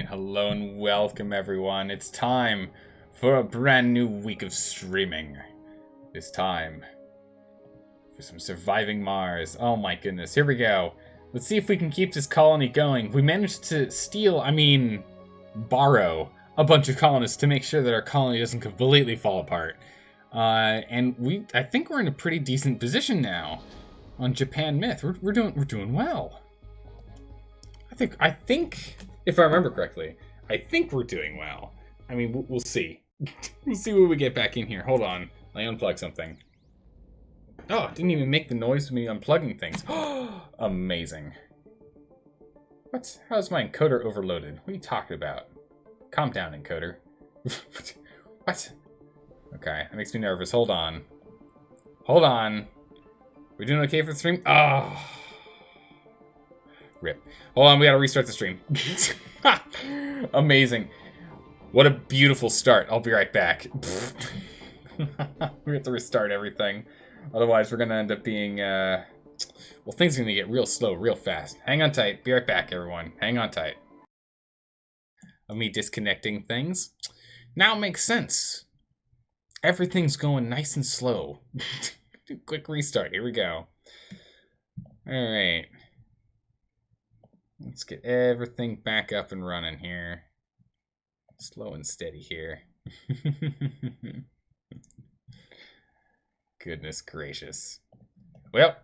Alright, hello and welcome everyone. It's time for a brand new week of streaming. It's time for some surviving Mars. Oh my goodness, here we go. Let's see if we can keep this colony going. We managed to borrow a bunch of colonists to make sure that our colony doesn't completely fall apart. And I think we're in a pretty decent position now on Japan Myth. We're doing well. I think, if I remember correctly, I think we're doing well. I mean, we'll see. We'll see when we get back in here. Hold on. Let me unplug something. Oh, it didn't even make the noise of me unplugging things. Amazing. What? How's my encoder overloaded? What are you talking about? Calm down, encoder. What? Okay, that makes me nervous. Hold on. Hold on. We doing okay for the stream? Oh. Rip. Hold on, we gotta restart the stream. Amazing. What a beautiful start. I'll be right back. We have to restart everything. Otherwise, we're gonna end up being, well, things are gonna get real slow real fast. Hang on tight. Be right back, everyone. Hang on tight. Of me disconnecting things. Now it makes sense. Everything's going nice and slow. Quick restart. Here we go. Alright. Let's get everything back up and running here. Slow and steady here. Goodness gracious. Well,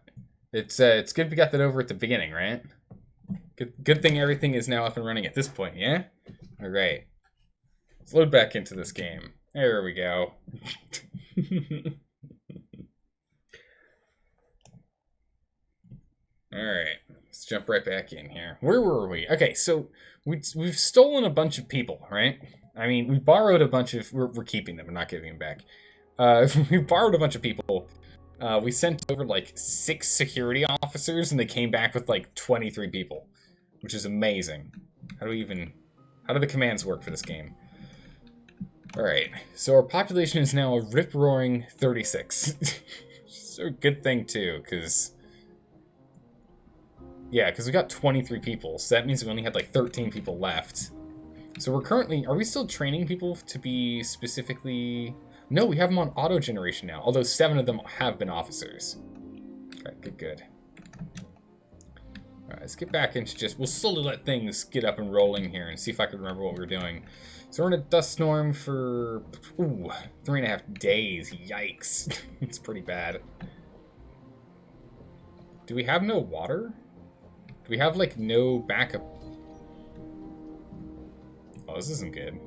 it's good we got that over at the beginning, right? Good thing everything is now up and running at this point, yeah? Alright. Let's load back into this game. There we go. Alright, let's jump right back in here. Where were we? Okay, so we've stolen a bunch of people, right? I mean, we borrowed a bunch of... We're keeping them, we're not giving them back. We borrowed a bunch of people. We sent over, like, 6 security officers, and they came back with, like, 23 people. Which is amazing. How do the commands work for this game? Alright, so our population is now a rip-roaring 36. So a good thing, too, because... Yeah, because we got 23 people, so that means we only had like 13 people left. So we're currently... Are we still training people to be specifically... No, we have them on auto-generation now, although 7 of them have been officers. Okay, good. Alright, let's get back into just... We'll slowly let things get up and rolling here and see if I can remember what we were doing. So we're in a dust storm for... Ooh, 3.5 days. Yikes. It's pretty bad. Do we have no water? Do we have, like, no backup? Oh, this isn't good.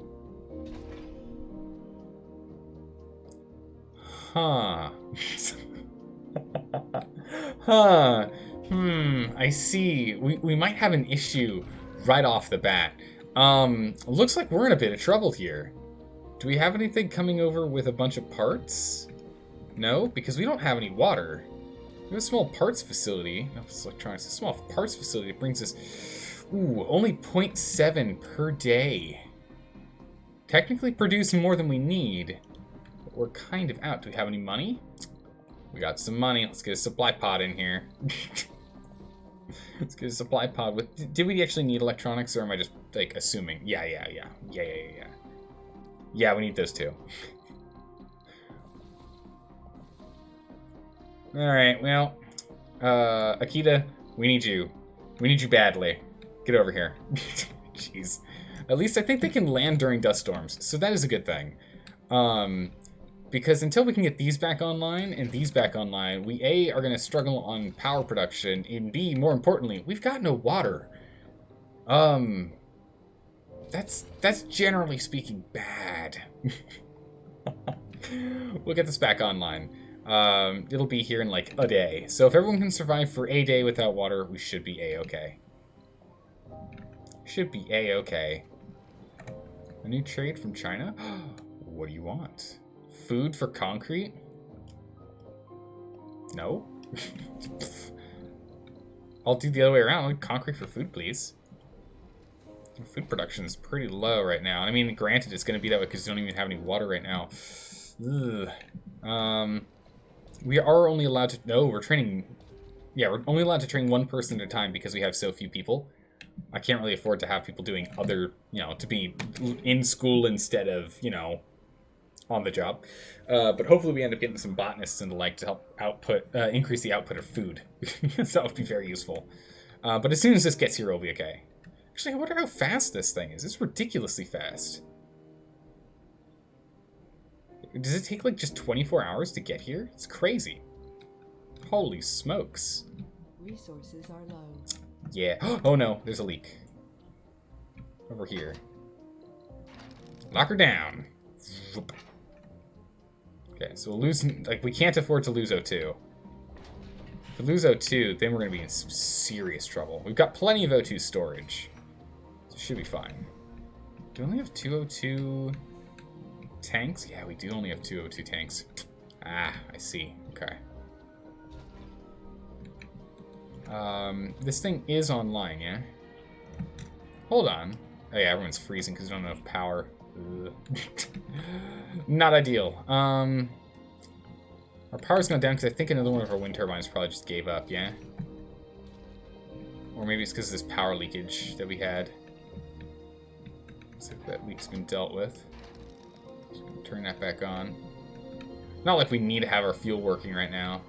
Huh. Huh. I see. We might have an issue right off the bat. Looks like we're in a bit of trouble here. Do we have anything coming over with a bunch of parts? No, because we don't have any water. We have a small parts facility. No, it's electronics. A small parts facility that brings us... Ooh, only 0.7 per day. Technically producing more than we need. But we're kind of out. Do we have any money? We got some money. Let's get a supply pod in here. Let's get a supply pod with... Did we actually need electronics, or am I just, like, assuming? Yeah. Yeah, we need those too. Alright, well, Akita, we need you. We need you badly. Get over here. Jeez. At least I think they can land during dust storms, so that is a good thing. Because until we can get these back online and these back online, we A, are going to struggle on power production, and B, more importantly, we've got no water. That's generally speaking bad. We'll get this back online. It'll be here in like a day. So if everyone can survive for a day without water, we should be a-okay. Should be a-okay. A new trade from China? What do you want? Food for concrete? No? I'll do the other way around. Concrete for food, please. Food production is pretty low right now. I mean, granted, it's going to be that way because you don't even have any water right now. Ugh. We are only allowed to... No, we're training... Yeah, we're only allowed to train one person at a time because we have so few people. I can't really afford to have people doing other, to be in school instead of, on the job. But hopefully we end up getting some botanists and the like to help increase the output of food. So that would be very useful. But as soon as this gets here, we'll be okay. Actually, I wonder how fast this thing is. It's ridiculously fast. Does it take like just 24 hours to get here? It's crazy. Holy smokes. Resources are low. Yeah. Oh no, there's a leak. Over here. Lock her down. Okay, so we'll lose, we can't afford to lose O2. If we lose O2, then we're going to be in some serious trouble. We've got plenty of O2 storage. So it should be fine. Do we only have 2 O2 tanks? Yeah, we do only have 2 O2 tanks. Ah, I see. Okay. This thing is online, yeah? Hold on. Oh yeah, everyone's freezing because we don't have enough power. Not ideal. Our power's gone down because I think another one of our wind turbines probably just gave up, yeah? Or maybe it's because of this power leakage that we had. Looks like that leak's been dealt with. Just gonna turn that back on. Not like we need to have our fuel working right now.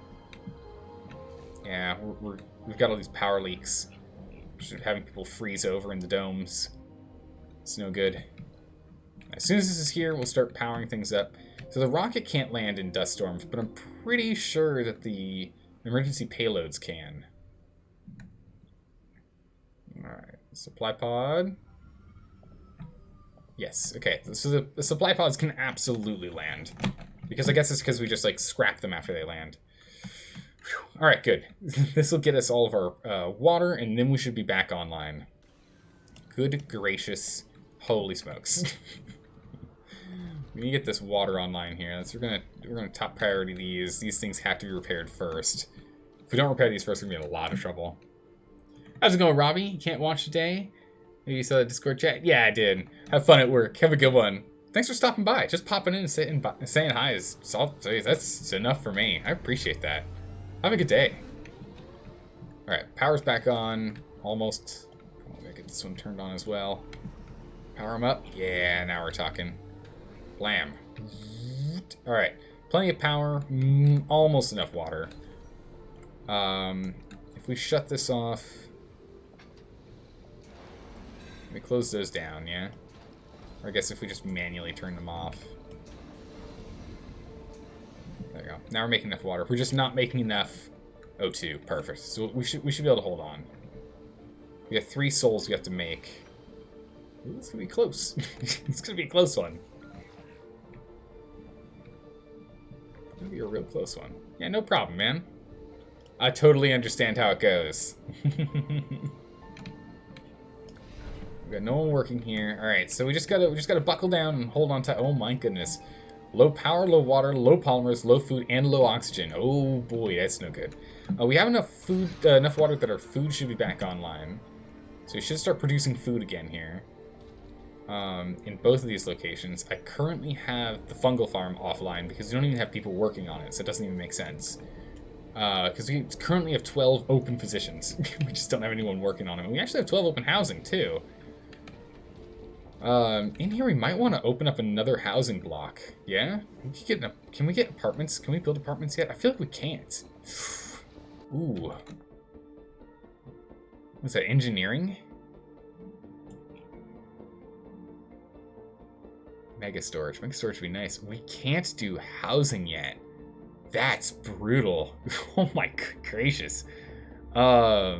Yeah, we've got all these power leaks. Just having people freeze over in the domes. It's no good. As soon as this is here, we'll start powering things up. So the rocket can't land in dust storms, but I'm pretty sure that the emergency payloads can. Alright, supply pod. Yes, okay. So the supply pods can absolutely land. Because I guess it's because we just, scrap them after they land. Alright, good. This will get us all of our water, and then we should be back online. Good gracious. Holy smokes. We need to get this water online here. We're gonna top priority these. These things have to be repaired first. If we don't repair these first, we're gonna be in a lot of trouble. How's it going, Robbie? You can't watch today? Maybe you saw the Discord chat? Yeah, I did. Have fun at work. Have a good one. Thanks for stopping by. Just popping in and saying hi that's enough for me. I appreciate that. Have a good day. Alright, power's back on. Almost. I'm gonna get this one turned on as well. Power them up. Yeah, now we're talking. Blam. Alright, plenty of power, almost enough water. If we shut this off, let me close those down, yeah? Or I guess if we just manually turn them off. There we go. Now we're making enough water. We're just not making enough O2. Perfect. So we should be able to hold on. We have 3 souls we have to make. Ooh, it's gonna be close. It's gonna be a close one. It's gonna be a real close one. Yeah, no problem, man. I totally understand how it goes. We got no one working here. All right, so we just gotta buckle down and hold on tight. Oh my goodness, low power, low water, low polymers, low food, and low oxygen. Oh boy, that's no good. We have enough food, enough water that our food should be back online. So we should start producing food again here. In both of these locations. I currently have the fungal farm offline because we don't even have people working on it, so it doesn't even make sense. Because we currently have 12 open positions. We just don't have anyone working on them. We actually have 12 open housing, too. In here, we might want to open up another housing block. Yeah? Can we get apartments? Can we build apartments yet? I feel like we can't. Ooh. What's that, engineering? Mega storage. Mega storage would be nice. We can't do housing yet. That's brutal. Oh my gracious. Yeah,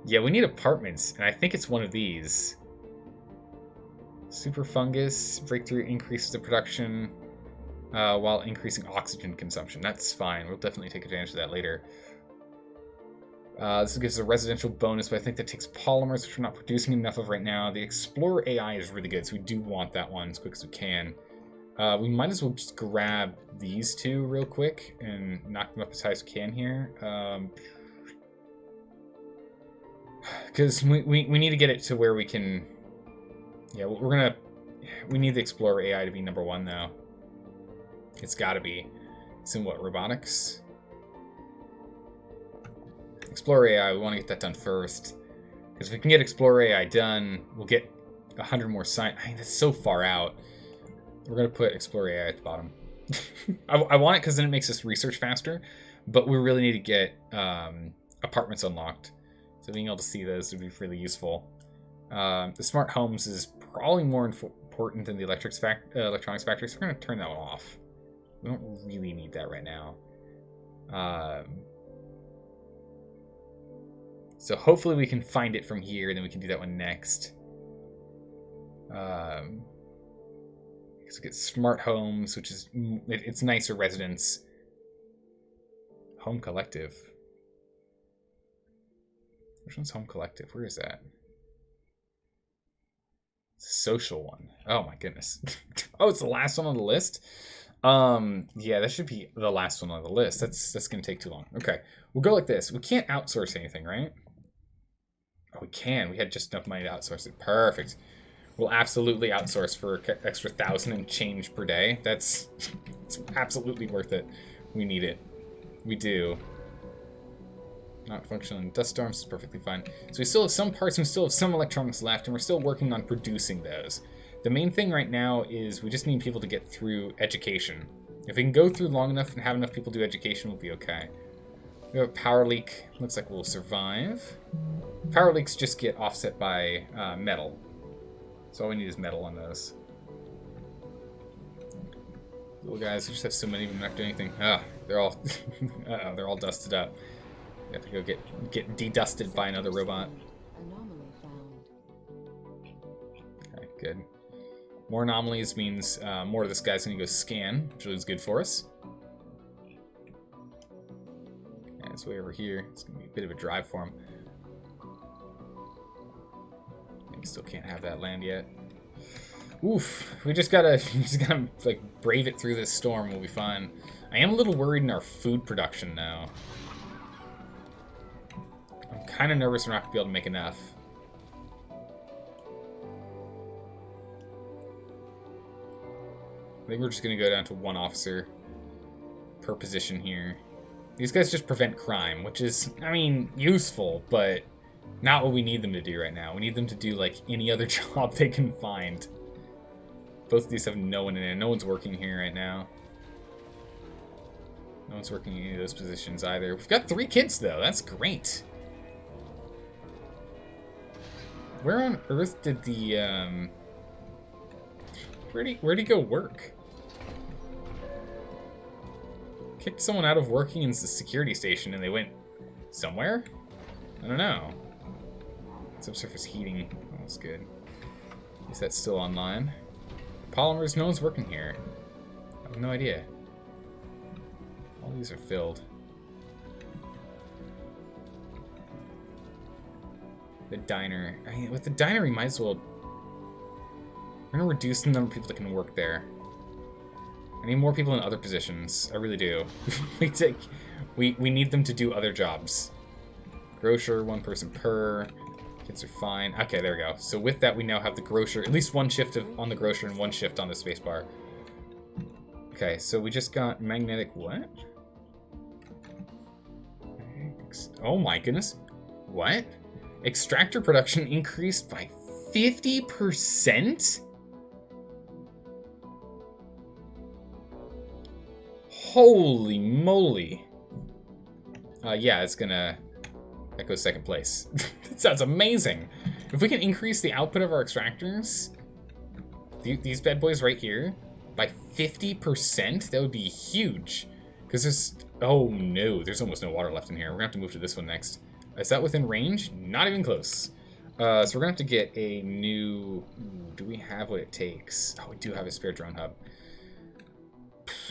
we need apartments, and I think it's one of these. Super fungus. Breakthrough increases the production while increasing oxygen consumption. That's fine. We'll definitely take advantage of that later. This gives a residential bonus, but I think that takes polymers, which we're not producing enough of right now. The Explorer AI is really good, so we do want that one as quick as we can. We might as well just grab these two real quick and knock them up as high as we can here. Because we need to get it to where we can... Yeah, we need the Explorer AI to be number 1, though. It's gotta be. It's in what, robotics? Explorer AI, we want to get that done first. Because if we can get Explorer AI done, we'll get 100 more science. I mean, that's so far out. We're going to put Explorer AI at the bottom. I want it because then it makes us research faster, but we really need to get apartments unlocked. So being able to see those would be really useful. The smart homes is probably more important than the electronics factory, so we're going to turn that one off. We don't really need that right now. So hopefully we can find it from here, and then we can do that one next. So we get smart homes, which is it's nicer residence. Home collective. Which one's home collective? Where is that? It's a social one. Oh my goodness. Oh, it's the last one on the list. Yeah, that should be the last one on the list. That's gonna take too long. Okay, we'll go like this. We can't outsource anything, right? Oh, we can. We had just enough money to outsource it. Perfect. We'll absolutely outsource for extra 1,000 and change per day. It's absolutely worth it. We need it. We do. Not functional in dust storms is perfectly fine. So we still have some parts and we still have some electronics left, and we're still working on producing those. The main thing right now is we just need people to get through education. If we can go through long enough and have enough people do education, we'll be okay. We have a power leak. Looks like we'll survive. Power leaks just get offset by metal. So all we need is metal on those. Little guys, we just have so many of them not doing anything. Ah, they're all they're all dusted up. We have to go get dedusted by another robot. Anomaly found. Okay, good. More anomalies means more of this guy's gonna go scan, which is good for us. And it's way over here. It's gonna be a bit of a drive for him. We still can't have that land yet. Oof, we just gotta like brave it through this storm. We'll be fine. I am a little worried in our food production now. I'm kind of nervous we're not gonna be able to make enough. I think we're just gonna go down to one officer per position here. These guys just prevent crime, which is, I mean, useful, but not what we need them to do right now. We need them to do like any other job they can find. Both of these have no one in it. No one's working here right now. No one's working in any of those positions either. We've got 3 kids though. That's great. Where on earth did the where'd he go work? Kicked someone out of working in the security station and they went somewhere? I don't know. Subsurface heating. Oh, that's good. Is that still online? Polymers, no one's working here. I have no idea. All these are filled. The diner. I mean, with the diner, we might as well... We're going to reduce the number of people that can work there. I need more people in other positions. I really do. we need them to do other jobs. Grocer, 1 person per. Kids are fine. Okay, there we go. So with that, we now have the grocer. At least 1 shift on the grocer and 1 shift on the spacebar. Okay, so we just got magnetic what? Oh my goodness. What? Extractor production increased by 50%? Holy moly. Yeah, it's gonna... That goes 2nd place. That sounds amazing. If we can increase the output of our extractors, these bad boys right here, by 50%, that would be huge. Because there's... Oh no, there's almost no water left in here. We're gonna have to move to this one next. Is that within range? Not even close. So we're gonna have to get a new... Do we have what it takes? Oh, we do have a spare drone hub.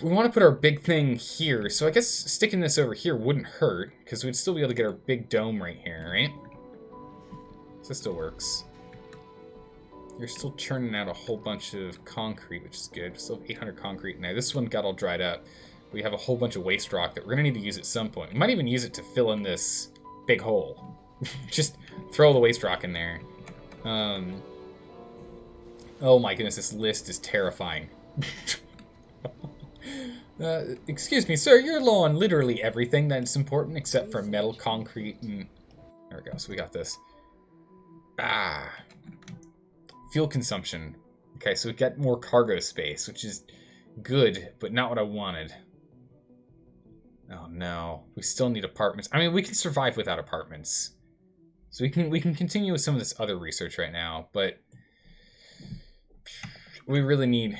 We want to put our big thing here, so I guess sticking this over here wouldn't hurt, because we'd still be able to get our big dome right here, right? So this still works. You're still churning out a whole bunch of concrete, which is good. We still have 800 concrete now. This one got all dried up. We have a whole bunch of waste rock that we're going to need to use at some point. We might even use it to fill in this big hole. Just throw the waste rock in there. Oh my goodness, this list is terrifying. Excuse me, sir, you're low on literally everything that's important except for metal, concrete, and... There we go, so we got this. Ah. Fuel consumption. Okay, so we get more cargo space, which is good, but not what I wanted. Oh no, we still need apartments. I mean, we can survive without apartments. So we can continue with some of this other research right now, but we really need...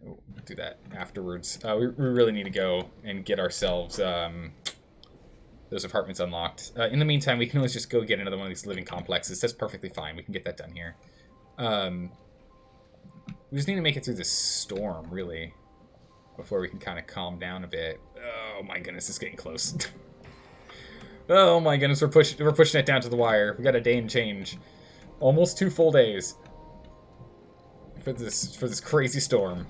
Oh, we'll do that afterwards. We really need to go and get ourselves those apartments unlocked. In the meantime, we can always just go get another one of these living complexes. That's perfectly fine. We can get that done here. We just need to make it through this storm, really, before we can kind of calm down a bit. Oh my goodness, it's getting close. Oh my goodness, we're pushing it down to the wire. We got a day and change, almost 2 full days for this crazy storm.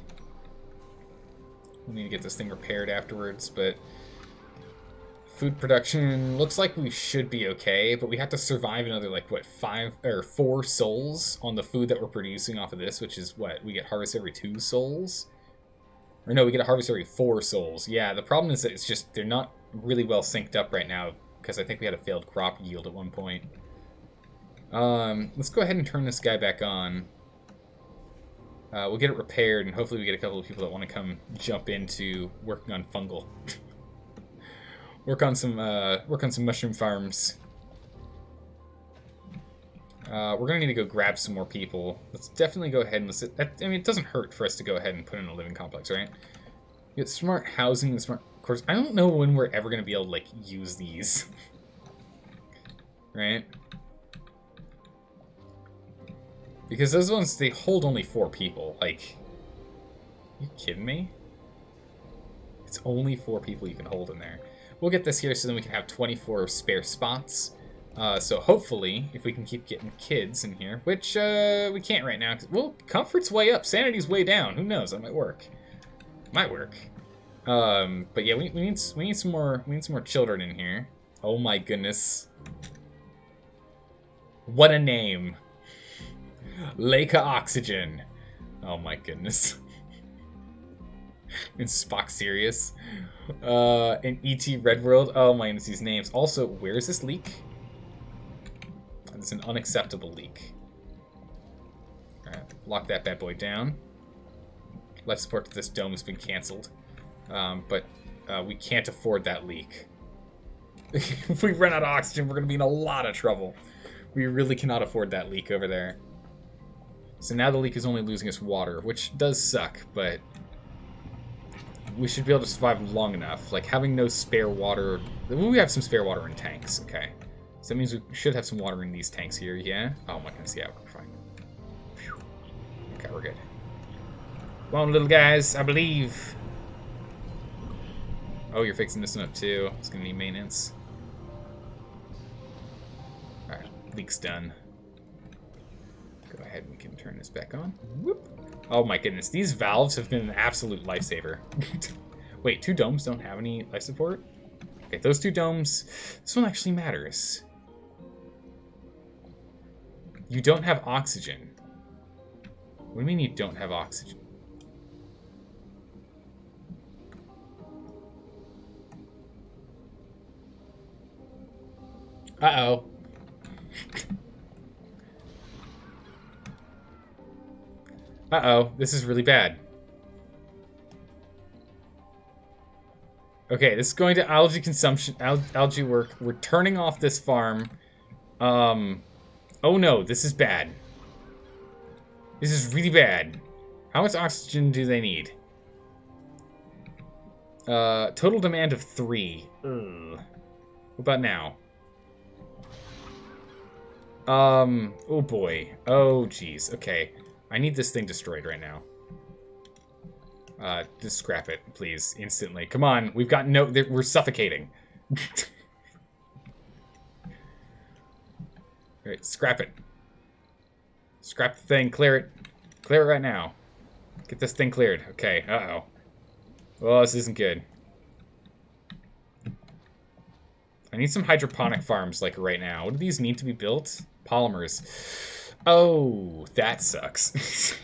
We need to get this thing repaired afterwards, but food production looks like we should be okay, but we have to survive another, like, what, 5 or 4 souls on the food that we're producing off of this, which is what, we get harvest every 2 souls? Or no, we get a harvest every 4 souls. Yeah, the problem is that it's just, they're not really well synced up right now, because I think we had a failed crop yield at one point. Let's go ahead and turn this guy back on. We'll get it repaired, and hopefully we get a couple of people that want to come jump into working on fungal. work on some mushroom farms. We're gonna need to go grab some more people. Let's definitely go ahead and I mean, it doesn't hurt for us to go ahead and put in a living complex, right? Get smart housing and smart. Of course, I don't know when we're ever gonna be able to, like, use these, right? Because those ones, they hold only 4 people. Like, are you kidding me? It's only 4 people you can hold in there. We'll get this here so then we can have 24 spare spots. So hopefully, if we can keep getting kids in here, which we can't right now. Well, comfort's way up, sanity's way down. Who knows? That might work. Might work. But yeah, we need some more children in here. Oh my goodness. What a name. Lake of Oxygen. Oh my goodness. And Spock Sirius. And E.T. Red World. Oh my goodness, these names. Also, where is this leak? It's an unacceptable leak. Alright, lock that bad boy down. Life support to this dome has been cancelled. But we can't afford that leak. If we run out of oxygen, we're going to be in a lot of trouble. We really cannot afford that leak over there. So now the leak is only losing us water, which does suck, but we should be able to survive long enough. Like, having no spare water... We have some spare water in tanks, okay. So that means we should have some water in these tanks here, yeah? Oh my goodness, yeah, we're fine. Whew. Okay, we're good. Come on, little guys, I believe. Oh, you're fixing this one up too. It's gonna need maintenance. Alright, leak's done. Go ahead and we can turn this back on. Whoop. Oh my goodness, these valves have been an absolute lifesaver. Wait, 2 domes don't have any life support? Okay, those 2 domes, this one actually matters. You don't have oxygen. What do you mean you don't have oxygen? Uh-oh. Uh-oh, this is really bad. Okay, this is going to algae consumption, algae work. We're turning off this farm. Oh no, this is bad. This is really bad. How much oxygen do they need? Total demand of 3. Ugh. What about now? Oh boy. Oh geez, okay. I need this thing destroyed right now. Just scrap it, please, instantly. Come on, we've got no... We're suffocating. Alright, scrap it. Scrap the thing, clear it. Clear it right now. Get this thing cleared. Okay, uh-oh. Oh, this isn't good. I need some hydroponic farms, like, right now. What do these need to be built? Polymers. Oh, that sucks.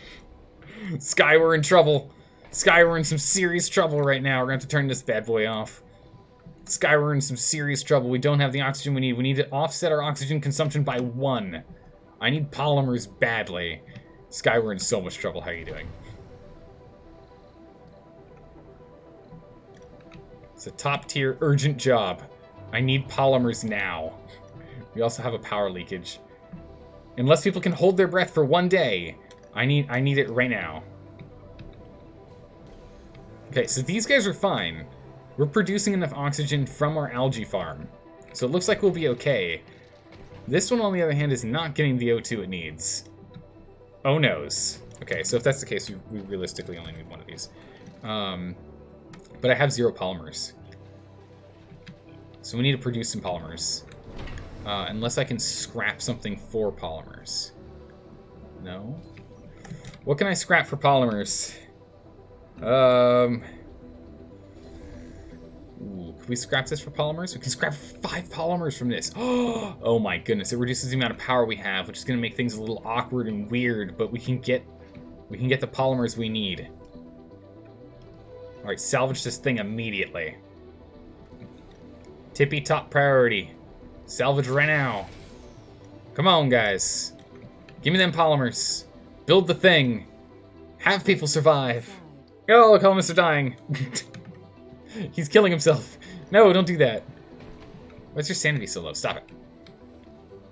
Sky, we're in trouble. Sky, we're in some serious trouble right now. We're gonna have to turn this bad boy off. Sky, we're in some serious trouble. We don't have the oxygen we need. We need to offset our oxygen consumption by 1. I need polymers badly. Sky, we're in so much trouble. How are you doing? It's a top-tier urgent job. I need polymers now. We also have a power leakage. Unless people can hold their breath for one day, I need it right now. Okay, so these guys are fine. We're producing enough oxygen from our algae farm. So it looks like we'll be okay. This one, on the other hand, is not getting the O2 it needs. Oh noes. Okay, so if that's the case, we realistically only need one of these. But I have 0 polymers. So we need to produce some polymers. Unless I can scrap something for polymers. No? What can I scrap for polymers? Ooh, can we scrap this for polymers? We can scrap 5 polymers from this. Oh my goodness, it reduces the amount of power we have, which is going to make things a little awkward and weird, but we can get the polymers we need. Alright, salvage this thing immediately. Tippy top priority. Salvage right now. Come on, guys. Give me them polymers. Build the thing. Have people survive. Oh, the colonists are dying. He's killing himself. No, don't do that. Why's your sanity so low? Stop it.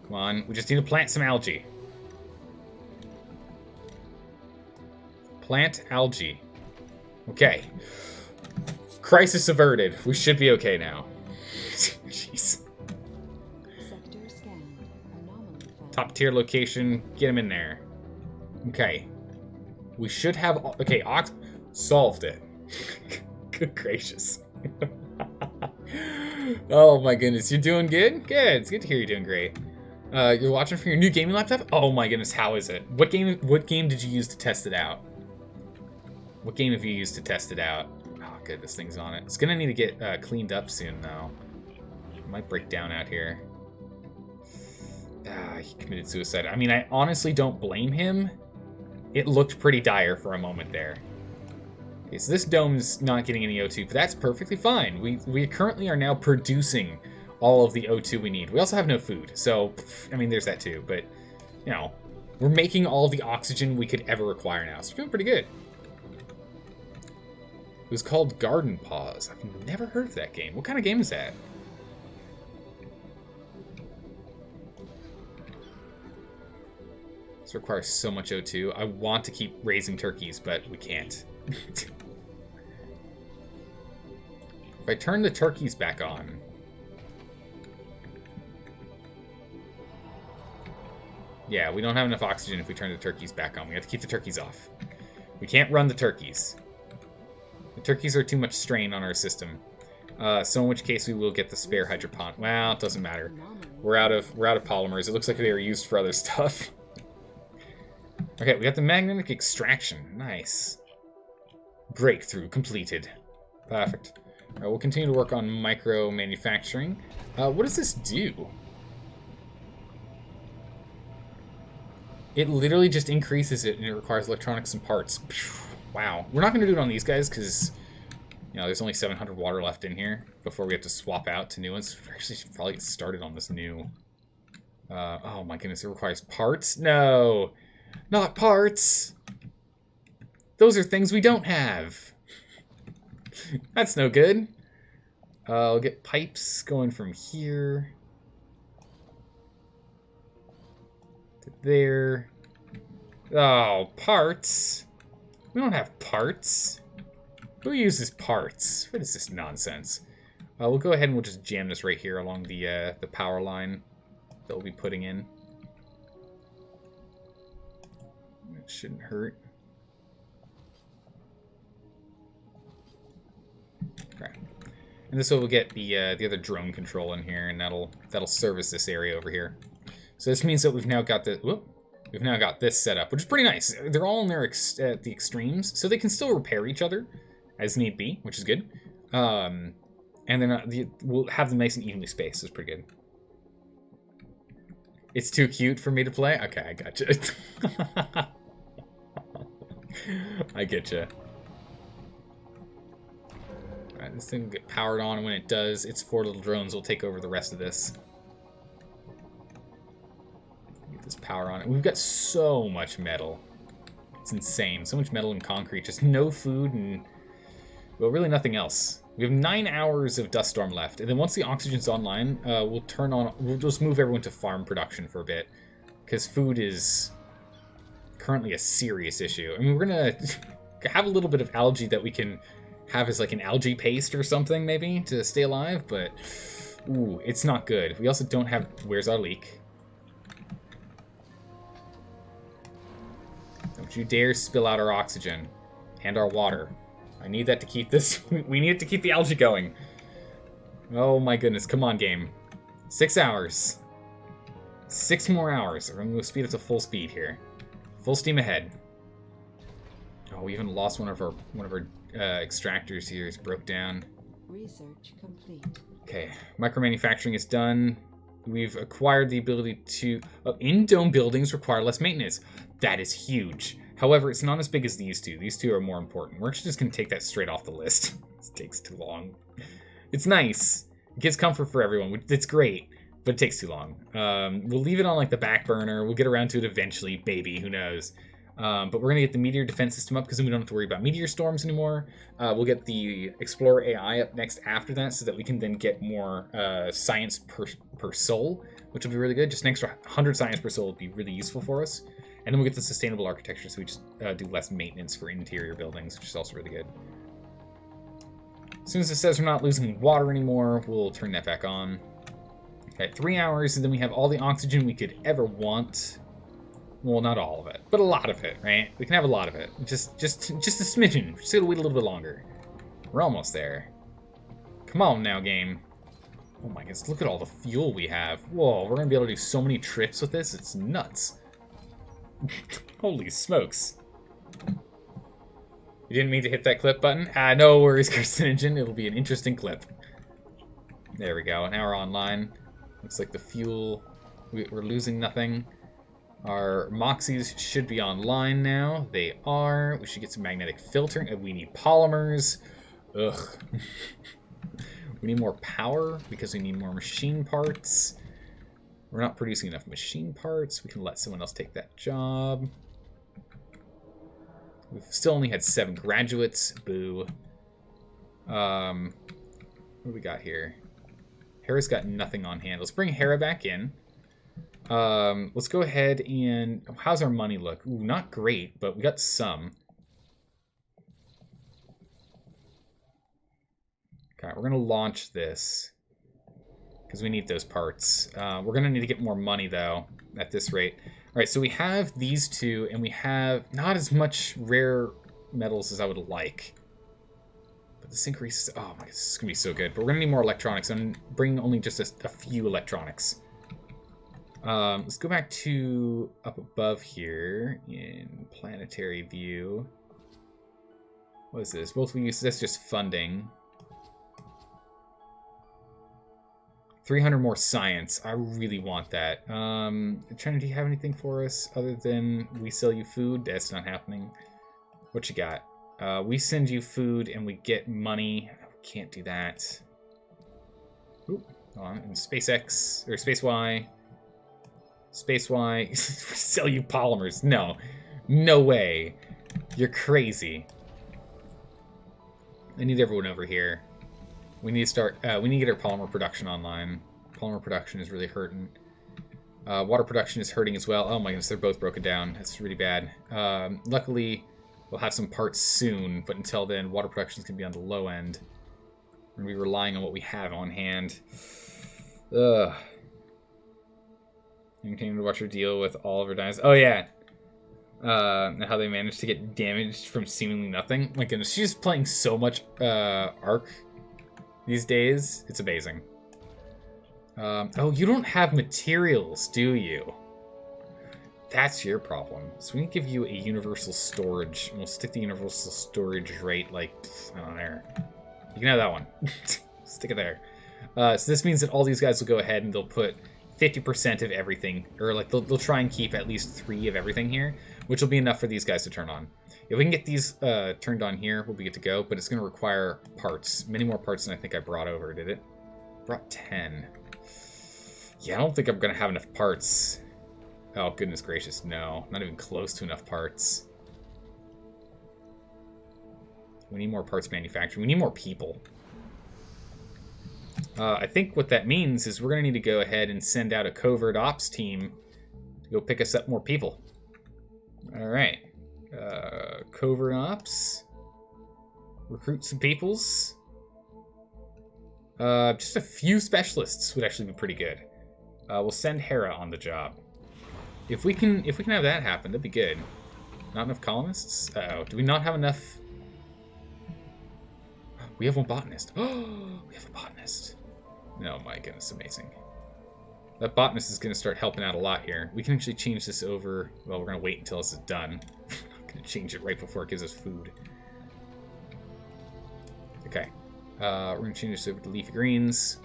Come on, we just need to plant some algae. Plant algae. Okay. Crisis averted. We should be okay now. Jeez. Sector scanned. Anomaly found. Top tier location. Get him in there. Okay. We should have... Okay, solved it. Good gracious. Oh my goodness, you're doing good? Good, it's good to hear you're doing great. You're watching from your new gaming laptop? Oh my goodness, how is it? What game did you use to test it out? What game have you used to test it out? Oh good, this thing's on it. It's gonna need to get cleaned up soon though. It might break down out here. He committed suicide. I mean, I honestly don't blame him. It looked pretty dire for a moment there. Okay, so this dome's not getting any O2, but that's perfectly fine. We currently are now producing all of the O2 we need. We also have no food, so, I mean, there's that too. But, you know, we're making all the oxygen we could ever require now, so we're doing pretty good. It was called Garden Paws. I've never heard of that game. What kind of game is that? This requires so much O2. I want to keep raising turkeys, but we can't. If I turn the turkeys back on... Yeah, we don't have enough oxygen if we turn the turkeys back on. We have to keep the turkeys off. We can't run the turkeys. The turkeys are too much strain on our system. So in which case we will get the spare hydroponic. Well, it doesn't matter. We're out of polymers. It looks like they were used for other stuff. Okay, we got the magnetic extraction. Nice. Breakthrough completed. Perfect. Alright, we'll continue to work on micro manufacturing. What does this do? It literally just increases it, and it requires electronics and parts. Wow. We're not going to do it on these guys, because, you know, there's only 700 water left in here before we have to swap out to new ones. We actually should probably get started on this new... oh my goodness, it requires parts? No! Not parts! Those are things we don't have. That's no good. I'll get pipes going from here to there. Oh, parts. We don't have parts. Who uses parts? What is this nonsense? We'll go ahead and we'll just jam this right here along the power line that we'll be putting in. It shouldn't hurt. Okay. And this way we'll get the other drone control in here, and that'll service this area over here. So this means that we've now got this set up, which is pretty nice. They're all in their at the extremes, so they can still repair each other as need be, which is good. And then we'll have them nice and evenly spaced. It's pretty good. It's too cute for me to play? Okay, I gotcha. I getcha. Alright, this thing will get powered on, and when it does, its 4 little drones will take over the rest of this. Get this power on it. We've got so much metal. It's insane. So much metal and concrete. Just no food and, well, really nothing else. We have 9 hours of dust storm left. And then once the oxygen's online, we'll just move everyone to farm production for a bit. Because food is currently a serious issue. I mean, we're going to have a little bit of algae that we can have as like an algae paste or something, maybe, to stay alive. But, ooh, it's not good. We also don't have... Where's our leak? Don't you dare spill out our oxygen and our water. I need that to keep this... We need it to keep the algae going. Oh my goodness. Come on, game. 6 hours. 6 more hours. We're going to speed up to full speed here. Full steam ahead. Oh, we even lost one of our extractors here. It's broke down. Research complete. Okay. Micromanufacturing is done. We've acquired the ability to... in-dome buildings require less maintenance. That is huge. However, it's not as big as these two. These two are more important. We're just going to take that straight off the list. This takes too long. It's nice. It gives comfort for everyone. It's great, but it takes too long. We'll leave it on like the back burner. We'll get around to it eventually. Maybe. Who knows? But we're going to get the meteor defense system up because then we don't have to worry about meteor storms anymore. We'll get the Explorer AI up next after that so that we can then get more science per soul, which will be really good. Just an extra 100 science per soul would be really useful for us. And then we'll get the sustainable architecture, so we just do less maintenance for interior buildings, which is also really good. As soon as it says we're not losing water anymore, we'll turn that back on. Okay, 3 hours, and then we have all the oxygen we could ever want. Well, not all of it, but a lot of it, right? We can have a lot of it. Just a smidgen. Just gotta wait a little bit longer. We're almost there. Come on now, game. Oh my goodness, look at all the fuel we have. Whoa, we're gonna be able to do so many trips with this. It's nuts. Holy smokes. You didn't mean to hit that clip button? No worries, Carcinogen. It'll be an interesting clip. There we go. Now we're online. Looks like the fuel... We're losing nothing. Our Moxies should be online now. They are. We should get some magnetic filtering. We need polymers. Ugh. We need more power because we need more machine parts. We're not producing enough machine parts. We can let someone else take that job. We've still only had 7 graduates. Boo. What do we got here? Hera's got nothing on hand. Let's bring Hera back in. Let's go ahead and... How's our money look? Ooh, not great, but we got some. Okay, we're going to launch this. Because we need those parts. We're going to need to get more money, though, at this rate. All right, so we have these two, and we have not as much rare metals as I would like. But this increases... Oh, my God, this is going to be so good. But we're going to need more electronics, and bring only just a few electronics. Let's go back to up above here in planetary view. What is this? Multiple uses. That's just funding. 300 more science. I really want that. Trinity, do you have anything for us other than we sell you food? That's not happening. What you got? We send you food and we get money. We can't do that. Oop, hold on. And SpaceX, or Space Y. Space Y. Sell you polymers. No. No way. You're crazy. I need everyone over here. We need to start... we need to get our polymer production online. Polymer production is really hurting. Water production is hurting as well. Oh my goodness, they're both broken down. That's really bad. Luckily, we'll have some parts soon, but until then, water production is going to be on the low end. We're going to be relying on what we have on hand. Ugh. Continue to watch her deal with all of her dies. Oh yeah. How they managed to get damaged from seemingly nothing. My goodness, she's playing so much Arc these days. It's amazing. Oh, you don't have materials, do you? That's your problem. So we need to give you a universal storage. And we'll stick the universal storage rate like on there. You can have that one. Stick it there. So this means that all these guys will go ahead and they'll put 50% of everything, or like they'll try and keep at least 3 of everything here, which will be enough for these guys to turn on. If we can get these turned on here, we'll be good to go, but it's going to require parts. Many more parts than I think I brought over, did it? Brought 10. Yeah, I don't think I'm going to have enough parts. Oh, goodness gracious, no. Not even close to enough parts. We need more parts manufacturing. We need more people. I think what that means is we're going to need to go ahead and send out a covert ops team to go pick us up more people. Alright. Covert ops. Recruit some peoples. Just a few specialists would actually be pretty good. We'll send Hera on the job. If we can have that happen, that'd be good. Not enough colonists? Uh-oh. Do we not have enough? We have one botanist. Oh, we have a botanist. Oh my goodness, amazing. That botanist is going to start helping out a lot here. We can actually change this over. Well, we're going to wait until this is done. I'm going to change it right before it gives us food. Okay. We're going to change this over to leafy greens.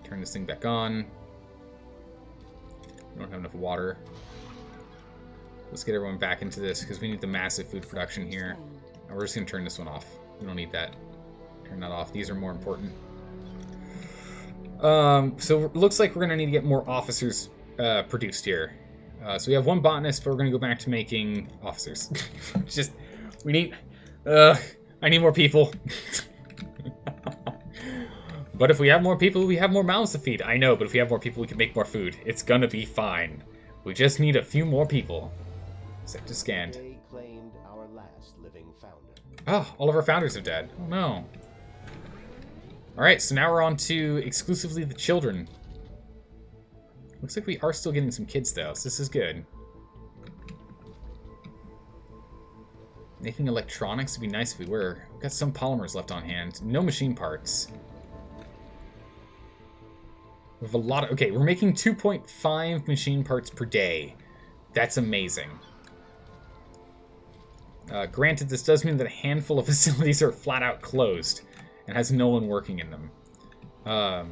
Turn this thing back on. We don't have enough water. Let's get everyone back into this because we need the massive food production here. And we're just going to turn this one off. We don't need that. Turn that off. These are more important. So it looks like we're going to need to get more officers produced here. So we have one botanist, but we're going to go back to making officers. Just, we need... I need more people. But if we have more people, we have more mouths to feed. I know, but if we have more people, we can make more food. It's gonna be fine. We just need a few more people. Sector scanned. They claimed our last living founder. Oh, all of our founders are dead. Oh no. Alright, so now we're on to exclusively the children. Looks like we are still getting some kids though, so this is good. Making electronics would be nice if we were. We've got some polymers left on hand. No machine parts. We have a lot of... Okay, we're making 2.5 machine parts per day. That's amazing. Granted, this does mean that a handful of facilities are flat out closed and has no one working in them. I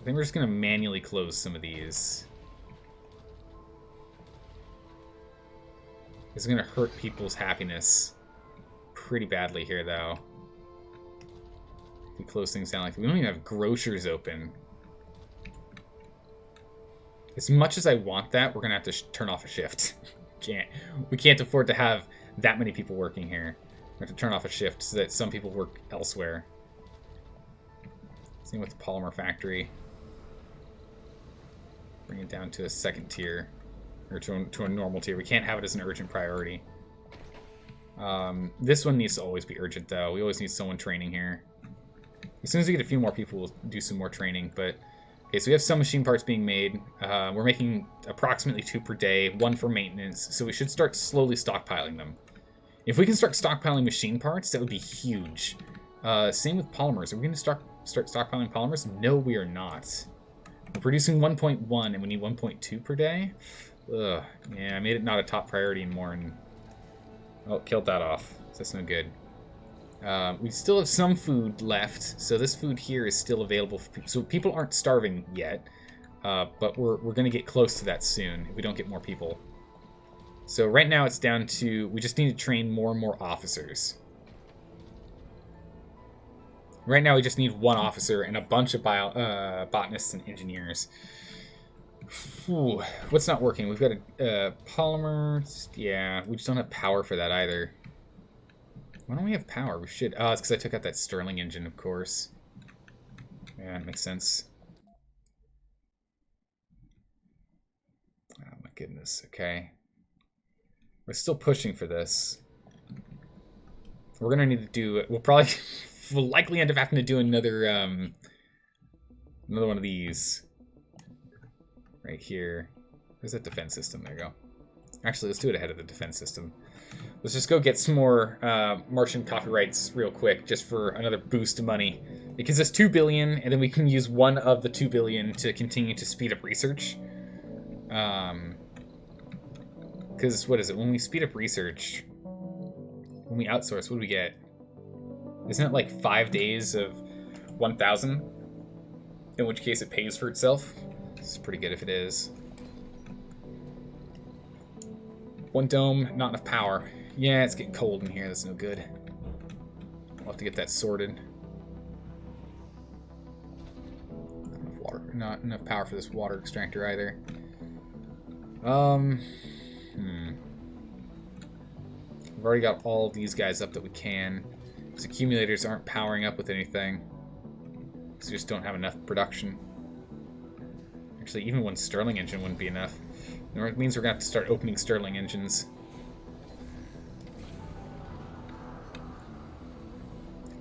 think we're just going to manually close some of these. This is going to hurt people's happiness pretty badly here, though. If we close things down like... We don't even have grocers open. As much as I want that, we're going to have to turn off a shift. We can't afford to have that many people working here. We have to turn off a shift so that some people work elsewhere. Same with the polymer factory. Bring it down to a second tier. Or to a normal tier. We can't have it as an urgent priority. This one needs to always be urgent, though. We always need someone training here. As soon as we get a few more people, we'll do some more training. But okay, so we have some machine parts being made. We're making approximately 2 per day, 1 for maintenance. So we should start slowly stockpiling them. If we can start stockpiling machine parts, that would be huge. Same with polymers. Are we going to start stockpiling polymers? No, we are not. We're producing 1.1 and we need 1.2 per day. Ugh. Yeah, I made it not a top priority anymore and... Oh, killed that off. So that's no good. We still have some food left, so this food here is still available for people. So people aren't starving yet, but we're going to get close to that soon if we don't get more people. So right now it's down to... We just need to train more and more officers. Right now we just need 1 officer and a bunch of botanists and engineers. Whew. What's not working? We've got a polymer. Yeah, we just don't have power for that either. Why don't we have power? We should. Oh, it's because I took out that Stirling engine, of course. Yeah, that makes sense. Oh my goodness. Okay. We're still pushing for this. We're gonna need to do it. We'll likely end up having to do another one of these. Right here. Where's that defense system? There you go. Actually, let's do it ahead of the defense system. Let's just go get some more Martian copyrights real quick, just for another boost of money. Because it's 2 billion, and then we can use 1 of the 2 billion to continue to speed up research. Because, what is it? When we speed up research, when we outsource, what do we get? Isn't it like 5 days of 1,000? In which case it pays for itself. This is pretty good if it is. 1 dome, not enough power. Yeah, it's getting cold in here. That's no good. We'll have to get that sorted. Water. not enough power for this water extractor either. We've already got all these guys up that we can. These accumulators aren't powering up with anything. Because we just don't have enough production. Actually, even one Stirling engine wouldn't be enough. It means we're going to have to start opening Stirling engines.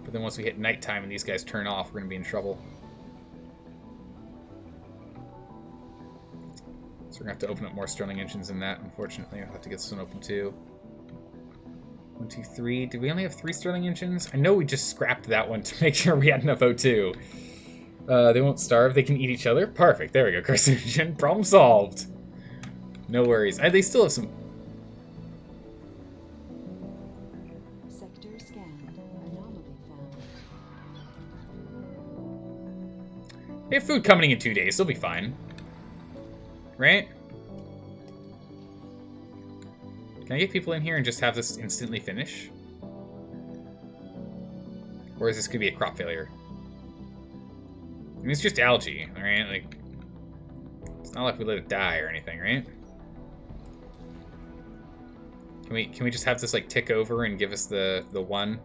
But then once we hit nighttime and these guys turn off, we're going to be in trouble. So we're going to have to open up more Stirling engines than that, unfortunately. I'll have to get this one open too. 1, 2, 3. Did we only have 3 Stirling engines? I know we just scrapped that one to make sure we had enough O2. They won't starve. They can eat each other. Perfect. There we go. Carcinogen. Problem solved. No worries. They still have some... Sector scanned. Anomaly found. They have food coming in 2 days. They'll be fine. Right? Can I get people in here and just have this instantly finish? Or is this going to be a crop failure? I mean, it's just algae, alright? Like, it's not like we let it die or anything, right? Can we just have this, like, tick over and give us the 1?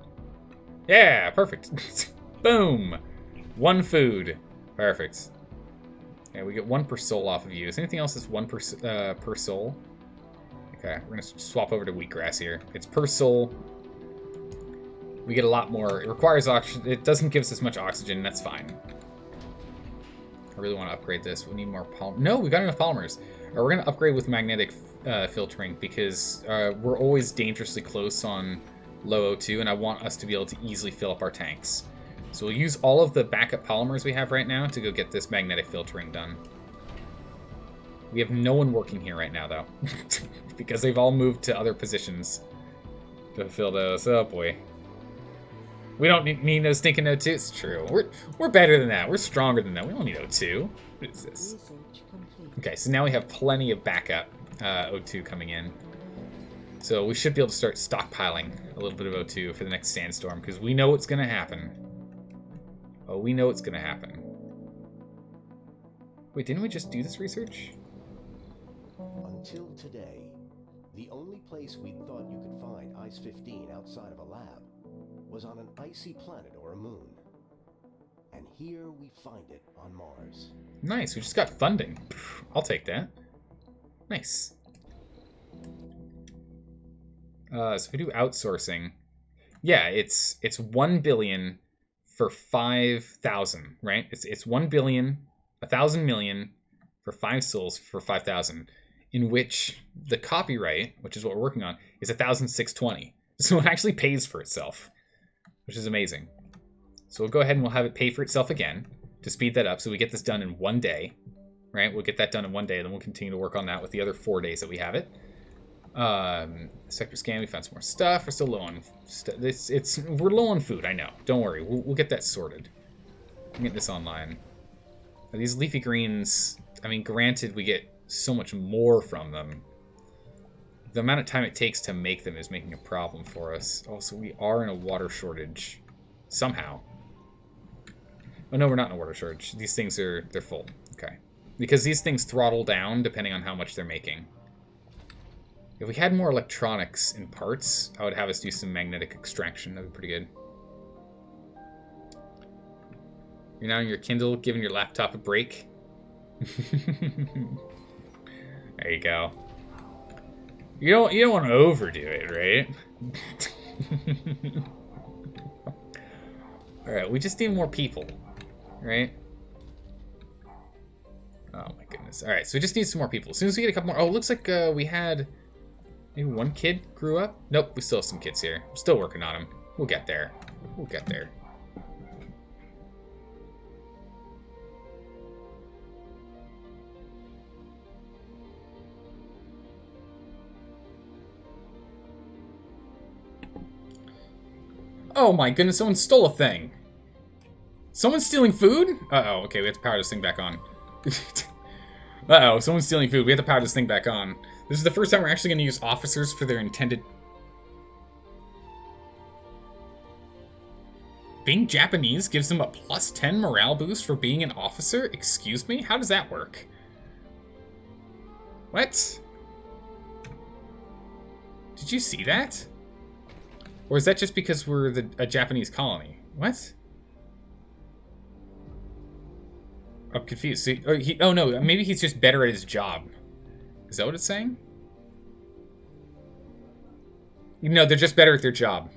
Yeah, perfect. Boom! 1 food. Perfect. Okay, we get 1 per soul off of you. Is anything else that's 1 per soul? Okay, we're gonna swap over to wheatgrass here. It's per soul. We get a lot more. It requires oxygen. It doesn't give us as much oxygen. That's fine. I really want to upgrade this. We need more polymer. No, we got enough polymers. We're gonna upgrade with magnetic filtering because we're always dangerously close on low O2, and I want us to be able to easily fill up our tanks. So we'll use all of the backup polymers we have right now to go get this magnetic filtering done. We have no one working here right now, though. Because they've all moved to other positions to fill those. Oh, boy. We don't need no stinking O2. It's true. We're better than that. We're stronger than that. We don't need O2. What is this? Research complete. Okay, so now we have plenty of backup O2 coming in. So we should be able to start stockpiling a little bit of O2 for the next sandstorm, because we know what's going to happen. Oh, we know what's going to happen. Wait, didn't we just do this research? Until today, the only place we thought you could find Ice-15 outside of a lab was on an icy planet or a moon. And here we find it on Mars. Nice, we just got funding. I'll take that. Nice. So if we do outsourcing, yeah, it's 1 billion for 5,000, right? It's 1 billion, 1,000 million for 5 souls for 5,000, in which the copyright, which is what we're working on, is 1,620. So it actually pays for itself, which is amazing. So we'll go ahead and we'll have it pay for itself again to speed that up so we get this done in 1 day, right? We'll get that done in 1 day, then we'll continue to work on that with the other 4 days that we have it. Sector scan, we found some more stuff. We're still low on we're low on food, I know. Don't worry, we'll get that sorted. We'll get this online. These leafy greens, I mean, granted, we get so much more from them. The amount of time it takes to make them is making a problem for us. Also, we are in a water shortage. Somehow. Oh, no, we're not in a water shortage. These things they're full. Okay. Because these things throttle down depending on how much they're making. If we had more electronics and parts, I would have us do some magnetic extraction. That would be pretty good. You're now on your Kindle, giving your laptop a break. There you go. You don't want to overdo it, right? Alright, we just need more people. Right? Oh my goodness. Alright, so we just need some more people. As soon as we get a couple more... Oh, it looks like we had... Maybe 1 kid grew up? Nope, we still have some kids here. I'm still working on them. We'll get there. We'll get there. Oh my goodness, someone stole a thing. Someone's stealing food? Uh-oh, okay, we have to power this thing back on. Uh-oh, someone's stealing food. We have to power this thing back on. This is the first time we're actually going to use officers for their intended... being Japanese gives them a +10 morale boost for being an officer? Excuse me? How does that work? What? Did you see that? Or is that just because we're a Japanese colony? What? I'm confused. So, oh no, maybe he's just better at his job. Is that what it's saying? No, they're just better at their job.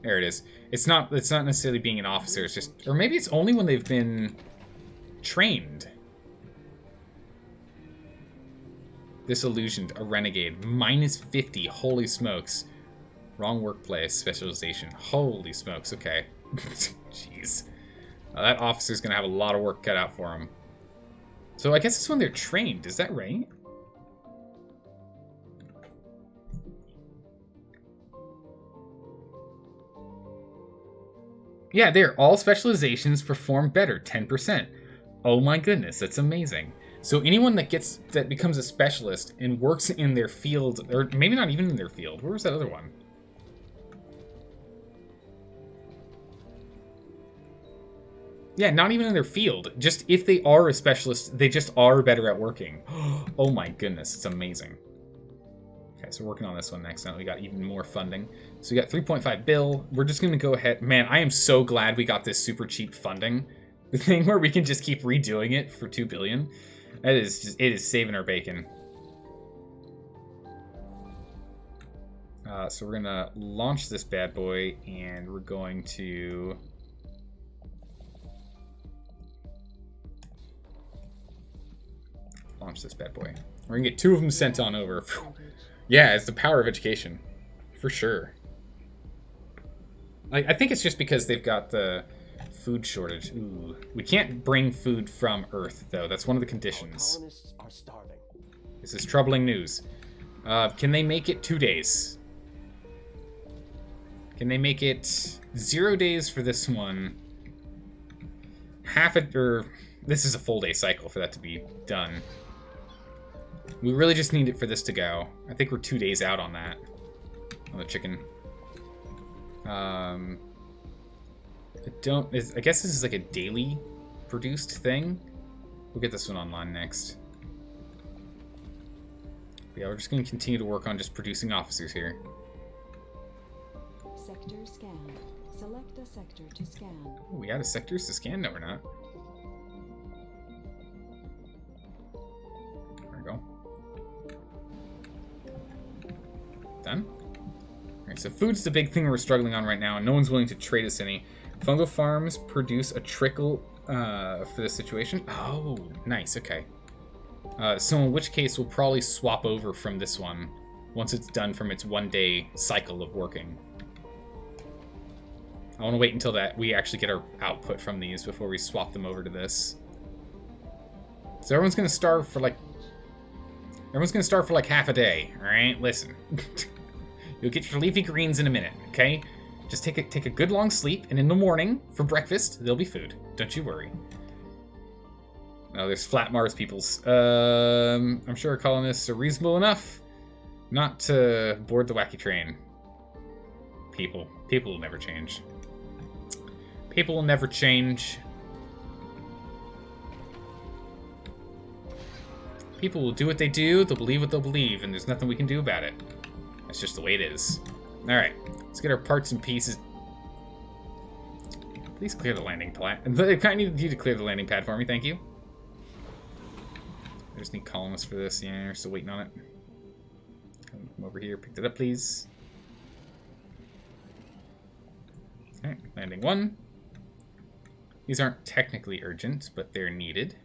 There it is. It's not necessarily being an officer, it's just... Or maybe it's only when they've been trained. Disillusioned, a renegade. -50, holy smokes. Wrong workplace, specialization. Holy smokes, okay. Jeez. That officer's gonna have a lot of work cut out for him. So I guess it's when they're trained, is that right? Yeah, there. All specializations perform better, 10%. Oh my goodness, that's amazing. So anyone that becomes a specialist and works in their field, or maybe not even in their field. Where was that other one? Yeah, not even in their field. Just if they are a specialist, they just are better at working. Oh my goodness, it's amazing. Okay, so we're working on this one next. Now we got even more funding. So we got 3.5 bill. We're just going to go ahead. Man, I am so glad we got this super cheap funding. The thing where we can just keep redoing it for 2 billion. That is just, it is saving our bacon. So we're going to launch this bad boy, and we're going to... launch this bad boy. We're going to get 2 of them sent on over. Yeah, it's the power of education. For sure. I think it's just because they've got the food shortage. Ooh. We can't bring food from Earth, though. That's one of the conditions. Colonists are starving. This is troubling news. Can they make it 2 days? Can they make it 0 days for this one? This is a full day cycle for that to be done. We really just need it for this to go. I think we're 2 days out on that. On the chicken. I guess this is like a daily produced thing. We'll get this one online next. But yeah, we're just going to continue to work on just producing officers here. Sector scanned. Select a sector to scan. Ooh, we out of sectors to scan? No, we're not. There we go. Done. Alright, so food's the big thing we're struggling on right now, and no one's willing to trade us any. Fungal farms produce a trickle for this situation. Oh, nice, okay. So in which case we'll probably swap over from this one once it's done from its 1 day cycle of working. I want to wait until that we actually get our output from these before we swap them over to this. So everyone's gonna starve for like half a day, alright? Listen. You'll get your leafy greens in a minute, okay? Just take a good long sleep, and in the morning, for breakfast, there'll be food. Don't you worry. Oh, there's flat Mars peoples. I'm sure our colonists are reasonable enough not to board the wacky train. People will never change. People will never change. People will do what they do, they'll believe what they'll believe, and there's nothing we can do about it. That's just the way it is. Alright, let's get our parts and pieces. Please clear the landing pad. I need you to clear the landing pad for me, thank you. I just need colonists for this. Yeah, we're still waiting on it. Come over here, pick it up, please. Alright, landing 1. These aren't technically urgent, but they're needed.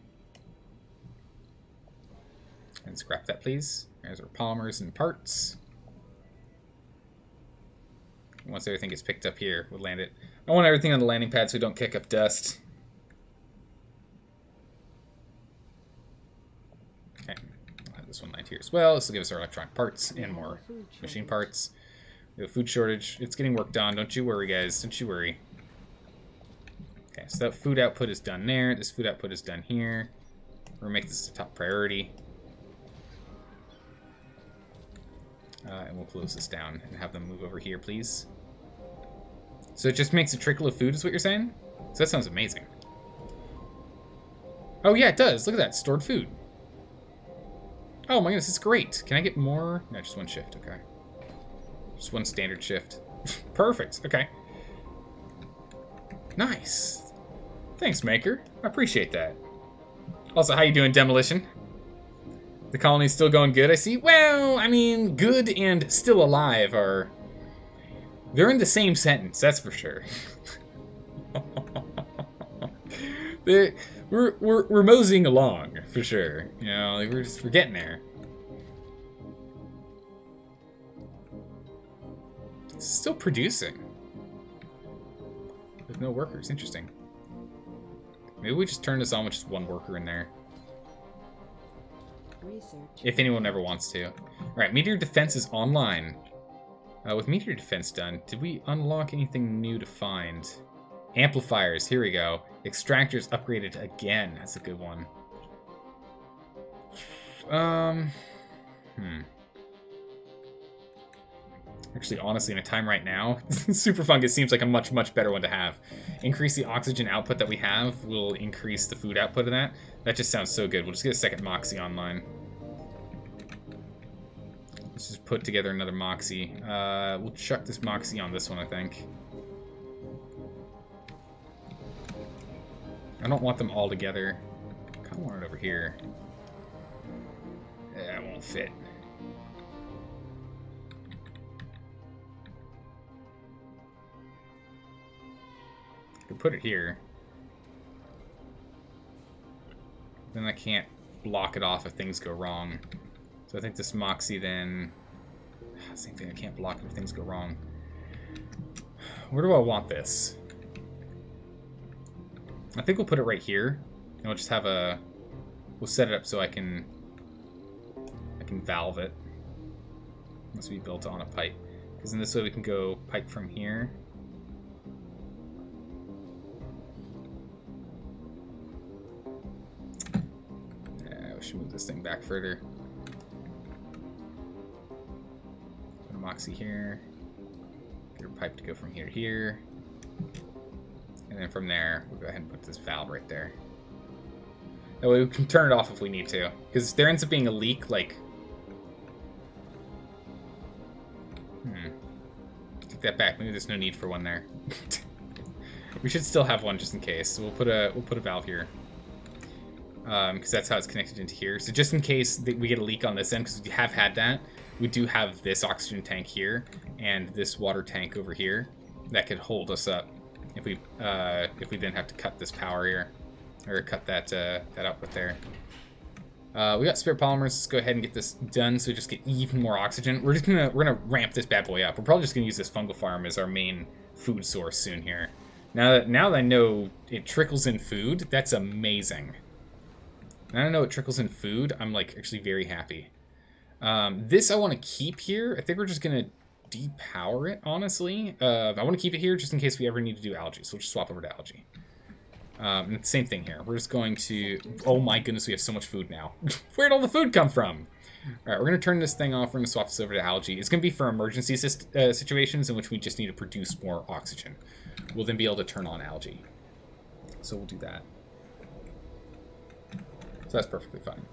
And scrap that, please. There's our polymers and parts. Once everything gets picked up here, we'll land it. I want everything on the landing pad so we don't kick up dust. Okay, I'll have this one lined here as well. This will give us our electronic parts and more machine parts. We have a food shortage. It's getting worked on. Don't you worry, guys. Don't you worry. Okay, so that food output is done there. This food output is done here. We're going to make this a top priority. And we'll close this down and have them move over here, please. So it just makes a trickle of food is what you're saying? So that sounds amazing. Oh yeah, it does. Look at that, stored food. Oh my goodness, it's great. Can I get more? No, just one shift, okay. Just one standard shift. Perfect, okay. Nice. Thanks, Maker. I appreciate that. Also, how you doing, Demolition? The colony's still going good, I see. Well, I mean, good and still alive are... They're in the same sentence, that's for sure. We're moseying along, for sure. You know, like we're getting there. It's still producing. With no workers, interesting. Maybe we just turn this on with just one worker in there. Research. If anyone ever wants to. Alright, meteor defense is online. With meteor defense done, did we unlock anything new to find? Amplifiers, here we go. Extractors upgraded again. That's a good one. Actually, honestly, in a time right now, Super Fungus seems like a much, much better one to have. Increase the oxygen output that we have will increase the food output of that. That just sounds so good. We'll just get a second Moxie online. Let's just put together another Moxie. We'll chuck this Moxie on this one, I think. I don't want them all together. I kind of want it over here. Yeah, it won't fit. I could put it here. Then I can't block it off if things go wrong. So I think this Moxie then... Same thing, I can't block it if things go wrong. Where do I want this? I think we'll put it right here. And we'll just have a... We'll set it up so I can valve it. This will be built on a pipe. Because in this way we can go pipe from here. We should move this thing back further. Put a Moxie here. Get a pipe to go from here to here. And then from there, we'll go ahead and put this valve right there. That way we can turn it off if we need to. Because there ends up being a leak, like... Take that back. Maybe there's no need for one there. We should still have one just in case. So we'll put a valve here. Because that's how it's connected into here. So just in case we get a leak on this end, because we have had that, we do have this oxygen tank here and this water tank over here that could hold us up if we then have to cut this power here, or cut that output there. We got spare polymers. Let's go ahead and get this done so we just get even more oxygen. We're gonna ramp this bad boy up. We're probably just gonna use this fungal farm as our main food source soon here. Now that I know it trickles in food, that's amazing. Now I know it trickles in food, I'm like actually very happy. This I want to keep here. I think we're just gonna depower it, honestly. I want to keep it here just in case we ever need to do algae, so we'll just swap over to algae. And the same thing here. We're just going to... Oh my goodness, we have so much food now. Where'd all the food come from? Alright, we're going to turn this thing off. We're going to swap this over to algae. It's going to be for emergency situations in which we just need to produce more oxygen. We'll then be able to turn on algae. So we'll do that. So that's perfectly fine.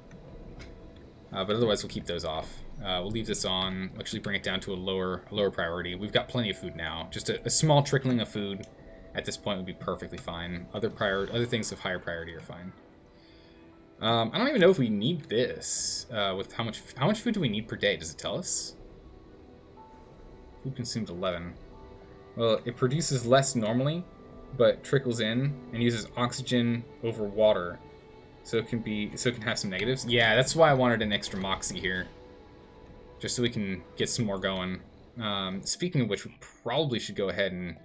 But otherwise, we'll keep those off. We'll leave this on. We'll actually bring it down to a lower priority. We've got plenty of food now. Just a small trickling of food at this point would be perfectly fine. Other things of higher priority are fine. I don't even know if we need this. With how much food do we need per day? Does it tell us? Food consumed 11. Well, it produces less normally, but trickles in and uses oxygen over water. So it can have some negatives. Yeah, that's why I wanted an extra Moxie here. Just so we can get some more going. Speaking of which, we probably should go ahead and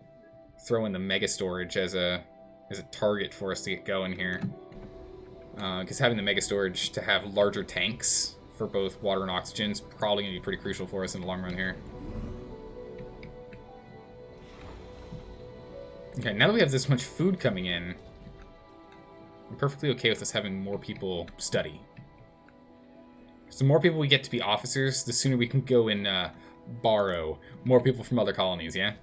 throw in the mega storage as a target for us to get going here. Because having the mega storage to have larger tanks for both water and oxygen is probably going to be pretty crucial for us in the long run here. Okay, now that we have this much food coming in, I'm perfectly okay with us having more people study. So the more people we get to be officers, the sooner we can go and borrow more people from other colonies, yeah?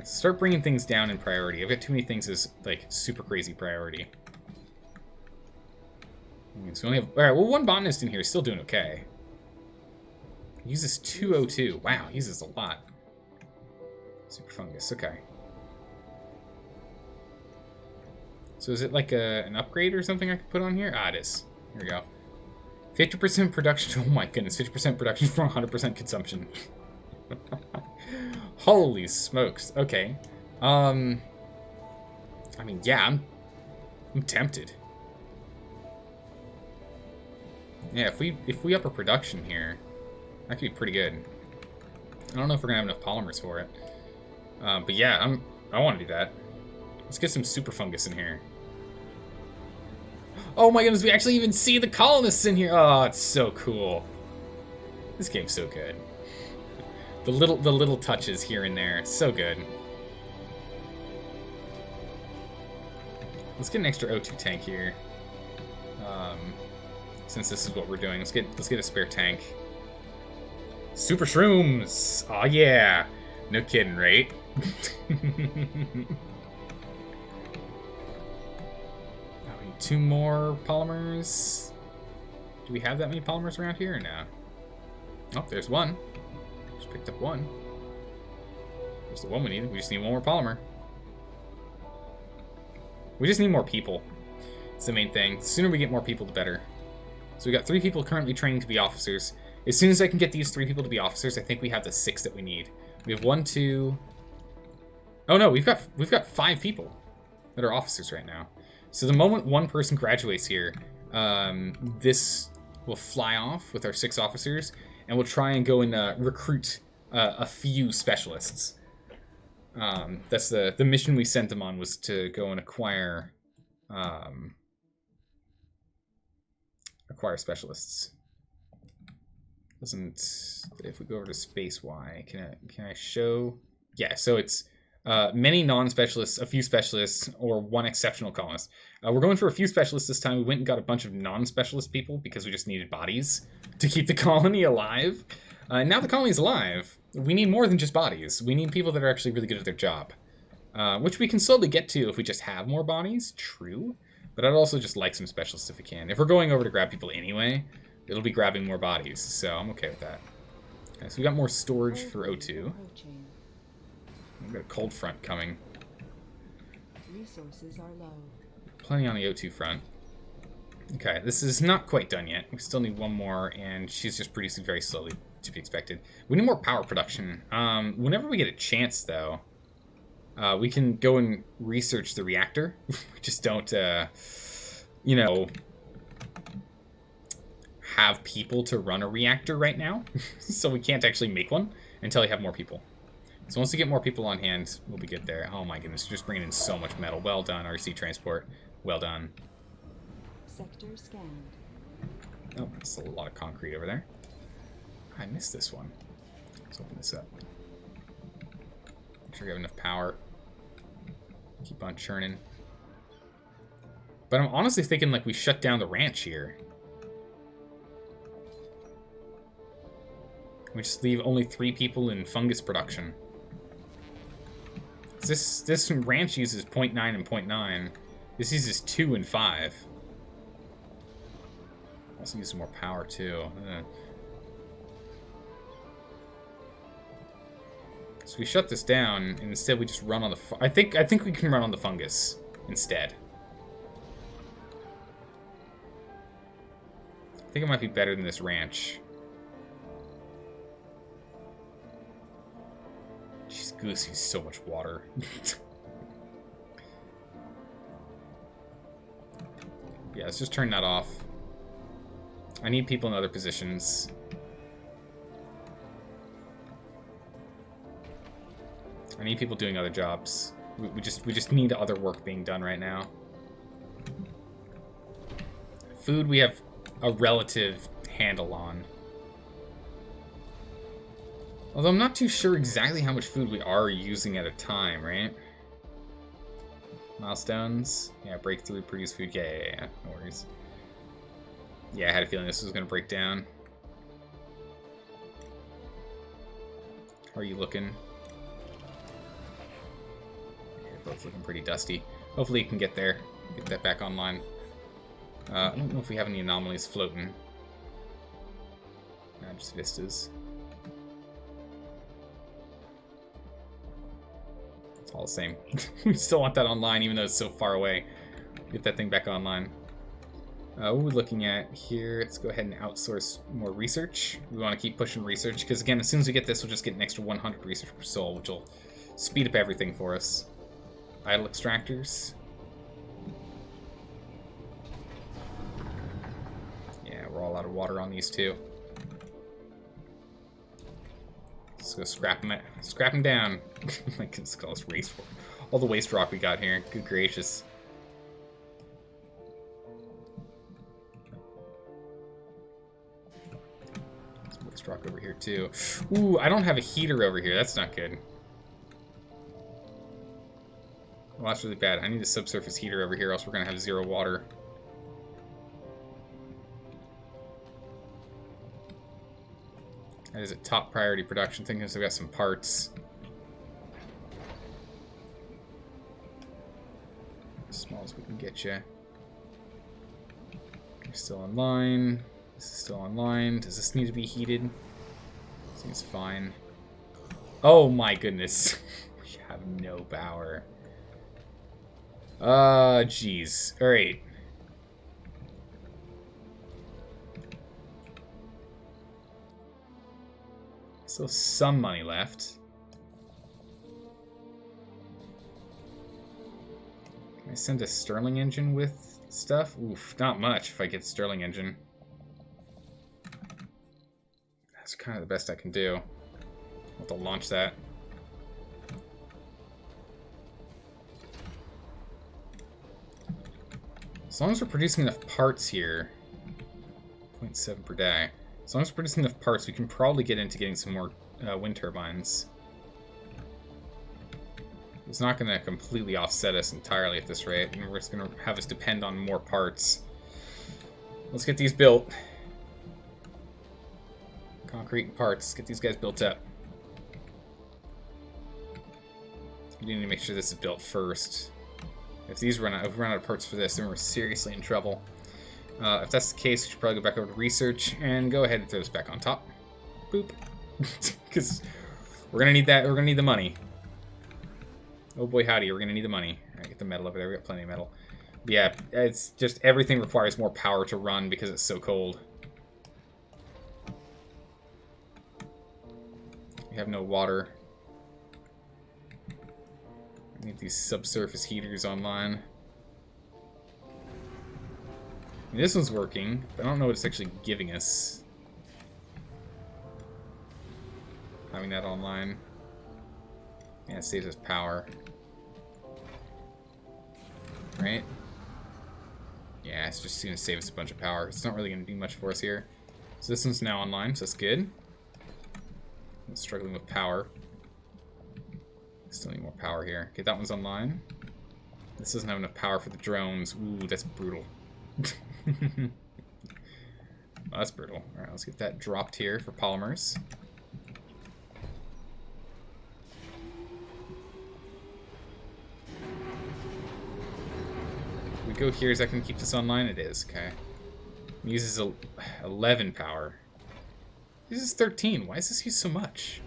Let's start bringing things down in priority. I've got too many things as, like, super crazy priority. So we only have... Alright, well, one botanist in here is still doing okay. Uses 202. Wow, uses a lot. Super fungus, okay. So is it like an upgrade or something I could put on here? Ah, it is. Here we go. 50% production. Oh my goodness, 50% production for 100% consumption. Holy smokes. Okay. I mean, yeah, I'm tempted. Yeah, if we up our production here, that could be pretty good. I don't know if we're gonna have enough polymers for it. But yeah, I want to do that. Let's get some super fungus in here. Oh my goodness, we actually even see the colonists in here. Oh, it's so cool. This game's so good. The little touches here and there, so good. Let's get an extra O2 tank here. Since this is what we're doing, let's get a spare tank. Super shrooms. Oh yeah. No kidding, right? We need 2 more polymers. Do we have that many polymers around here or no? Oh, there's one. Just picked up one. There's the one we need. We just need 1 more polymer. We just need more people. It's the main thing. The sooner we get more people, the better. So we got 3 people currently training to be officers. As soon as I can get these 3 people to be officers, I think we have the 6 that we need. We have 1, 2... Oh no, we've got 5 people that are officers right now. So the moment one person graduates here, this will fly off with our 6 officers, and we'll try and go and recruit a few specialists. That's the mission we sent them on, was to go and acquire specialists. If we go over to Space Y, can I show? Yeah, so it's many non-specialists, a few specialists, or 1 exceptional colonist. We're going for a few specialists this time. We went and got a bunch of non-specialist people because we just needed bodies to keep the colony alive. Now the colony's alive, we need more than just bodies. We need people that are actually really good at their job, which we can slowly get to if we just have more bodies. True, but I'd also just like some specialists if we can. If we're going over to grab people anyway, it'll be grabbing more bodies, so I'm okay with that. Okay, so we got more storage for O2. We've got a cold front coming. Resources are low. Plenty on the O2 front. Okay, this is not quite done yet. We still need 1 more, and she's just producing very slowly, to be expected. We need more power production. Whenever we get a chance, though, we can go and research the reactor. We just don't, you know, have people to run a reactor right now. So we can't actually make one until we have more people. So once we get more people on hand, we'll be good there. Oh my goodness, just bringing in so much metal. Well done, RC Transport. Well done. Sector scanned. Oh, that's a lot of concrete over there. I missed this one. Let's open this up. Make sure we have enough power. Keep on churning. But I'm honestly thinking like we shut down the ranch here. We just leave only 3 people in fungus production. This ranch uses 0.9 and 0.9. This uses 2 and 5. Also use some more power too. So we shut this down, and instead we just run on the... I think we can run on the fungus instead. I think it might be better than this ranch. Jeez, Goose uses so much water. Yeah, let's just turn that off. I need people in other positions. I need people doing other jobs. We just need other work being done right now. Food we have a relative handle on. Although I'm not too sure exactly how much food we are using at a time, right? Milestones. Yeah, breakthrough, produce food. Yeah. No worries. Yeah, I had a feeling this was going to break down. How are you looking? both looking pretty dusty. Hopefully you can get there. Get that back online. I don't know if we have any anomalies floating. Nah, just vistas. It's all the same. We still want that online even though it's so far away. Get that thing back online. What we're looking at here, let's go ahead and outsource more research. We want to keep pushing research, because again, as soon as we get this, we'll just get an extra 100 research per soul, which will speed up everything for us. Idle extractors. Yeah, we're all out of water on these two. Let's go scrap them down. Like, let's call this waste. All the waste rock we got here. Good gracious. Rock over here too. Ooh, I don't have a heater over here. That's not good. Well, that's really bad. I need a subsurface heater over here, else we're gonna have 0 water. That is a top priority production thing because I've got some parts. As small as we can get you. You're still online. This is still online. Does this need to be heated? Seems fine. Oh my goodness. We have no power. Jeez. Alright. Still some money left. Can I send a Stirling engine with stuff? Oof, not much if I get Stirling engine. That's kind of the best I can do. I'll have to launch that. As long as we're producing enough parts here, 0.7 per day. As long as we're producing enough parts, we can probably get into getting some more wind turbines. It's not going to completely offset us entirely at this rate, and we're just going to have us depend on more parts. Let's get these built. Concrete and parts. Get these guys built up. We need to make sure this is built first. If we run out of parts for this, then we're seriously in trouble. If that's the case, we should probably go back over to research and go ahead and throw this back on top. Boop. Because we're gonna need that. We're gonna need the money. Oh boy, howdy, we're gonna need the money. Alright, get the metal over there. We got plenty of metal. But yeah, it's just everything requires more power to run because it's so cold. We have no water. I need these subsurface heaters online. I mean, this one's working, but I don't know what it's actually giving us. Having that online. Yeah, it saves us power. Right? Yeah, it's just going to save us a bunch of power. It's not really going to do much for us here. So this one's now online, so that's good. I'm struggling with power. Still need more power here. Okay, that one's online. This doesn't have enough power for the drones. Ooh, that's brutal. Well, that's brutal. Alright, let's get that dropped here for polymers. We go here, is that going to keep this online? It is, okay. It uses 11 power. This is 13. Why does this use so much?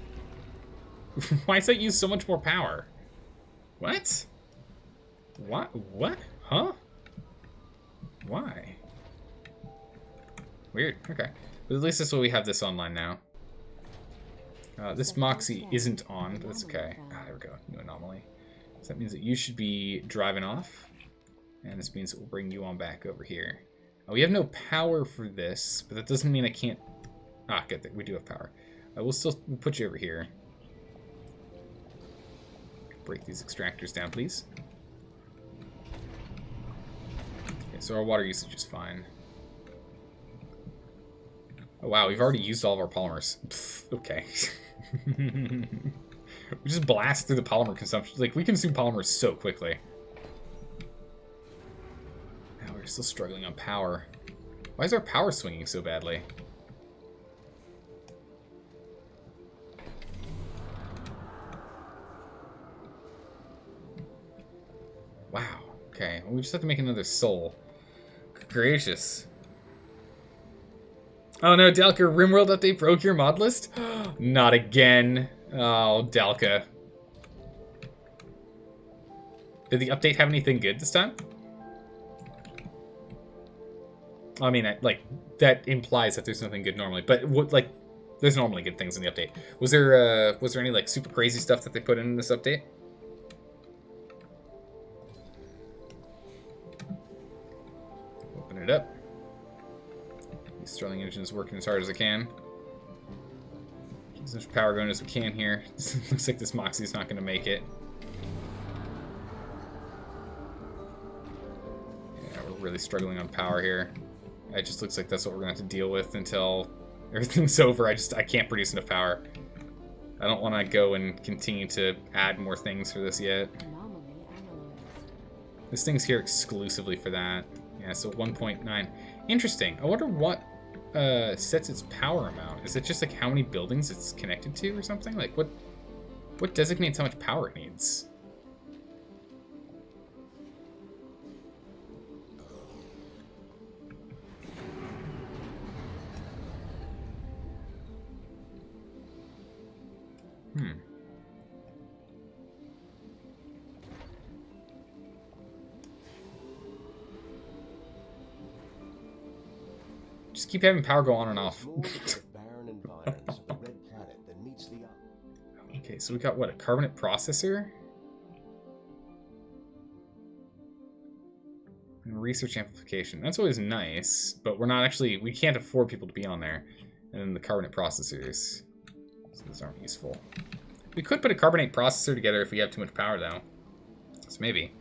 Why does that use so much more power? What? What? What? Huh? Why? Weird. Okay. But at least that's why we have this online now. This Moxie isn't on, but that's okay. Ah, there we go. New anomaly. So that means that you should be driving off. And this means that we'll bring you on back over here. We have no power for this, but that doesn't mean I can't... Ah, good. We do have power. We'll still put you over here. Break these extractors down, please. Okay, so our water usage is fine. Oh wow, we've already used all of our polymers. Pfft, okay. We just blast through the polymer consumption. Like, we consume polymers so quickly. Now we're still struggling on power. Why is our power swinging so badly? We just have to make another soul. Gracious. Oh no, Dalka, RimWorld update broke your mod list? Not again. Oh, Dalka. Did the update have anything good this time? I mean, that implies that there's nothing good normally, but what, there's normally good things in the update. Was there any, like, super crazy stuff that they put in this update? Open it up. The Sterling engine is working as hard as it can. Keep as much power going as we can here. Looks like this Moxie's not going to make it. Yeah, we're really struggling on power here. It just looks like that's what we're going to have to deal with until everything's over. I can't produce enough power. I don't want to go and continue to add more things for this yet. Anomaly analyzed. This thing's here exclusively for that. Yeah, so 1.9. Interesting. I wonder what sets its power amount. Is it just like how many buildings it's connected to or something? Like what designates how much power it needs? Just keep having power go on and off. Okay, so we got what, a carbonate processor? And research amplification. That's always nice, but we're not actually, we can't afford people to be on there. And then the carbonate processors. So those aren't useful. We could put a carbonate processor together if we have too much power though. So maybe.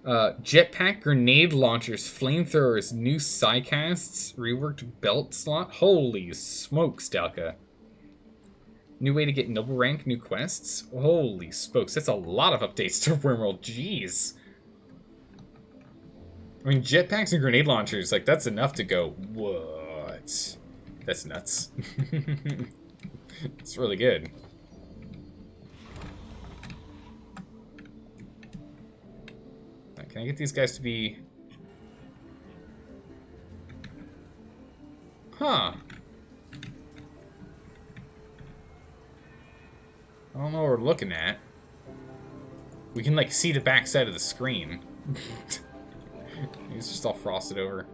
Jetpack, grenade launchers, flamethrowers, new psycasts, reworked belt slot. Holy smokes, Dalka. New way to get noble rank, new quests. Holy smokes, that's a lot of updates to RimWorld. Jeez. I mean, jetpacks and grenade launchers, like, that's enough to go, what? That's nuts. It's really good. Can I get these guys to be... Huh. I don't know what we're looking at. We can, like, see the back side of the screen. It's just all frosted over.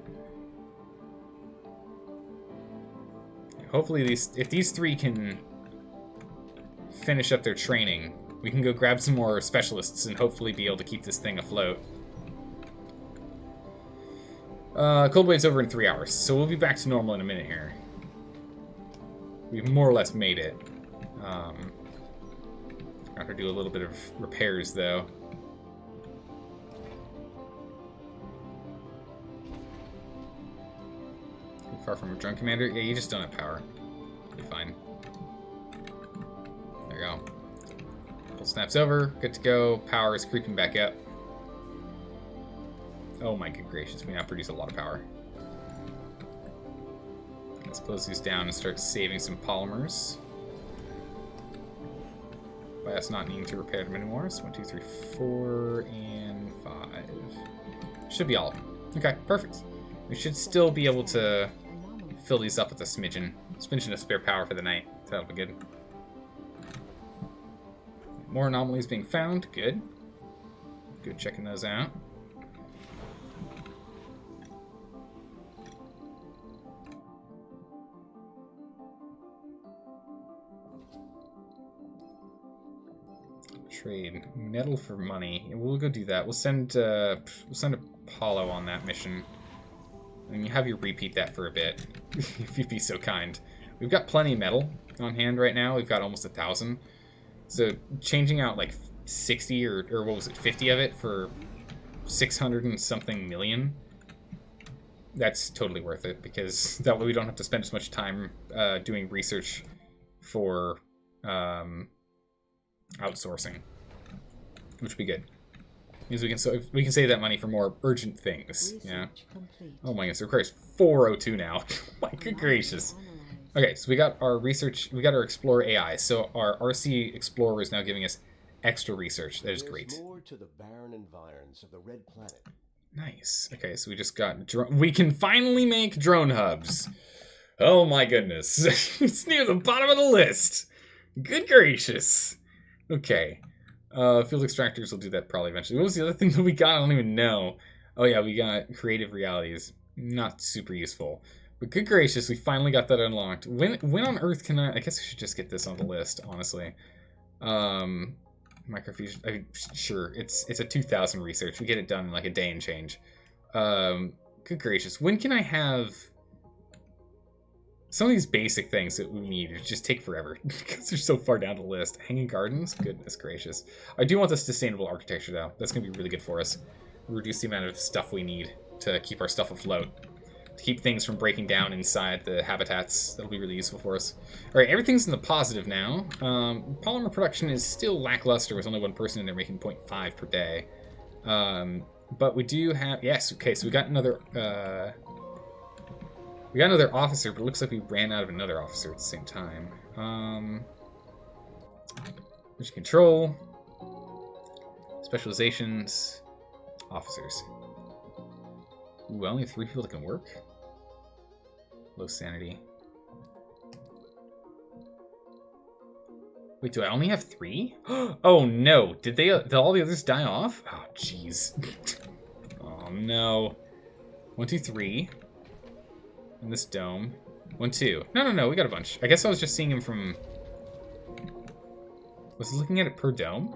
Hopefully if these three can finish up their training, we can go grab some more specialists and hopefully be able to keep this thing afloat. Cold wave's over in 3 hours, so we'll be back to normal in a minute here. We've more or less made it. I have to do a little bit of repairs, though. Too far from a drone commander? Yeah, you just don't have power. You're fine. There you go. Couple snaps over, good to go. Power is creeping back up. Oh my good gracious, we now produce a lot of power. Let's close these down and start saving some polymers. By us not needing to repair them anymore. So 1, 2, 3, 4, and 5. Should be all of them. Okay, perfect. We should still be able to fill these up with a smidgen of spare power for the night. So that'll be good. More anomalies being found. Good. Good checking those out. Trade metal for money. We'll go do that. We'll send Apollo on that mission, and you have you repeat that for a bit, if you'd be so kind. We've got plenty of metal on hand right now. We've got almost 1,000. So changing out like 60 or what was it, 50 of it for 600 and something million. That's totally worth it, because that way we don't have to spend as much time doing research for outsourcing, which would be good. Means we can save that money for more urgent things. Yeah. Oh my goodness, it requires 402 now. My good gracious. Okay, so we got our research. We got our Explorer AI. So our RC Explorer is now giving us extra research. That is great. There's more to the barren environs of the Red Planet Nice. Okay, so we just got we can finally make drone hubs. Oh my goodness. It's near the bottom of the list. Good gracious. Okay. Field extractors will do that probably eventually. What was the other thing that we got? I don't even know. Oh yeah, we got creative realities. Not super useful. But good gracious, we finally got that unlocked. When on Earth can I guess we should just get this on the list, honestly. Microfusion. Sure, it's a 2000 research. We get it done in like a day and change. Good gracious, when can I have some of these basic things that we need? It just take forever because they're so far down the list. Hanging gardens, goodness gracious. I do want the sustainable architecture though. That's gonna be really good for us. Reduce the amount of stuff we need to keep our stuff afloat. To keep things from breaking down inside the habitats. That'll be really useful for us. Alright, everything's in the positive now. Polymer production is still lackluster with only one person in there making 0.5 per day. But we do have... Yes, okay, so we got another officer, but it looks like we ran out of another officer at the same time. Mission control. Specializations. Officers. Ooh, only 3 people that can work? Low sanity. Wait, do I only have 3? Oh no! Did all the others die off? Oh jeez. Oh no. 1, 2, 3. In this dome. 1, 2. No, we got a bunch. I guess I was just seeing him from... Was I looking at it per dome?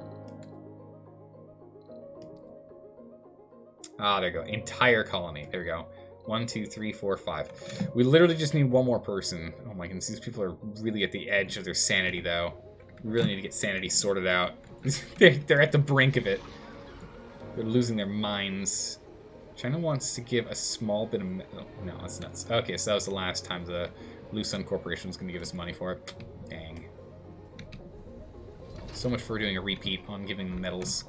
Ah, there we go. Entire colony. There we go. 1, 2, 3, 4, 5. We literally just need one more person. Oh my goodness, these people are really at the edge of their sanity, though. We really need to get sanity sorted out. They're at the brink of it. They're losing their minds. China wants to give a small bit of... No, that's nuts. Okay, so that was the last time the Blue Sun Corporation was going to give us money for it. Dang. So much for doing a repeat on giving them medals.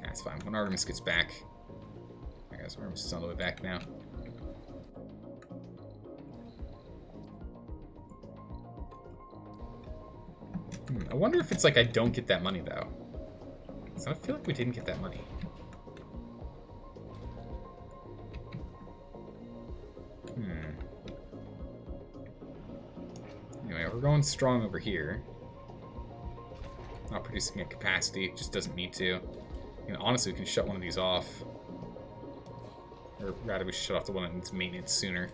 That's fine. When Artemis gets back... I guess Artemis is on the way back now. I wonder if it's like I don't get that money, though. So I feel like we didn't get that money. Anyway, we're going strong over here. Not producing at capacity, just doesn't need to. You know, honestly, we can shut one of these off. Or rather, we should shut off the one that needs maintenance sooner.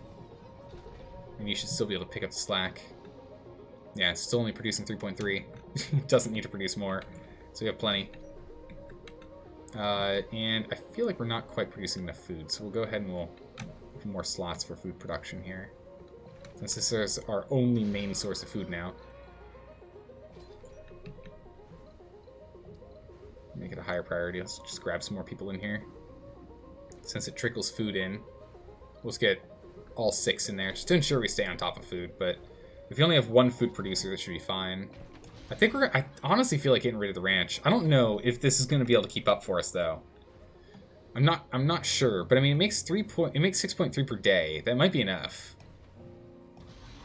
And you should still be able to pick up the slack. Yeah, it's still only producing 3.3. It doesn't need to produce more. So we have plenty. And I feel like we're not quite producing enough food, so we'll go ahead and we'll open more slots for food production here. Since this is our only main source of food now. Make it a higher priority. Let's just grab some more people in here. Since it trickles food in, let's get all 6 in there, just to ensure we stay on top of food. But if you only have 1 food producer, that should be fine. I honestly feel like getting rid of the ranch. I don't know if this is going to be able to keep up for us, though. I'm not sure, but I mean, it makes 6.3 per day. That might be enough.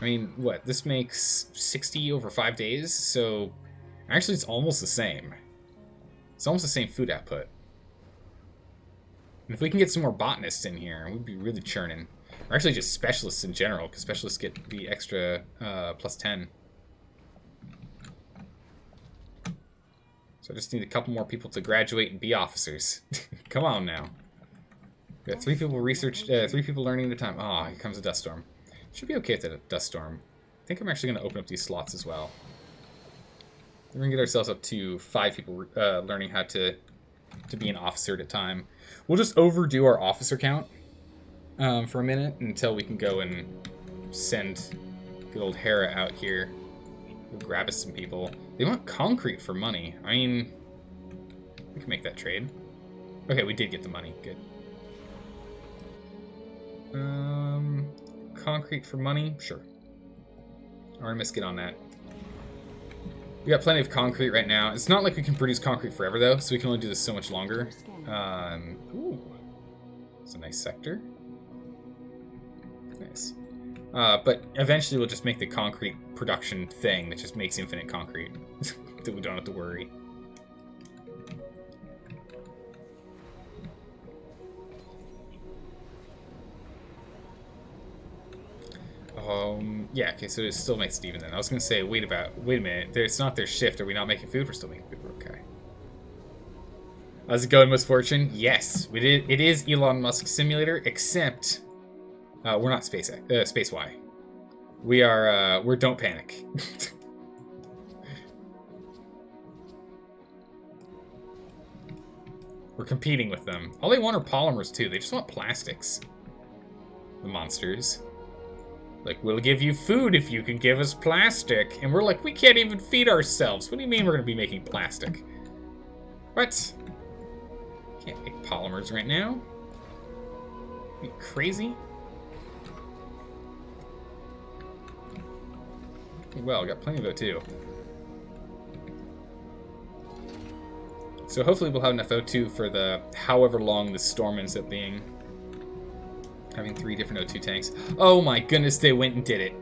I mean, what? This makes 60 over 5 days, so actually it's almost the same. It's almost the same food output. And if we can get some more botanists in here, we'd be really churning. Or actually just specialists in general, because specialists get the extra plus 10. So I just need a couple more people to graduate and be officers. Come on now. We got 3 people learning at a time. Oh, here comes a dust storm. Should be okay with the dust storm. I think I'm actually going to open up these slots as well. We're going to get ourselves up to 5 people learning how to be an officer at a time. We'll just overdo our officer count for a minute until we can go and send good old Hera out here. We'll grab us some people. They want concrete for money. I mean, we can make that trade. Okay, we did get the money. Good. Concrete for money? Sure. Artemis, get on that. We got plenty of concrete right now. It's not like we can produce concrete forever, though, so we can only do this so much longer. Ooh. It's a nice sector. Nice. But eventually we'll just make the concrete production thing that just makes infinite concrete. That we don't have to worry. Yeah, okay, so it still makes it even then. I was gonna say, wait a minute. It's not their shift. Are we not making food? We're still making food. We're okay. How's it going, Misfortune? Yes, it is Elon Musk Simulator, except we're not Space Y. We're Don't Panic. We're competing with them. All they want are polymers, too. They just want plastics. The monsters. Like, we'll give you food if you can give us plastic. And we're like, we can't even feed ourselves. What do you mean we're going to be making plastic? What? Can't make polymers right now. Are you crazy? Well, got plenty of O2. So hopefully we'll have enough O2 for the however long the storm ends up being. Having 3 different O2 tanks. Oh my goodness, they went and did it.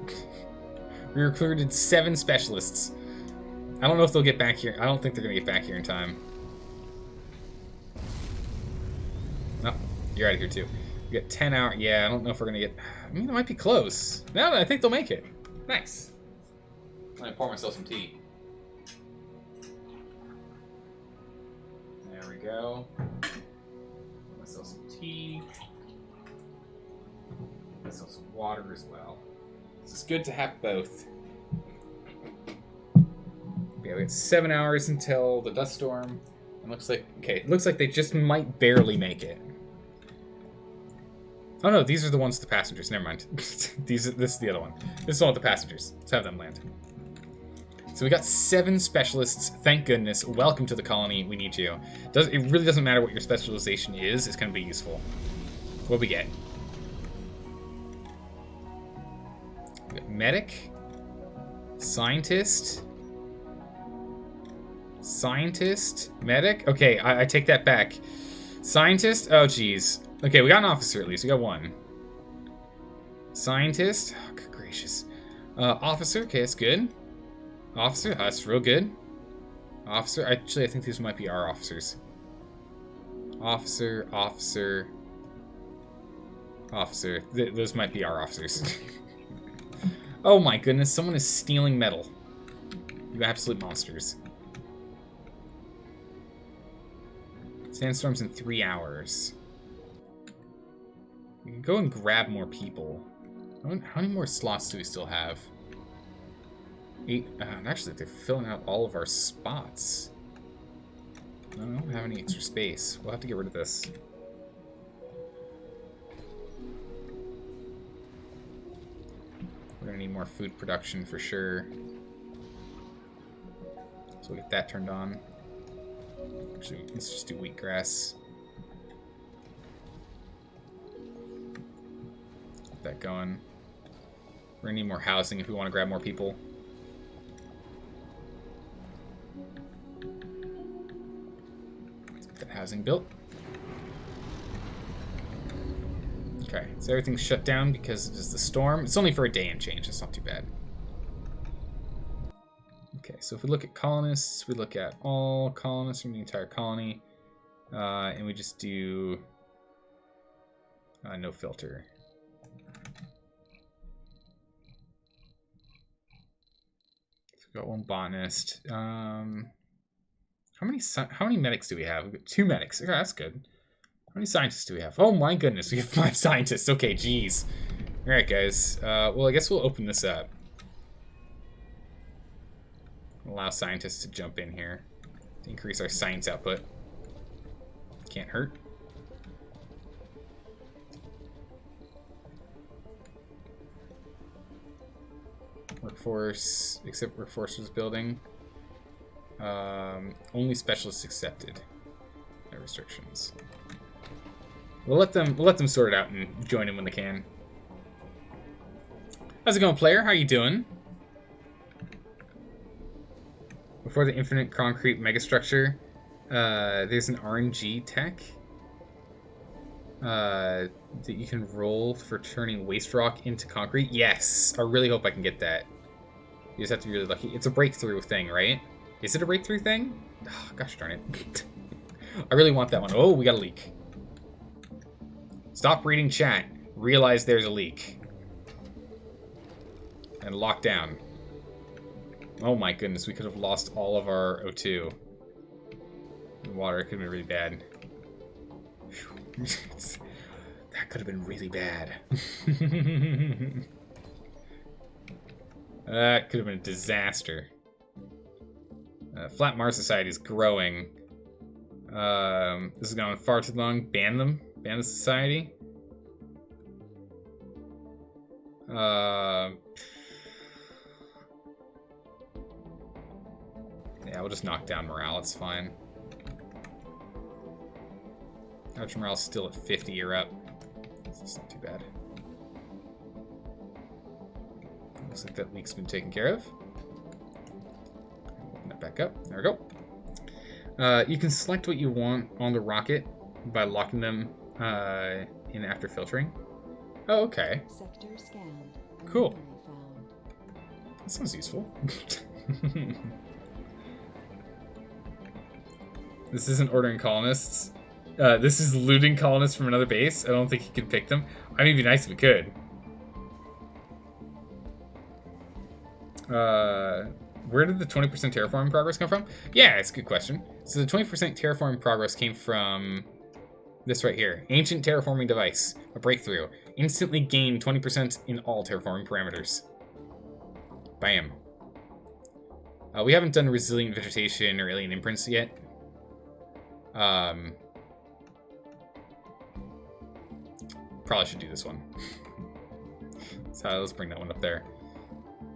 We recruited 7 specialists. I don't know if they'll get back here. I don't think they're going to get back here in time. Oh, you're out of here too. We got 10 hours. Yeah, I don't know if we're going to get... I mean, it might be close. No, I think they'll make it. Nice. I'm going to pour myself some tea. There we go. Pour myself some tea. Myself some water as well. It's good to have both. Yeah, we have 7 hours until the dust storm. It looks like they just might barely make it. Oh no, these are the ones with the passengers. Never mind. This is the other one. This is the one with the passengers. Let's have them land. So we got 7 specialists. Thank goodness. Welcome to the colony. We need you. It really doesn't matter what your specialization is. It's going to be useful. What we get? We got medic, scientist, medic. Okay, I take that back. Scientist. Oh geez. Okay, we got an officer at least. We got 1. Scientist. Oh, good gracious. Officer. Okay, that's good. Officer. That's real good. Officer. Actually, I think these might be our officers. Officer. Those might be our officers. Oh my goodness, someone is stealing metal. You absolute monsters. Sandstorms in 3 hours. We can go and grab more people. How many more slots do we still have? 8. Actually, they're filling out all of our spots. I don't have any extra space. We'll have to get rid of this. We're gonna need more food production for sure. So we'll get that turned on. Actually, let's just do wheatgrass. Get that going. We're gonna need more housing if we want to grab more people. Let's get that housing built. Okay, so everything's shut down because it is the storm. It's only for a day and change. It's not too bad. Okay, so if we look at colonists, we look at all colonists from the entire colony, and we just do no filter. So we've got 1 botanist. How many medics do we have? We've got 2 medics. Okay, that's good. How many scientists do we have? Oh my goodness, we have 5 scientists. Okay, geez. Alright, guys. Well, I guess we'll open this up. Allow scientists to jump in here to increase our science output. Can't hurt. Workforce, except workforce was building. Only specialists accepted. No restrictions. We'll let them sort it out and join in when they can. How's it going, player? How you doing? Before the infinite concrete megastructure, there's an RNG tech that you can roll for turning waste rock into concrete. Yes, I really hope I can get that. You just have to be really lucky. It's a breakthrough thing, right? Is it a breakthrough thing? Oh, gosh darn it. I really want that one. Oh, we got a leak. Stop reading chat. Realize there's a leak. And lock down. Oh my goodness, we could have lost all of our O2. The water could have been really bad. That could have been really bad. That could have been a disaster. Flat Mars Society is growing. This is going far too long. Ban them. Ban the society. Yeah, we'll just knock down morale. It's fine. Average morale's still at 50. You're up. It's not too bad. Looks like that leak's been taken care of. Open that back up. There we go. You can select what you want on the rocket by locking them in after filtering. Oh, okay. Sector scanned. Cool. Anomaly found. That sounds useful. This isn't ordering colonists. This is looting colonists from another base. I don't think he can pick them. I mean, it'd be nice if we could. Where did the 20% terraforming progress come from? Yeah, it's a good question. So the 20% terraforming progress came from this right here. Ancient terraforming device. A breakthrough. Instantly gain 20% in all terraforming parameters. Bam. We haven't done resilient vegetation or alien imprints yet. Probably should do this one. So let's bring that one up there.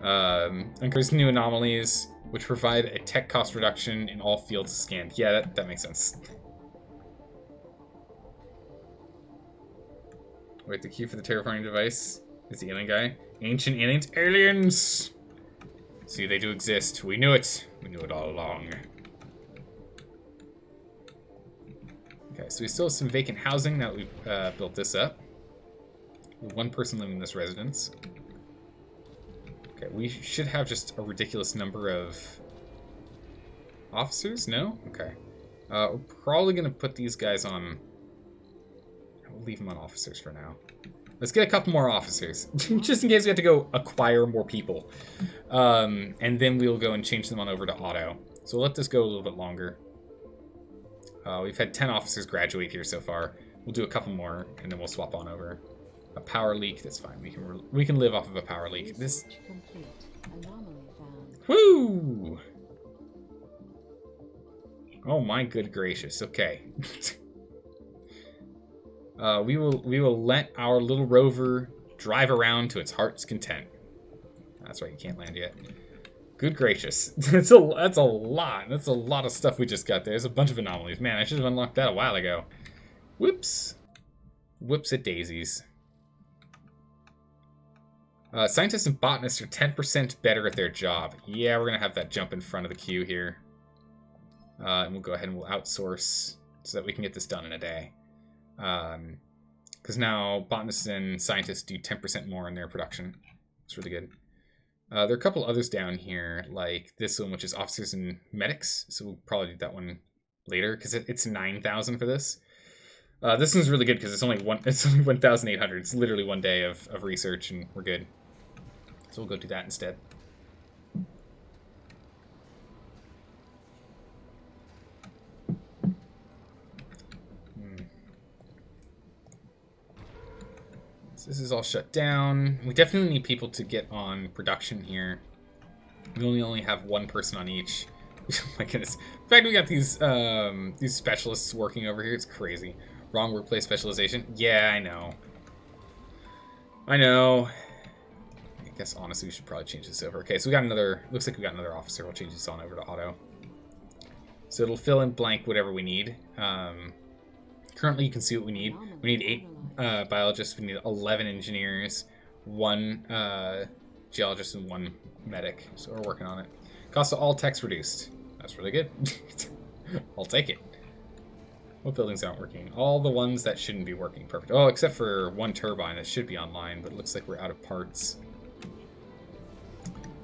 And there's new anomalies, which provide a tech cost reduction in all fields scanned. Yeah, that makes sense. Wait, the key for the terraforming device is the alien guy. Ancient aliens. Aliens! See, they do exist. We knew it. We knew it all along. Okay, so we still have some vacant housing now that we've built this up. One person living in this residence. Okay, we should have just a ridiculous number of officers? No? Okay. We're probably going to put these guys on... We'll leave them on officers for now. Let's get a couple more officers, just in case we have to go acquire more people. And then we'll go and change them on over to auto. So we'll let this go a little bit longer. We've had 10 officers graduate here so far. We'll do a couple more, and then we'll swap on over. A power leak, that's fine. We can live off of a power leak. This. Complete. Anomaly found. Woo! Oh my good gracious. Okay. We will let our little rover drive around to its heart's content. That's right, you can't land yet. Good gracious. That's a lot. That's a lot of stuff we just got there. There's a bunch of anomalies. Man, I should have unlocked that a while ago. Whoops. Whoops at daisies. Scientists and botanists are 10% better at their job. Yeah, we're going to have that jump in front of the queue here. And we'll go ahead and we'll outsource so that we can get this done in a day. Because now botanists and scientists do 10% more in their production. It's really good. There are a couple others down here, like this one, which is officers and medics. So we'll probably do that one later, because it's 9,000 for this. This one's really good because it's only 1,800. It's literally one day of research, and we're good. So we'll go do that instead. So this is all shut down. We definitely need people to get on production here. We only have one person on each. Oh my goodness. In fact, we got these specialists working over here. It's crazy. Wrong workplace specialization. Yeah, I know. I know. I guess honestly we should probably change this over. Okay, so we got another. Looks like we got another officer. We'll change this on over to auto. So it'll fill in blank whatever we need. Currently, you can see what we need. We need 8 biologists. We need 11 engineers, 1 geologist, and 1 medic. So we're working on it. Cost of all techs reduced. That's really good. I'll take it. What buildings aren't working? All the ones that shouldn't be working. Perfect. Oh, except for 1 turbine that should be online, but it looks like we're out of parts.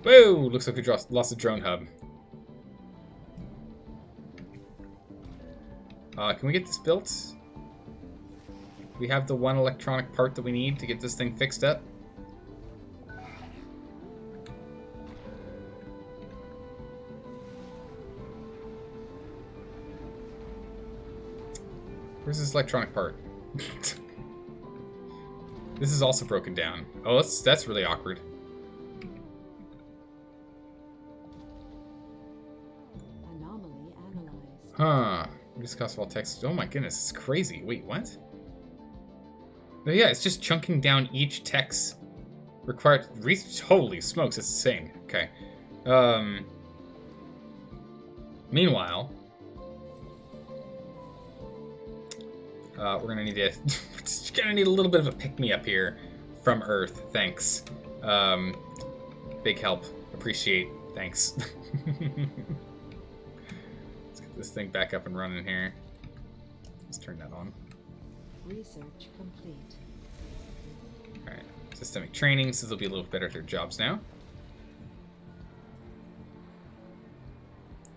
Whoa! Looks like we lost the drone hub. Can we get this built? We have the 1 electronic part that we need to get this thing fixed up. Where's this electronic part? This is also broken down. Oh, that's really awkward. Anomaly analyzed. Huh. Reduce cost of all text. Oh my goodness, it's crazy. Wait, what? Oh yeah, it's just chunking down each text required. Holy smokes, it's insane. Okay. Meanwhile, we're gonna need to just gonna need a little bit of a pick-me-up here from Earth. Thanks. Big help. Appreciate. Thanks. Let's get this thing back up and running here. Let's turn that on. Research complete. Alright. Systemic training, so they'll be a little better at their jobs now.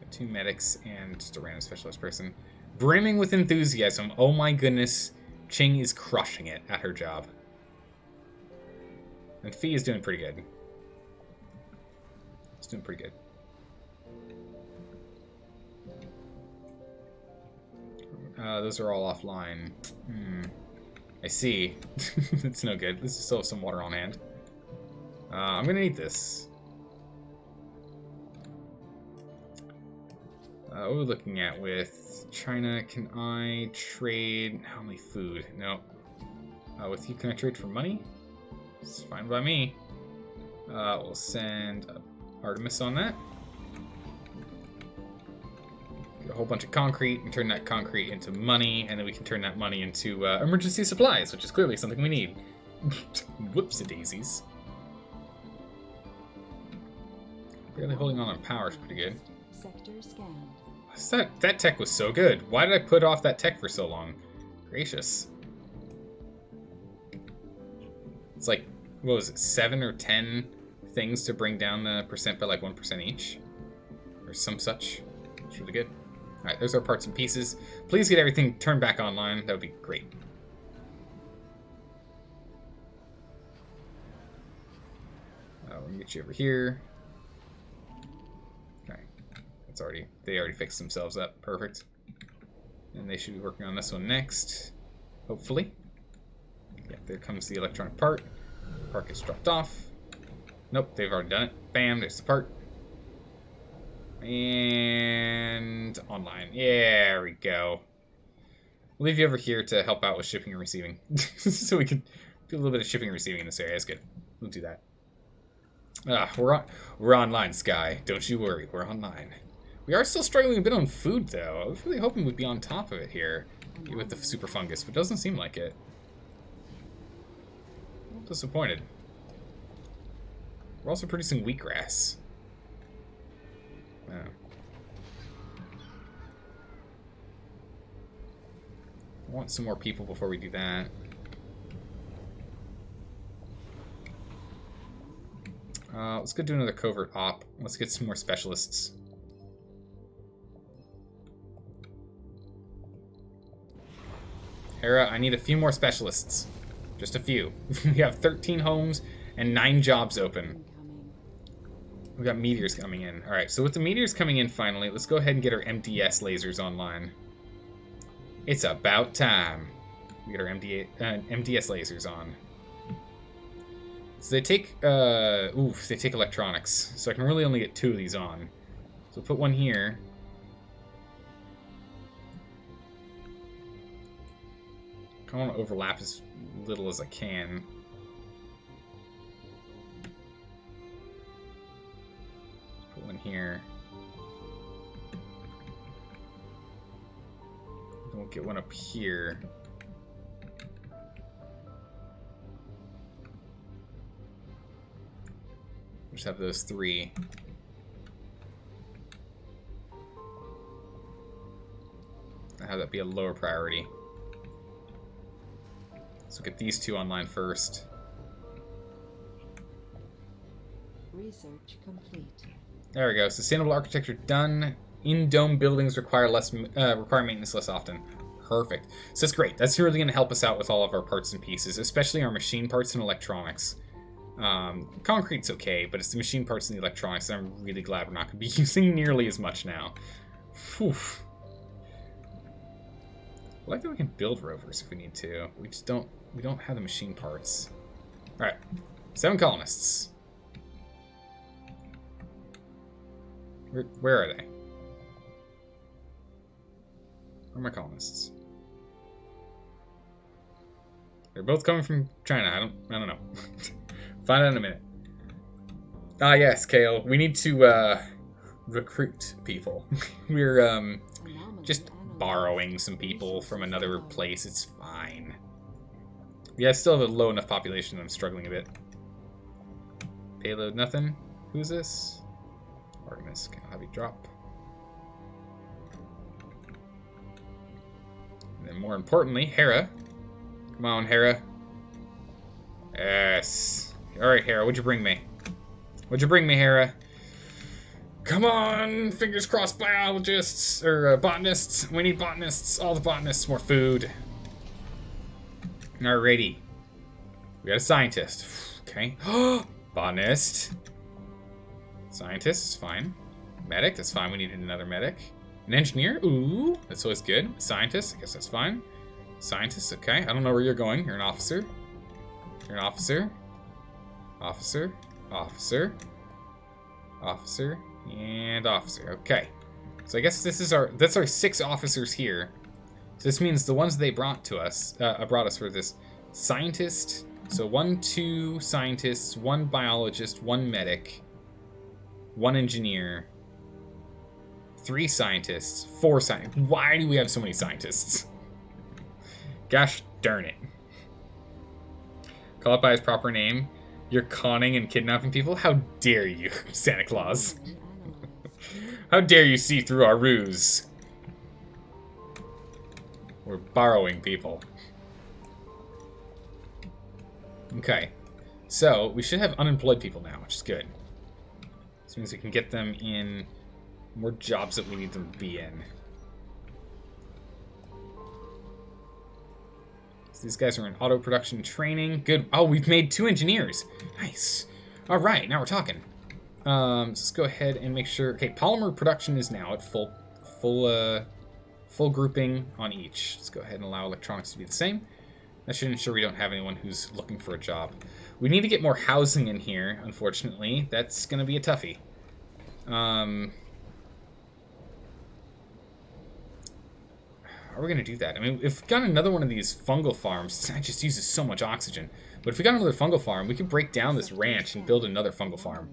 Got 2 medics and just a random specialist person. Brimming with enthusiasm. Oh my goodness. Ching is crushing it at her job. And Fee is doing pretty good. It's doing pretty good. Those are all offline. I see. It's no good. Let's still have some water on hand. I'm gonna need this. What are we looking at with China? Can I trade... How many food? No. With you, can I trade for money? It's fine by me. We'll send Artemis on that. Get a whole bunch of concrete and turn that concrete into money, and then we can turn that money into emergency supplies, which is clearly something we need. Whoopsie-daisies. Barely holding on power is pretty good. Sector scanned. That tech was so good. Why did I put off that tech for so long? Gracious. It's like, what was it, 7 or 10 things to bring down the percent by like 1% each? Or some such. It's really good. Alright, there's our parts and pieces. Please get everything turned back online. That would be great. We're gonna get you over here. Okay. They already fixed themselves up. Perfect. And they should be working on this one next. Hopefully. Yeah, there comes the electronic part. Part gets dropped off. Nope, they've already done it. Bam, there's the part. And online. Yeah, there we go. We'll leave you over here to help out with shipping and receiving. So we can do a little bit of shipping and receiving in this area. That's good. We'll do that. We're online, Sky. Don't you worry. We're online. We are still struggling a bit on food, though. I was really hoping we'd be on top of it here with the super fungus, but it doesn't seem like it. I'm disappointed. We're also producing wheatgrass. I want some more people before we do that. Let's go do another covert op. Let's get some more specialists. Hera, I need a few more specialists. Just a few. We have 13 homes and 9 jobs open. We got meteors coming in. Alright, so with the meteors coming in finally, let's go ahead and get our MDS lasers online. It's about time. We get our MDS lasers on. So they take, they take electronics. So I can really only get 2 of these on. So we'll put one here. I want to overlap as little as I can. Put one here. Then we'll get one up here. We'll just have those 3. I'll have that be a lower priority. So get these 2 online first. Research complete. There we go. Sustainable architecture done. In-dome buildings require maintenance less often. Perfect. So that's great. That's really going to help us out with all of our parts and pieces, especially our machine parts and electronics. Concrete's okay, but it's the machine parts and the electronics that I'm really glad we're not going to be using nearly as much now. Whew. I like that we can build rovers if we need to. We just don't. We don't have the machine parts. All right, 7 colonists. Where are they? Where are my colonists? They're both coming from China. I don't know. Find out in a minute. Ah, yes, Kale. We need to recruit people. We're just borrowing some people from another place. It's fine. Yeah, I still have a low enough population that I'm struggling a bit. Payload, nothing. Who's this? Artemis. Can I have you drop? And then more importantly, Hera. Come on, Hera. Yes. Alright, Hera, what'd you bring me? What'd you bring me, Hera? Come on, fingers crossed, biologists, or botanists. We need botanists, all the botanists, more food. Alrighty. We got a scientist. Okay. Botanist. Scientist is fine. Medic, that's fine. We needed another medic. An engineer? Ooh, that's always good. Scientist, I guess that's fine. Scientist, okay. I don't know where you're going. You're an officer. You're an officer. Officer. Officer. Officer. And officer. Okay. So I guess that's our 6 officers here. So this means the ones they brought us for this scientist. So 2 scientists, 1 biologist, 1 medic, 1 engineer, 3 scientists, 4 scientists. Why do we have so many scientists? Gosh darn it. Call it by his proper name. You're conning and kidnapping people? How dare you, Santa Claus? How dare you see through our ruse? We're borrowing people. Okay. So, we should have unemployed people now, which is good. This means we can get them in more jobs that we need them to be in. So these guys are in auto production training. Good. Oh, we've made 2 engineers. Nice. All right, now we're talking. So let's go ahead and make sure. Okay, polymer production is now at full grouping on each. Let's go ahead and allow electronics to be the same. That should ensure we don't have anyone who's looking for a job. We need to get more housing in here, unfortunately. That's going to be a toughie. How are we going to do that? I mean, if we got another one of these fungal farms, it just uses so much oxygen. But if we got another fungal farm, we could break down this ranch and build another fungal farm.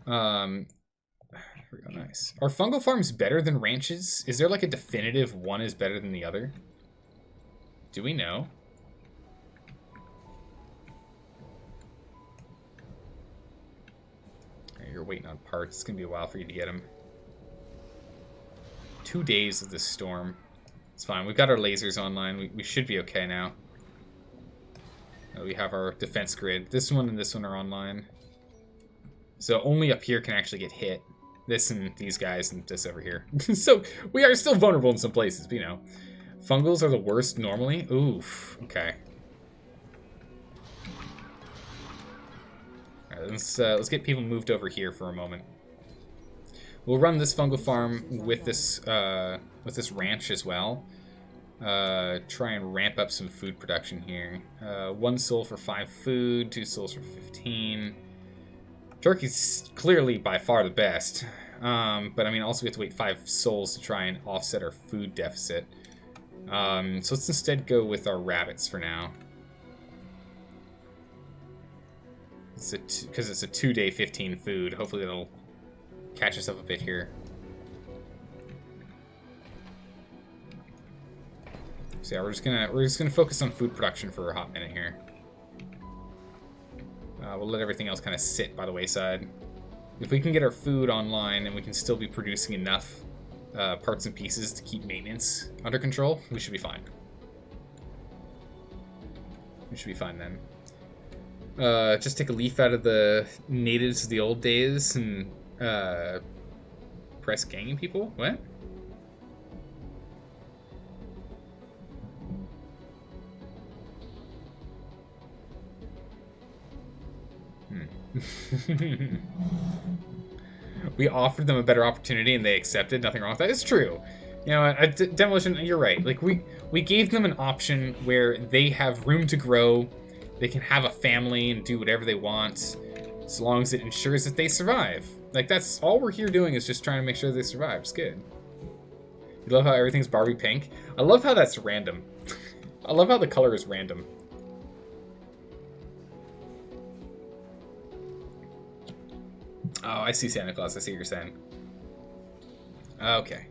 Here we go, nice. Are fungal farms better than ranches? Is there like a definitive one is better than the other? Do we know? You're waiting on parts. It's going to be a while for you to get them. 2 days of this storm. It's fine. We've got our lasers online. We should be okay now. We have our defense grid. This one and this one are online. So only up here can actually get hit. This and these guys and this over here. So we are still vulnerable in some places, but you know. Fungals are the worst normally. Oof. Okay. All right, let's get people moved over here for a moment. We'll run this fungal farm with this ranch as well. Try and ramp up some food production here. 1 soul for 5 food, 2 souls for 15. Turkey's clearly by far the best. But I mean, also we have to wait 5 souls to try and offset our food deficit. So let's instead go with our rabbits for now. Because it's a 2-day 15 food. Hopefully that'll catch us up a bit here. So yeah, we're just gonna focus on food production for a hot minute here. We'll let everything else kind of sit by the wayside. If we can get our food online and we can still be producing enough parts and pieces to keep maintenance under control, we should be fine. We should be fine then. Just take a leaf out of the natives of the old days and press ganging people? What? We offered them a better opportunity and they accepted. Nothing wrong with that. It's true. You know, Demolition, you're right. Like, we gave them an option where they have room to grow, they can have a family and do whatever they want, as long as it ensures that they survive. Like, that's all we're here doing, is just trying to make sure they survive. It's good. You love how everything's Barbie pink? I love how that's random. I love how the color is random. Oh, I see Santa Claus. I see what you're saying. Okay.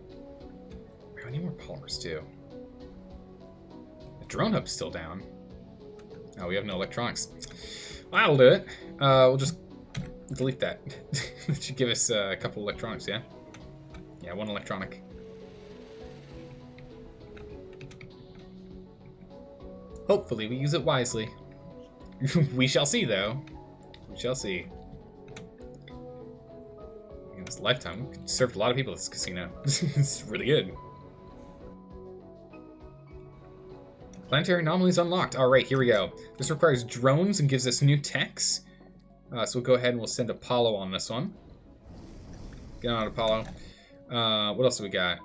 I need more polymers, too. The drone hub's still down. Oh, we have no electronics. I'll do it. We'll just delete that. That should give us a couple electronics, yeah? Yeah, one electronic. Hopefully we use it wisely. We shall see, though. We shall see. In this lifetime, we served a lot of people at this casino. It's really good. Planetary Anomaly is unlocked. Alright, here we go. This requires drones and gives us new techs. So we'll go ahead and we'll send Apollo on this one. Get on Apollo. What else do we got?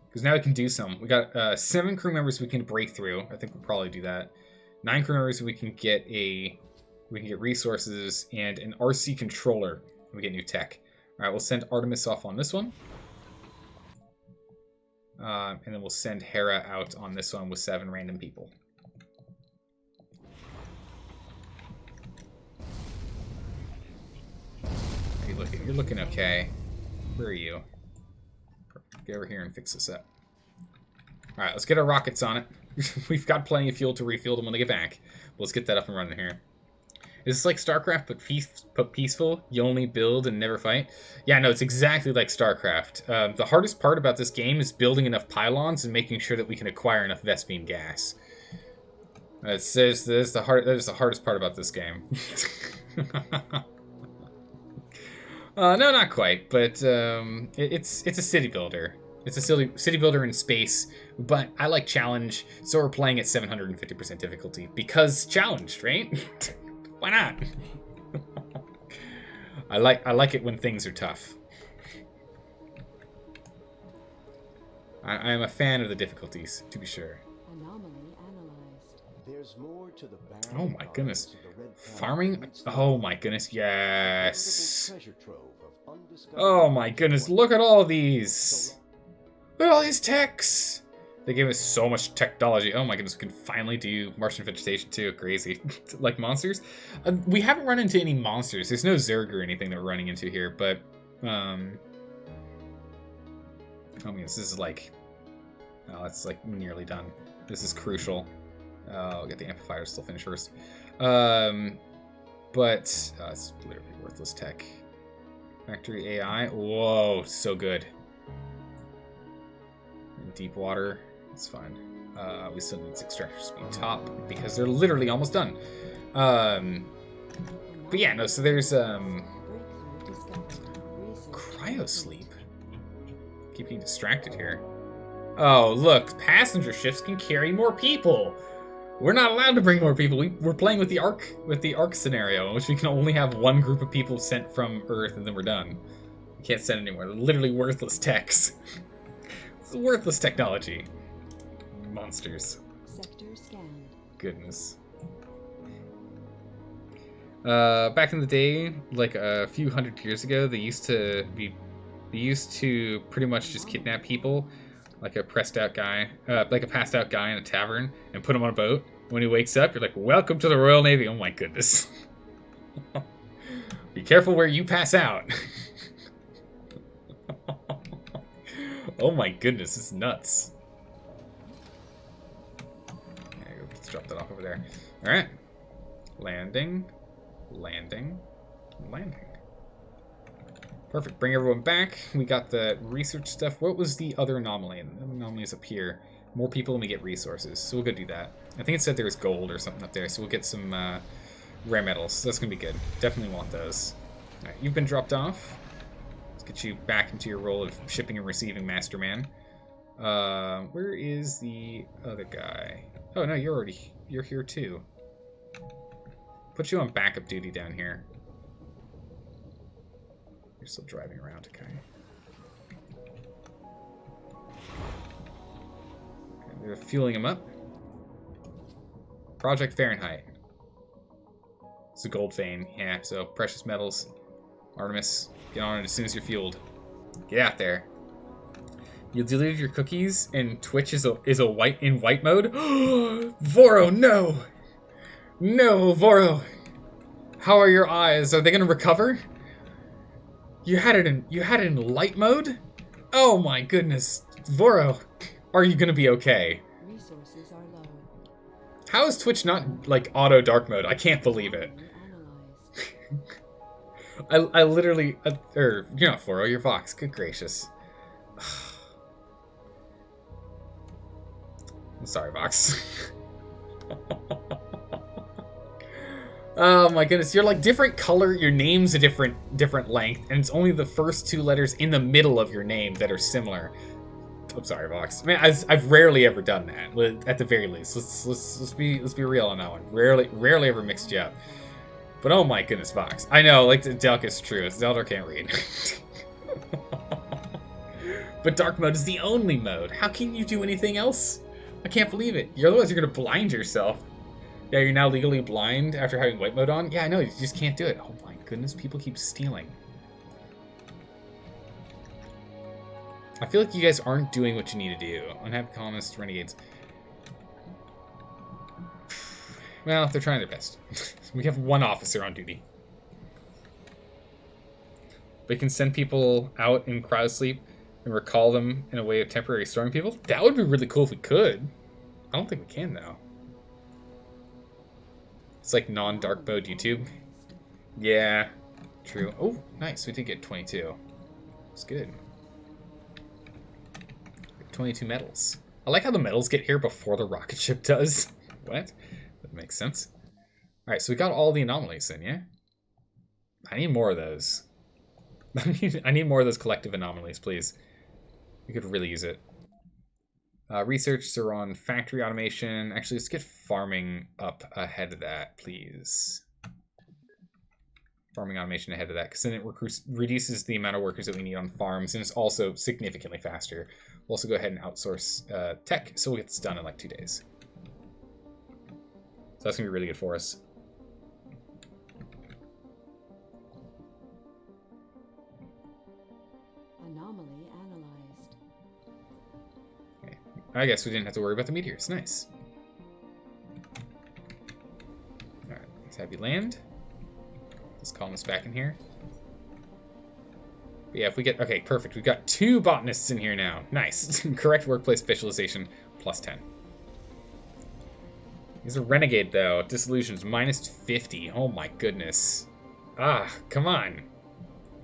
Because now we can do some. We got 7 crew members we can break through. I think we'll probably do that. 9 crew members we can get resources, and an RC controller. We get new tech. Alright, we'll send Artemis off on this one. And then we'll send Hera out on this one with 7 random people. How are you looking? You're looking okay. Where are you? Get over here and fix this up. Alright, let's get our rockets on it. We've got plenty of fuel to refuel them when they get back. Let's get that up and running here. Is this like StarCraft but peaceful? You only build and never fight? Yeah, no, it's exactly like StarCraft. The hardest part about this game is building enough pylons and making sure that we can acquire enough Vespene gas. That is the hardest part about this game. No, not quite, but it's a city builder. It's a city builder in space, but I like challenge, so we're playing at 750% difficulty because challenged, right? Why not? I like it when things are tough. I am a fan of the difficulties, to be sure. Anomaly analyzed. There's more to the Oh my goodness. Farming? Oh my goodness, yes. Oh my goodness, look at all these. Look at all these techs. They gave us so much technology. Oh my goodness, we can finally do Martian vegetation too. Crazy. Like monsters. We haven't run into any monsters. There's no Zerg or anything that we're running into here, but I mean, this is like, oh, it's like nearly done. This is crucial. I'll get the amplifiers still finished first. But it's literally worthless tech. Factory AI. Whoa, so good. In deep water. It's fine. We still need extractor speed top because they're literally almost done. But yeah, no, so there's cryo sleep. Keep getting distracted here. Oh, look, passenger ships can carry more people. We're not allowed to bring more people. We're playing with the arc scenario, in which we can only have one group of people sent from Earth, and then we're done. We can't send anywhere. They're literally worthless techs. It's worthless technology. Monsters. Sector scanned. Goodness. Back in the day, like a few hundred years ago, they used to pretty much just kidnap people, like a passed out guy in a tavern, and put him on a boat. When he wakes up, you're like, "Welcome to the Royal Navy." Oh my goodness. Be careful where you pass out. Oh my goodness, it's nuts. Let's drop that off over there. Alright. Landing. Landing. Landing. Perfect. Bring everyone back. We got the research stuff. What was the other anomaly? The anomaly is up here. More people and we get resources. So we'll go do that. I think it said there was gold or something up there. So we'll get some rare metals. So that's going to be good. Definitely want those. Alright, you've been dropped off. Let's get you back into your role of shipping and receiving masterman. Where is the other guy? Oh, no, you're here too. Put you on backup duty down here. You're still driving around, okay. We're fueling them up. Project Fahrenheit. It's a gold vein. Yeah, so precious metals. Artemis, get on it as soon as you're fueled. Get out there. You deleted your cookies and Twitch is a white mode? Voro, no! No, Voro! How are your eyes? Are they gonna recover? You had it in light mode? Oh my goodness. Voro, are you gonna be okay? Resources are low. How is Twitch not like auto dark mode? I can't believe it. I literally you're not Voro, you're Vox. Good gracious. I'm sorry, Vox. Oh my goodness, you're like different color, your name's a different length, and it's only the first two letters in the middle of your name that are similar. I'm sorry, Vox. Man, I've rarely ever done that. At the very least, let's be real on that one. Rarely ever mixed you up. But oh my goodness, Vox. I know, like Delk is true. Zelda can't read. But dark mode is the only mode. How can you do anything else? I can't believe it. Otherwise you're gonna blind yourself. Yeah, you're now legally blind after having white mode on? Yeah, I know, you just can't do it. Oh my goodness, people keep stealing. I feel like you guys aren't doing what you need to do. Unhappy colonists, renegades. Well, they're trying their best. We have one officer on duty. We can send people out in cryo sleep and recall them in a way of temporarily storing people? That would be really cool if we could. I don't think we can, though. It's like non-dark mode YouTube. Yeah, true. Oh, nice. We did get 22. It's good. 22 metals. I like how the metals get here before the rocket ship does. What? That makes sense. Alright, so we got all the anomalies in, yeah? I need more of those. I need more of those collective anomalies, please. We could really use it. Research are on factory automation. Actually, let's get farming up ahead of that, please. Farming automation ahead of that, because then it reduces the amount of workers that we need on farms, and it's also significantly faster. We'll also go ahead and outsource tech, so we'll get this done in like 2 days. So that's going to be really good for us. Anomaly analyzed. Okay. I guess we didn't have to worry about the meteors. Nice. Alright, let's have you land. Let's call this back in here. But yeah, if we get... Okay, perfect. We've got 2 botanists in here now. Nice. Correct workplace specialization, plus 10. He's a renegade, though. Disillusions, minus 50. Oh my goodness. Ah, come on.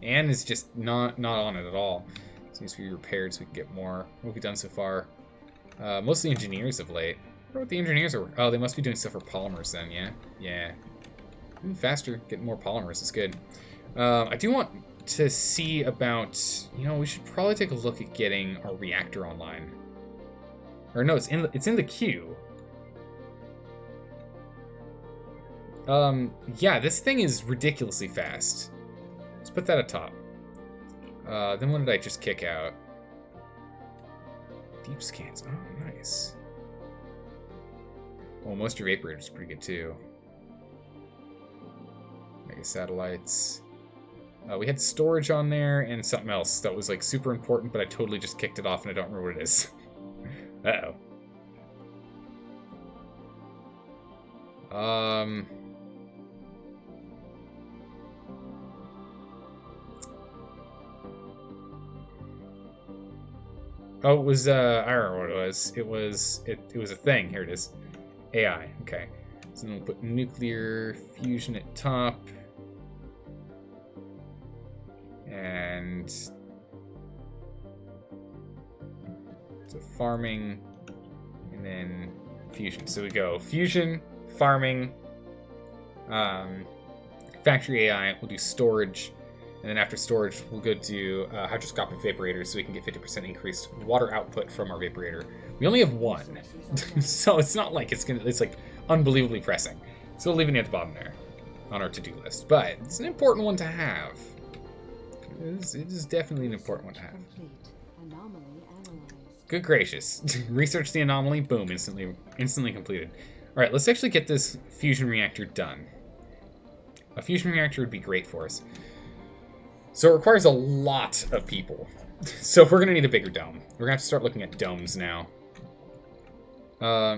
Anne is just not on it at all. Seems to be repaired so we can get more. What have we done so far? Mostly engineers of late. I wonder what the engineers are... Oh, they must be doing stuff for polymers then, yeah? Yeah. Moving faster, getting more polymers is good. I do want to see about... You know, we should probably take a look at getting our reactor online. Or no, it's in the queue. Yeah, this thing is ridiculously fast. Let's put that atop. Then what did I just kick out? Deep scans. Oh, nice. Well, most of your evaporator is pretty good too. Mega satellites. We had storage on there and something else that was like super important, but I totally just kicked it off and I don't remember what it is. Uh-oh. Oh, it was, I don't remember what it was. It was a thing. Here it is. AI. Okay. So then we'll put nuclear fusion at top. And... so farming, and then fusion. So we go fusion, farming, factory AI, we'll do storage, and then after storage, we'll go to hydroscopic vaporators so we can get 50% increased water output from our vaporator. We only have one, so it's not like it's like unbelievably pressing. So we'll leave it at the bottom there on our to-do list, but it's an important one to have. It is definitely an important one to have. Anomaly analyzed. Good gracious. Research the anomaly. Boom. Instantly completed. All right, let's actually get this fusion reactor done. A fusion reactor would be great for us. So it requires a lot of people. So we're going to need a bigger dome. We're going to have to start looking at domes now.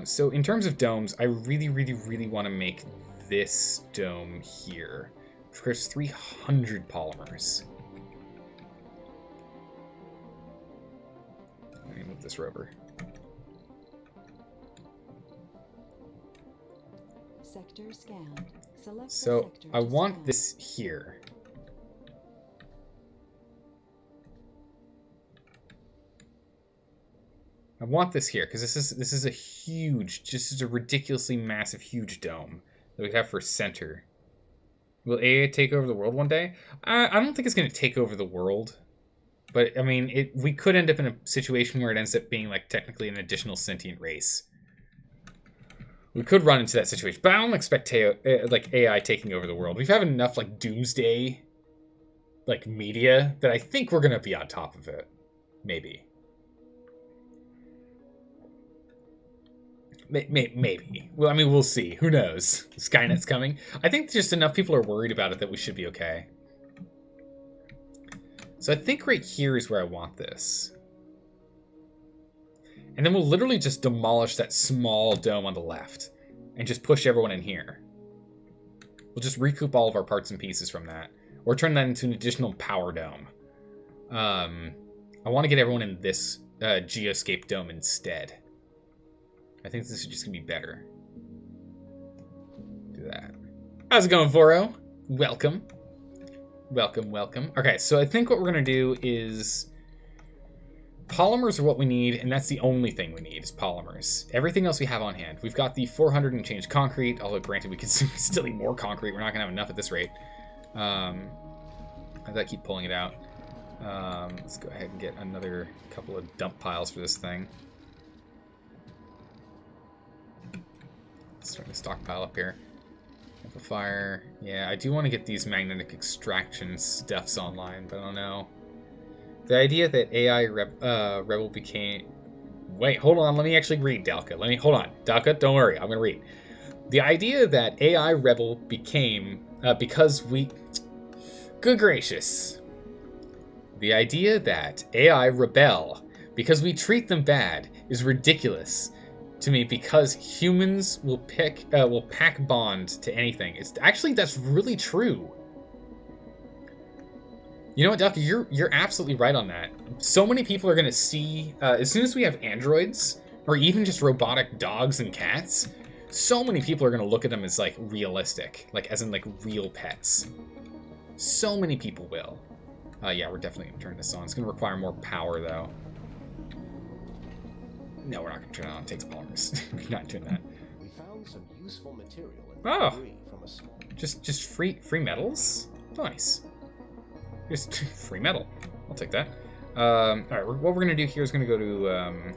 So in terms of domes, I really, really, really want to make this dome here. Which requires 300 polymers. Let me move this rover. Sector scanned. Select the So sector I to want scan. this here. I want this here because this is a huge, just a ridiculously massive, huge dome that we have for center. Will AI take over the world one day? I don't think it's going to take over the world, but I mean, we could end up in a situation where it ends up being like technically an additional sentient race. We could run into that situation, but I don't expect like AI taking over the world. We've had enough like doomsday, like media that I think we're going to be on top of it. Maybe. Maybe. Well, I mean, we'll see. Who knows? Skynet's coming. I think just enough people are worried about it that we should be okay. So I think right here is where I want this. And then we'll literally just demolish that small dome on the left and just push everyone in here. We'll just recoup all of our parts and pieces from that. Or turn that into an additional power dome. I want to get everyone in this geoscape dome instead. I think this is just going to be better. Do that. How's it going, Voro? Welcome. Welcome, welcome. Okay, so I think what we're going to do is... polymers are what we need, and that's the only thing we need is polymers. Everything else we have on hand. We've got the 400 and change concrete, although granted we can still need more concrete. We're not going to have enough at this rate. I gotta keep pulling it out. Let's go ahead and get another couple of dump piles for this thing. Starting to stockpile up here. Amplifier. Yeah, I do want to get these magnetic extraction stuffs online, but I don't know. The idea that AI Rebel became... Wait, hold on. Let me actually read, Dalka. Hold on. Dalka, don't worry. I'm going to read. The idea that AI Rebel became... because we... Good gracious. The idea that AI rebel because we treat them bad is ridiculous to me because humans will pack bond to anything. It's actually, that's really true. You know what, Ducky? You're absolutely right on that. So many people are going to see, as soon as we have androids, or even just robotic dogs and cats, so many people are going to look at them as, like, realistic. Like, as in, like, real pets. So many people will. Yeah, we're definitely going to turn this on. It's going to require more power, though. No, we're not going to turn it on. It takes polymers. We're not doing that. We found some useful material in Oh! debris from a small... Just free metals? Nice. Just free metal. I'll take that. Alright, what we're going to do here is going to go to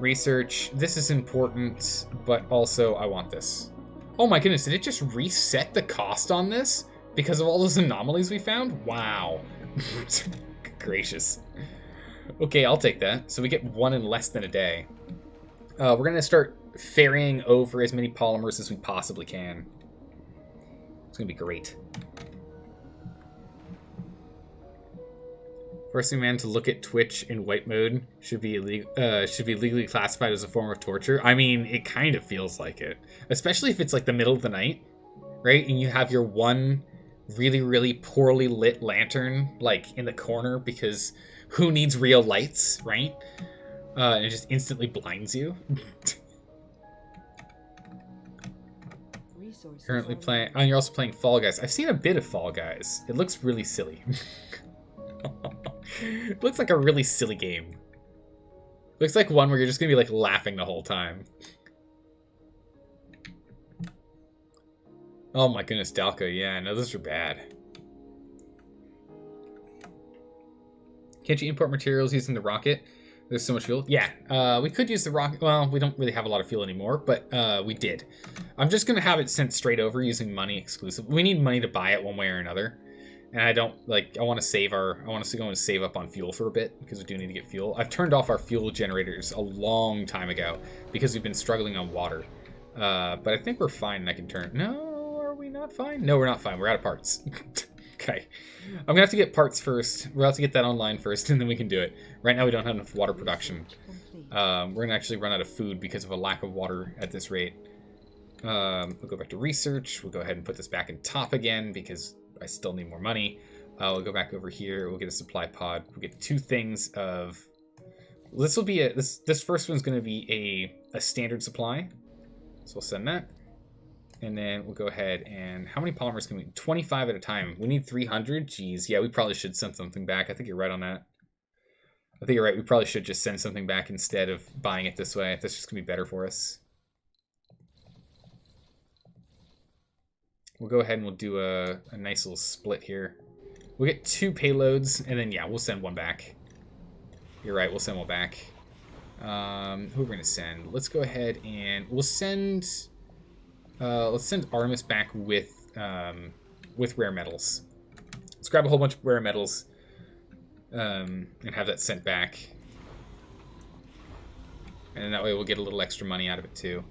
research. This is important, but also I want this. Oh my goodness, did it just reset the cost on this? Because of all those anomalies we found? Wow. Gracious. Okay, I'll take that. So we get one in less than a day. We're going to start ferrying over as many polymers as we possibly can. It's going to be great. Forcing man to look at Twitch in white mode should be legally classified as a form of torture. I mean, it kind of feels like it. Especially if it's like the middle of the night, right? And you have your one really, really poorly lit lantern like in the corner because who needs real lights, right? And it just instantly blinds you. Currently playing... Oh, you're also playing Fall Guys. I've seen a bit of Fall Guys. It looks really silly. It looks like a really silly game. Looks like one where you're just gonna be like laughing the whole time. Oh my goodness, Dalka. Yeah, no, those are bad. Can't you import materials using the rocket? There's so much fuel. Yeah, we could use the rocket. Well, we don't really have a lot of fuel anymore, but we did. I'm just gonna have it sent straight over using money exclusive. We need money to buy it one way or another. And I don't, like, I want to go and save up on fuel for a bit, because we do need to get fuel. I've turned off our fuel generators a long time ago, because we've been struggling on water. But I think we're fine, and I can turn... No, are we not fine? No, we're not fine. We're out of parts. Okay. I'm going to have to get parts first. We'll have to get that online first, and then we can do it. Right now we don't have enough water production. We're going to actually run out of food because of a lack of water at this rate. We'll go back to research. We'll go ahead and put this back in top again, because I still need more money. We'll go back over here. We'll get a supply pod. We'll get 2 things of... This will be this first one's going to be a standard supply. So we'll send that. And then we'll go ahead and... How many polymers can we... 25 at a time. We need 300? Jeez. Yeah, we probably should send something back. I think you're right on that. I think you're right. We probably should just send something back instead of buying it this way. That's just going to be better for us. We'll go ahead and we'll do a nice little split here. We'll get 2 payloads, and then, yeah, we'll send one back. You're right, we'll send one back. Who are we going to send? Let's go ahead and we'll send... let's send Artemis back with rare metals. Let's grab a whole bunch of rare metals and have that sent back. And that way we'll get a little extra money out of it, too.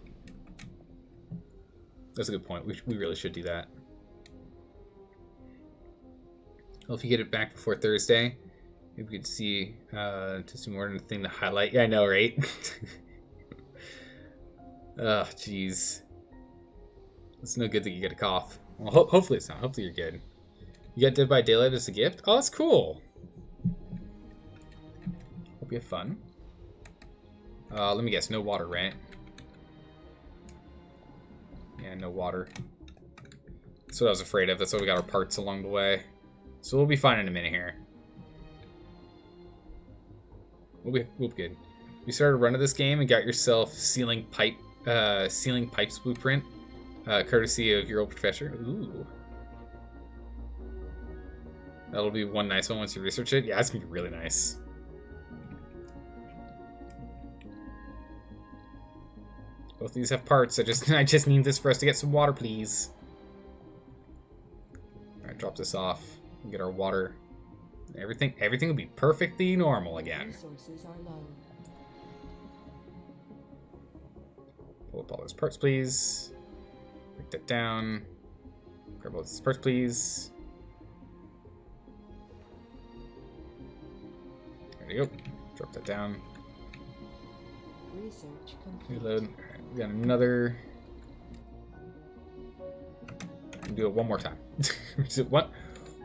That's a good point. We really should do that. Well, if you get it back before Thursday, maybe we could see just more than a thing to highlight. Yeah, I know, right? Oh, jeez. It's no good that you get a cough. Well, hopefully it's not. Hopefully you're good. You got Dead by Daylight as a gift? Oh, that's cool. Hope you have fun. Let me guess. No water, right? Yeah, no water. That's what I was afraid of. That's why we got our parts along the way. So we'll be fine in a minute here. We'll be good. You started a run of this game and got yourself sealing pipes blueprint, courtesy of your old professor. Ooh. That'll be one nice one once you research it. Yeah, it's gonna be really nice. Both of these have parts. I just need this for us to get some water, please. Alright, drop this off. Get our water. Everything will be perfectly normal again. Resources are low. Pull up all those parts, please. Break that down. Grab all those parts, please. There we go. Drop that down. Research complete. Reload. We got another. We'll do it one more time.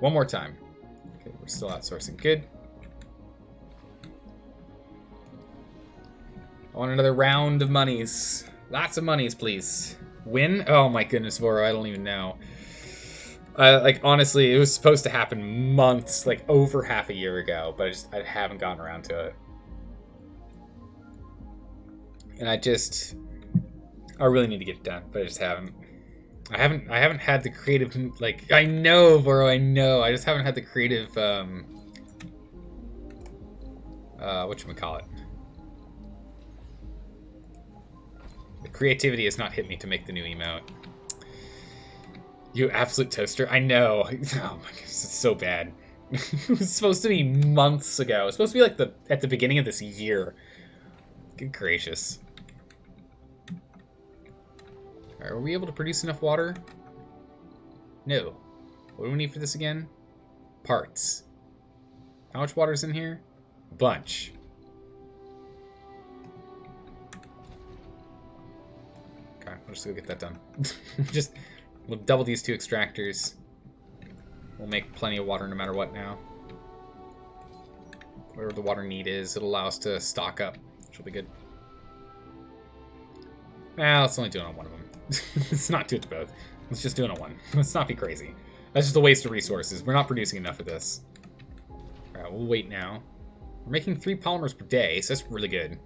One more time. Okay, we're still outsourcing. Good. I want another round of monies. Lots of monies, please. Win? Oh my goodness, Voro, I don't even know. Like, honestly, it was supposed to happen months, like over half a year ago, but I haven't gotten around to it. And I really need to get it done, but I just haven't. I haven't had the creative, like, I know, Voro, I know. I just haven't had the creative, whatchamacallit. The creativity has not hit me to make the new emote. You absolute toaster. I know. Oh my goodness, it's so bad. It was supposed to be months ago. It was supposed to be like at the beginning of this year. Good gracious. Alright, were we able to produce enough water? No. What do we need for this again? Parts. How much water's in here? A bunch. Okay, we'll just go get that done. We'll double these 2 extractors. We'll make plenty of water no matter what now. Whatever the water need is, it'll allow us to stock up, which will be good. Well, let's only do it on one of them. Let's not do it to both. Let's just do it on one. Let's not be crazy. That's just a waste of resources. We're not producing enough of this. Alright, we'll wait now. We're making 3 polymers per day, so that's really good.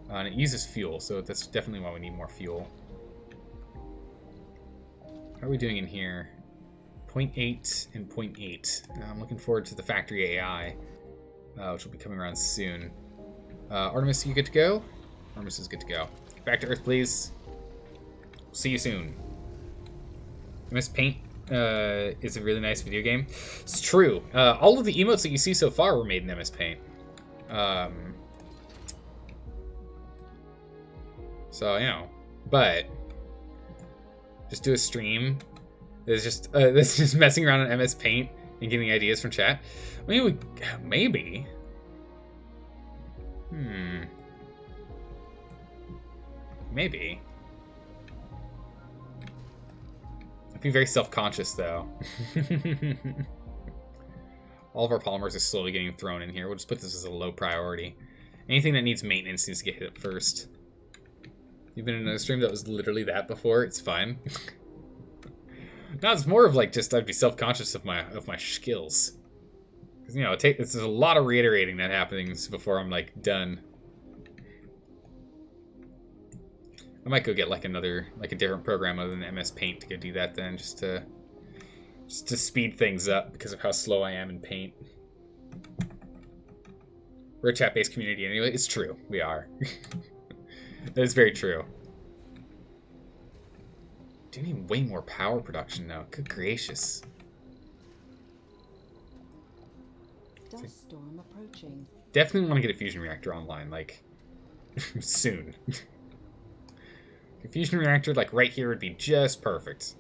And it uses fuel, so that's definitely why we need more fuel. How are we doing in here? 0.8 and 0.8. I'm looking forward to the factory AI, which will be coming around soon. Artemis, you good to go? Artemis is good to go. Back to Earth, please. See you soon. Miss Paint. is a really nice video game. It's true. All of the emotes that you see so far were made in MS Paint. So, you know, but just do a stream that's just messing around in MS Paint and getting ideas from chat. I mean, maybe. Maybe. I'd be very self-conscious, though. All of our polymers are slowly getting thrown in here. We'll just put this as a low priority. Anything that needs maintenance needs to get hit up first. You've been in a stream that was literally that before. It's fine. No, it's more of like just I'd be self-conscious of my skills. Because, you know, there's a lot of reiterating that happens before I'm like done. I might go get like a different program other than MS Paint to go do that then, just to speed things up because of how slow I am in Paint. We're a chat-based community anyway. It's true. We are. That is very true. Do need way more power production now. Good gracious. Dust storm approaching. Definitely want to get a fusion reactor online, like, soon. A fusion reactor, like, right here would be just perfect.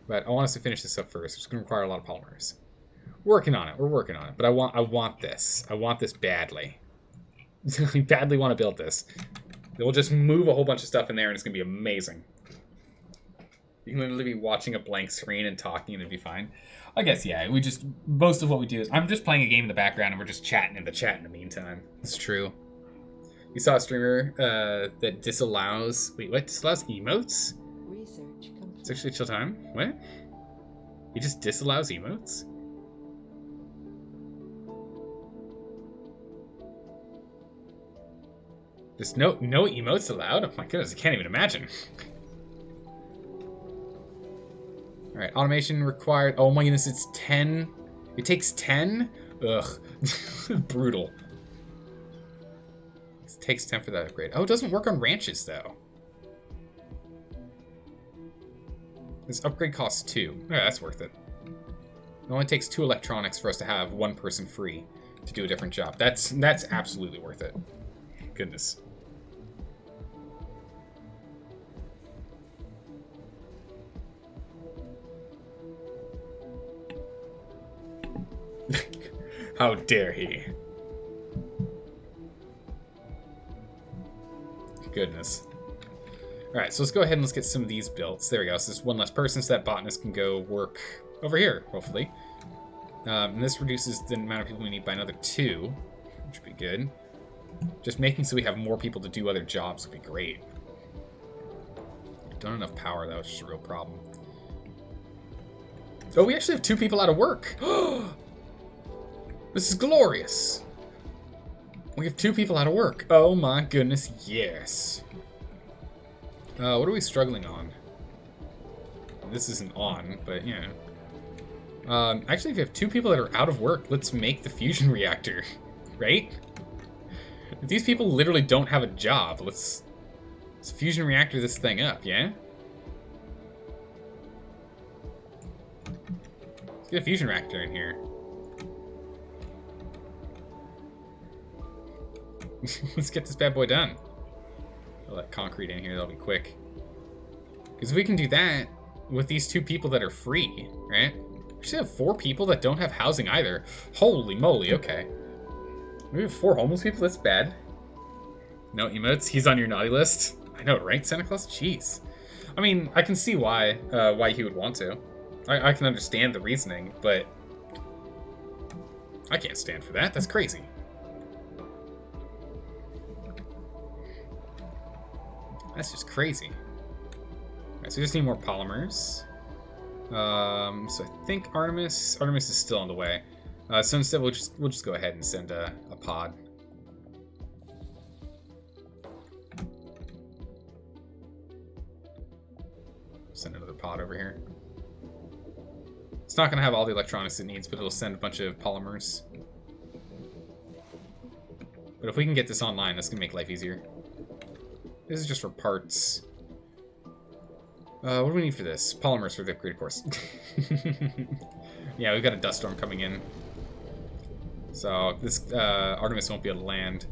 But I want us to finish this up first. It's going to require a lot of polymers. Working on it. We're working on it. But I want this. I want this badly. I badly want to build this. We'll just move a whole bunch of stuff in there, and it's going to be amazing. You can literally be watching a blank screen and talking, and it'd be fine. I guess, yeah. Most of what we do is I'm just playing a game in the background, and we're just chatting in the chat in the meantime. It's true. You saw a streamer that disallows... Wait, what? Disallows emotes? Research complete. It's actually chill time? What? He just disallows emotes? Just no emotes allowed? Oh my goodness, I can't even imagine. Alright, automation required. Oh my goodness, it's 10. It takes 10? Ugh. Brutal. It takes 10 for that upgrade. Oh, it doesn't work on ranches, though. This upgrade costs 2. Yeah, that's worth it. It only takes 2 electronics for us to have one person free to do a different job. That's absolutely worth it. Goodness. How dare he? Goodness. Alright, so let's go ahead and let's get some of these built. There we go. So there's one less person, so that botanist can go work over here, hopefully. And this reduces the amount of people we need by another 2, which would be good. Just making so we have more people to do other jobs would be great. Don't have enough power, though, which is a real problem. Oh, we actually have 2 people out of work. This is glorious. We have 2 people out of work. Oh my goodness, yes. What are we struggling on? This isn't on, but yeah. Actually, if we have 2 people that are out of work, let's make the fusion reactor, right? If these people literally don't have a job, let's fusion reactor this thing up, yeah? Let's get a fusion reactor in here. Let's get this bad boy done. I'll let concrete in here, that'll be quick. Because if we can do that with these 2 people that are free, right? We should have 4 people that don't have housing either. Holy moly, okay. We have 4 homeless people, that's bad. No emotes, he's on your naughty list. I know, right, Santa Claus? Jeez. I mean, I can see why he would want to. I can understand the reasoning, but I can't stand for that. That's crazy. That's just crazy. Alright, so we just need more polymers. So I think Artemis is still on the way. So instead we'll just go ahead and send a pod. Send another pod over here. It's not going to have all the electronics it needs, but it'll send a bunch of polymers. But if we can get this online, that's going to make life easier. This is just for parts. What do we need for this? Polymers for the upgrade course. Yeah, we've got a dust storm coming in. So this Artemis won't be able to land.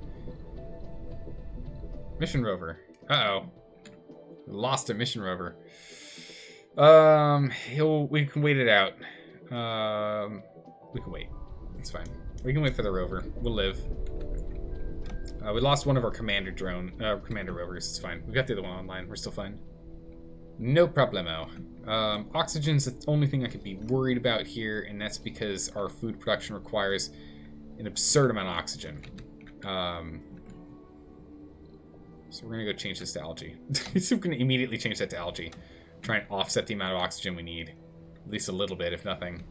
Mission rover. Uh-oh. Lost a mission rover. We can wait it out. We can wait. It's fine. We can wait for the rover. We'll live. We lost one of our commander rovers. It's fine. We got the other one online. We're still fine. No problemo. Oxygen's the only thing I could be worried about here, and that's because our food production requires an absurd amount of oxygen. So we're gonna go change this to algae. So we're gonna immediately change that to algae. Try and offset the amount of oxygen we need. At least a little bit, if nothing.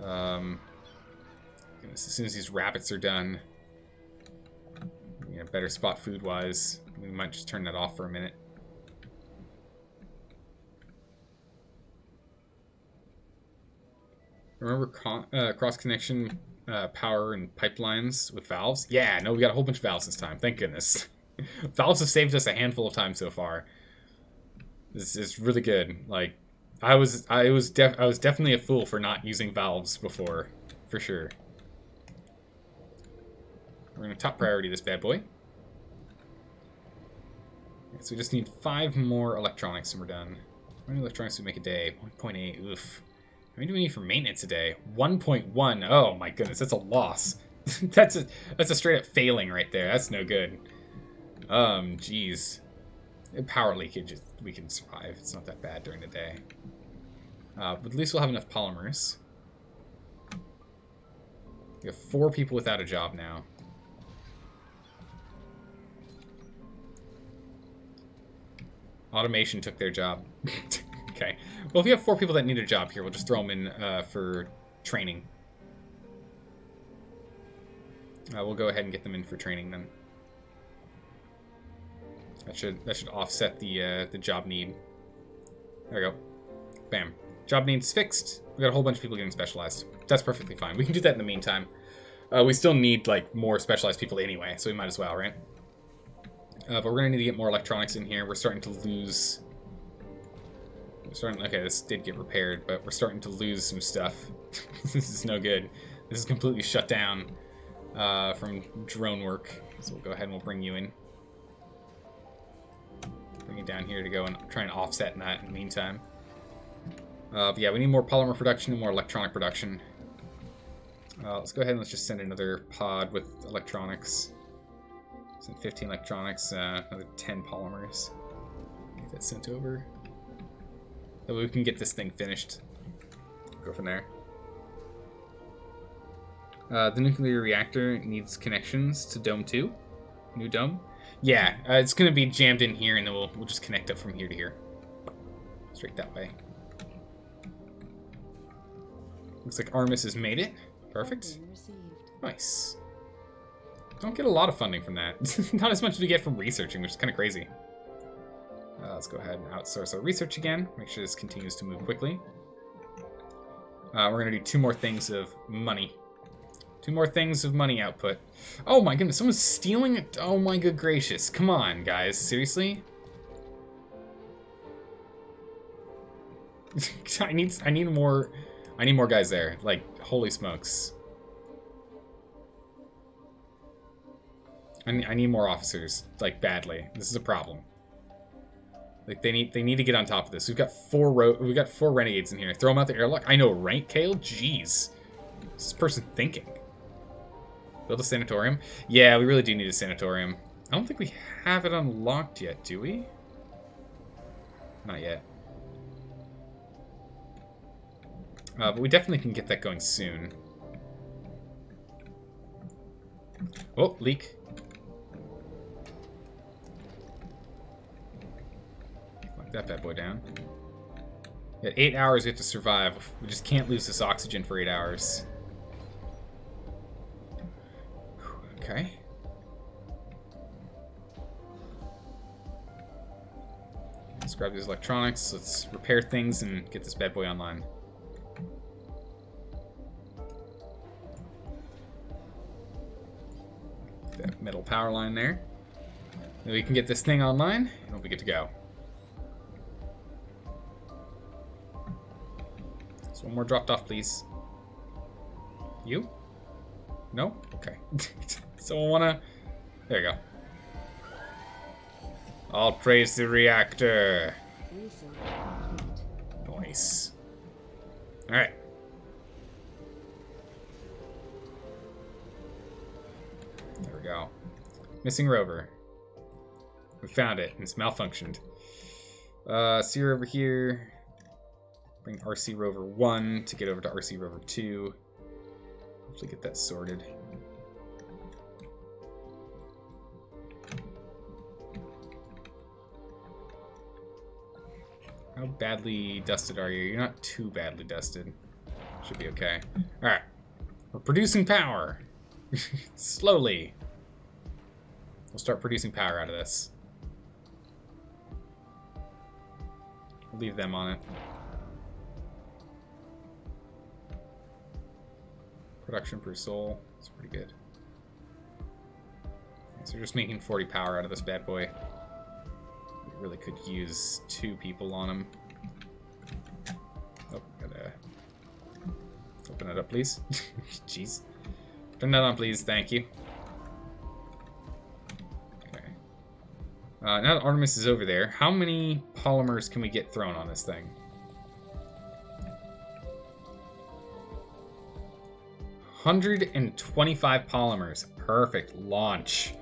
As soon as these rabbits are done, better spot food-wise. We might just turn that off for a minute. Remember cross-connection power and pipelines with valves? Yeah, no, we got a whole bunch of valves this time. Thank goodness. Valves have saved us a handful of times so far. This is really good. Like, I was definitely a fool for not using valves before, for sure. We're gonna top priority this bad boy. So we just need 5 more electronics and we're done. How many electronics do we make a day? 1.8. Oof. How many do we need for maintenance a day? 1.1. Oh my goodness, that's a loss. that's a straight up failing right there. That's no good. Jeez. Power leakage, we can survive. It's not that bad during the day. But at least we'll have enough polymers. We have 4 people without a job now. Automation took their job. Okay. Well, if we have 4 people that need a job here, we'll just throw them in for training. We'll go ahead and get them in for training then. That should offset the job need. There we go. Bam. Job needs fixed. We got a whole bunch of people getting specialized. That's perfectly fine. We can do that in the meantime. We still need like more specialized people anyway, so we might as well, right? But we're gonna need to get more electronics in here. We're starting to lose. Okay, this did get repaired, but we're starting to lose some stuff. This is no good. This is completely shut down from drone work. So we'll go ahead and we'll bring you in. Bring you down here to go and try and offset that in the meantime. But yeah, we need more polymer production and more electronic production. Let's go ahead and let's just send another pod with electronics. Send 15 electronics, another 10 polymers. Get that sent over. That way we can get this thing finished. Go from there. The nuclear reactor needs connections to Dome 2. New Dome. Yeah, it's going to be jammed in here, and then we'll just connect up from here to here. Straight that way. Looks like Artemis has made it. Perfect. Nice. Don't get a lot of funding from that. Not as much as we get from researching, which is kind of crazy. Let's go ahead and outsource our research again. Make sure this continues to move quickly. We're going to do 2 more things of money. 2 more things of money output. Oh my goodness, someone's stealing it. Oh my good gracious. Come on, guys. Seriously? I need more guys there. Like, holy smokes. I need more officers, like, badly. This is a problem. Like, they need to get on top of this. We've got 4 renegades in here. Throw them out the airlock. I know, right, Kale? Jeez. What's this person thinking? Build a sanatorium? Yeah, we really do need a sanatorium. I don't think we have it unlocked yet, do we? Not yet. But we definitely can get that going soon. Oh, leak. Lock that bad boy down. We got 8 hours we have to survive. We just can't lose this oxygen for 8 hours. Okay. Let's grab these electronics. Let's repair things and get this bad boy online. That metal power line there. Then we can get this thing online and we'll be good to go. So one more dropped off, please. You? No? Okay. Someone wanna... There you go. I'll praise the reactor. Research complete. Nice. Alright. There we go. Missing rover. We found it. It's malfunctioned. See her over here. Bring RC rover 1 to get over to RC rover 2. Hopefully get that sorted. How badly dusted are you? You're not too badly dusted. Should be okay. Alright. We're producing power. Slowly. We'll start producing power out of this. We'll leave them on it. Production per soul. It's pretty good. So we're just making 40 power out of this bad boy. We really could use 2 people on him. Oh, gotta open it up, please. Jeez. Turn that on, please. Thank you. Okay. Now that Artemis is over there, how many polymers can we get thrown on this thing? 125 polymers. Perfect. Launch.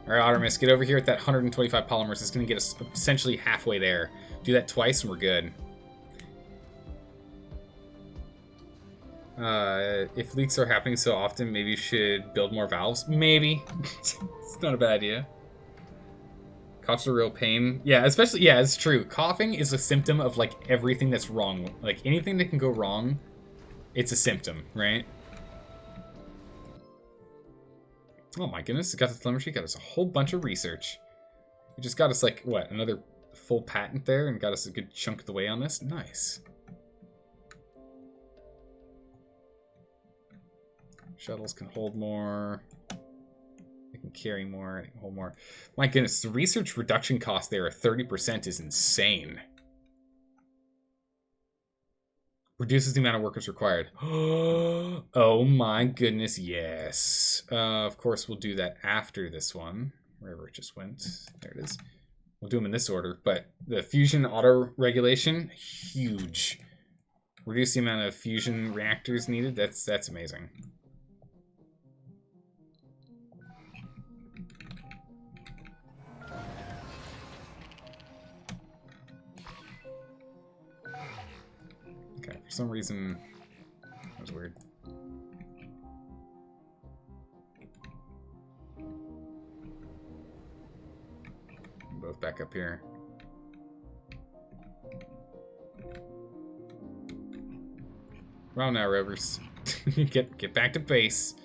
Alright, Artemis, get over here at that 125 polymers. It's going to get us essentially halfway there. Do that twice and we're good. If leaks are happening so often, maybe you should build more valves. Maybe. It's not a bad idea. Cough's a real pain. Yeah, especially, yeah, it's true. Coughing is a symptom of, like, everything that's wrong. Like, anything that can go wrong, it's a symptom, right? Oh my goodness, it got the telemetry, got us a whole bunch of research. It just got us, like, what, another full patent there and got us a good chunk of the way on this? Nice. Shuttles can hold more. They can carry more. They can hold more. My goodness, the research reduction cost there at 30% is insane. Reduces the amount of workers required. Oh my goodness, yes. Of course, we'll do that after this one. Wherever it just went. There it is. We'll do them in this order. But the fusion auto-regulation, huge. Reduce the amount of fusion reactors needed. That's amazing. Okay, for some reason, that was weird. Both back up here. Well now, rovers. get back to base.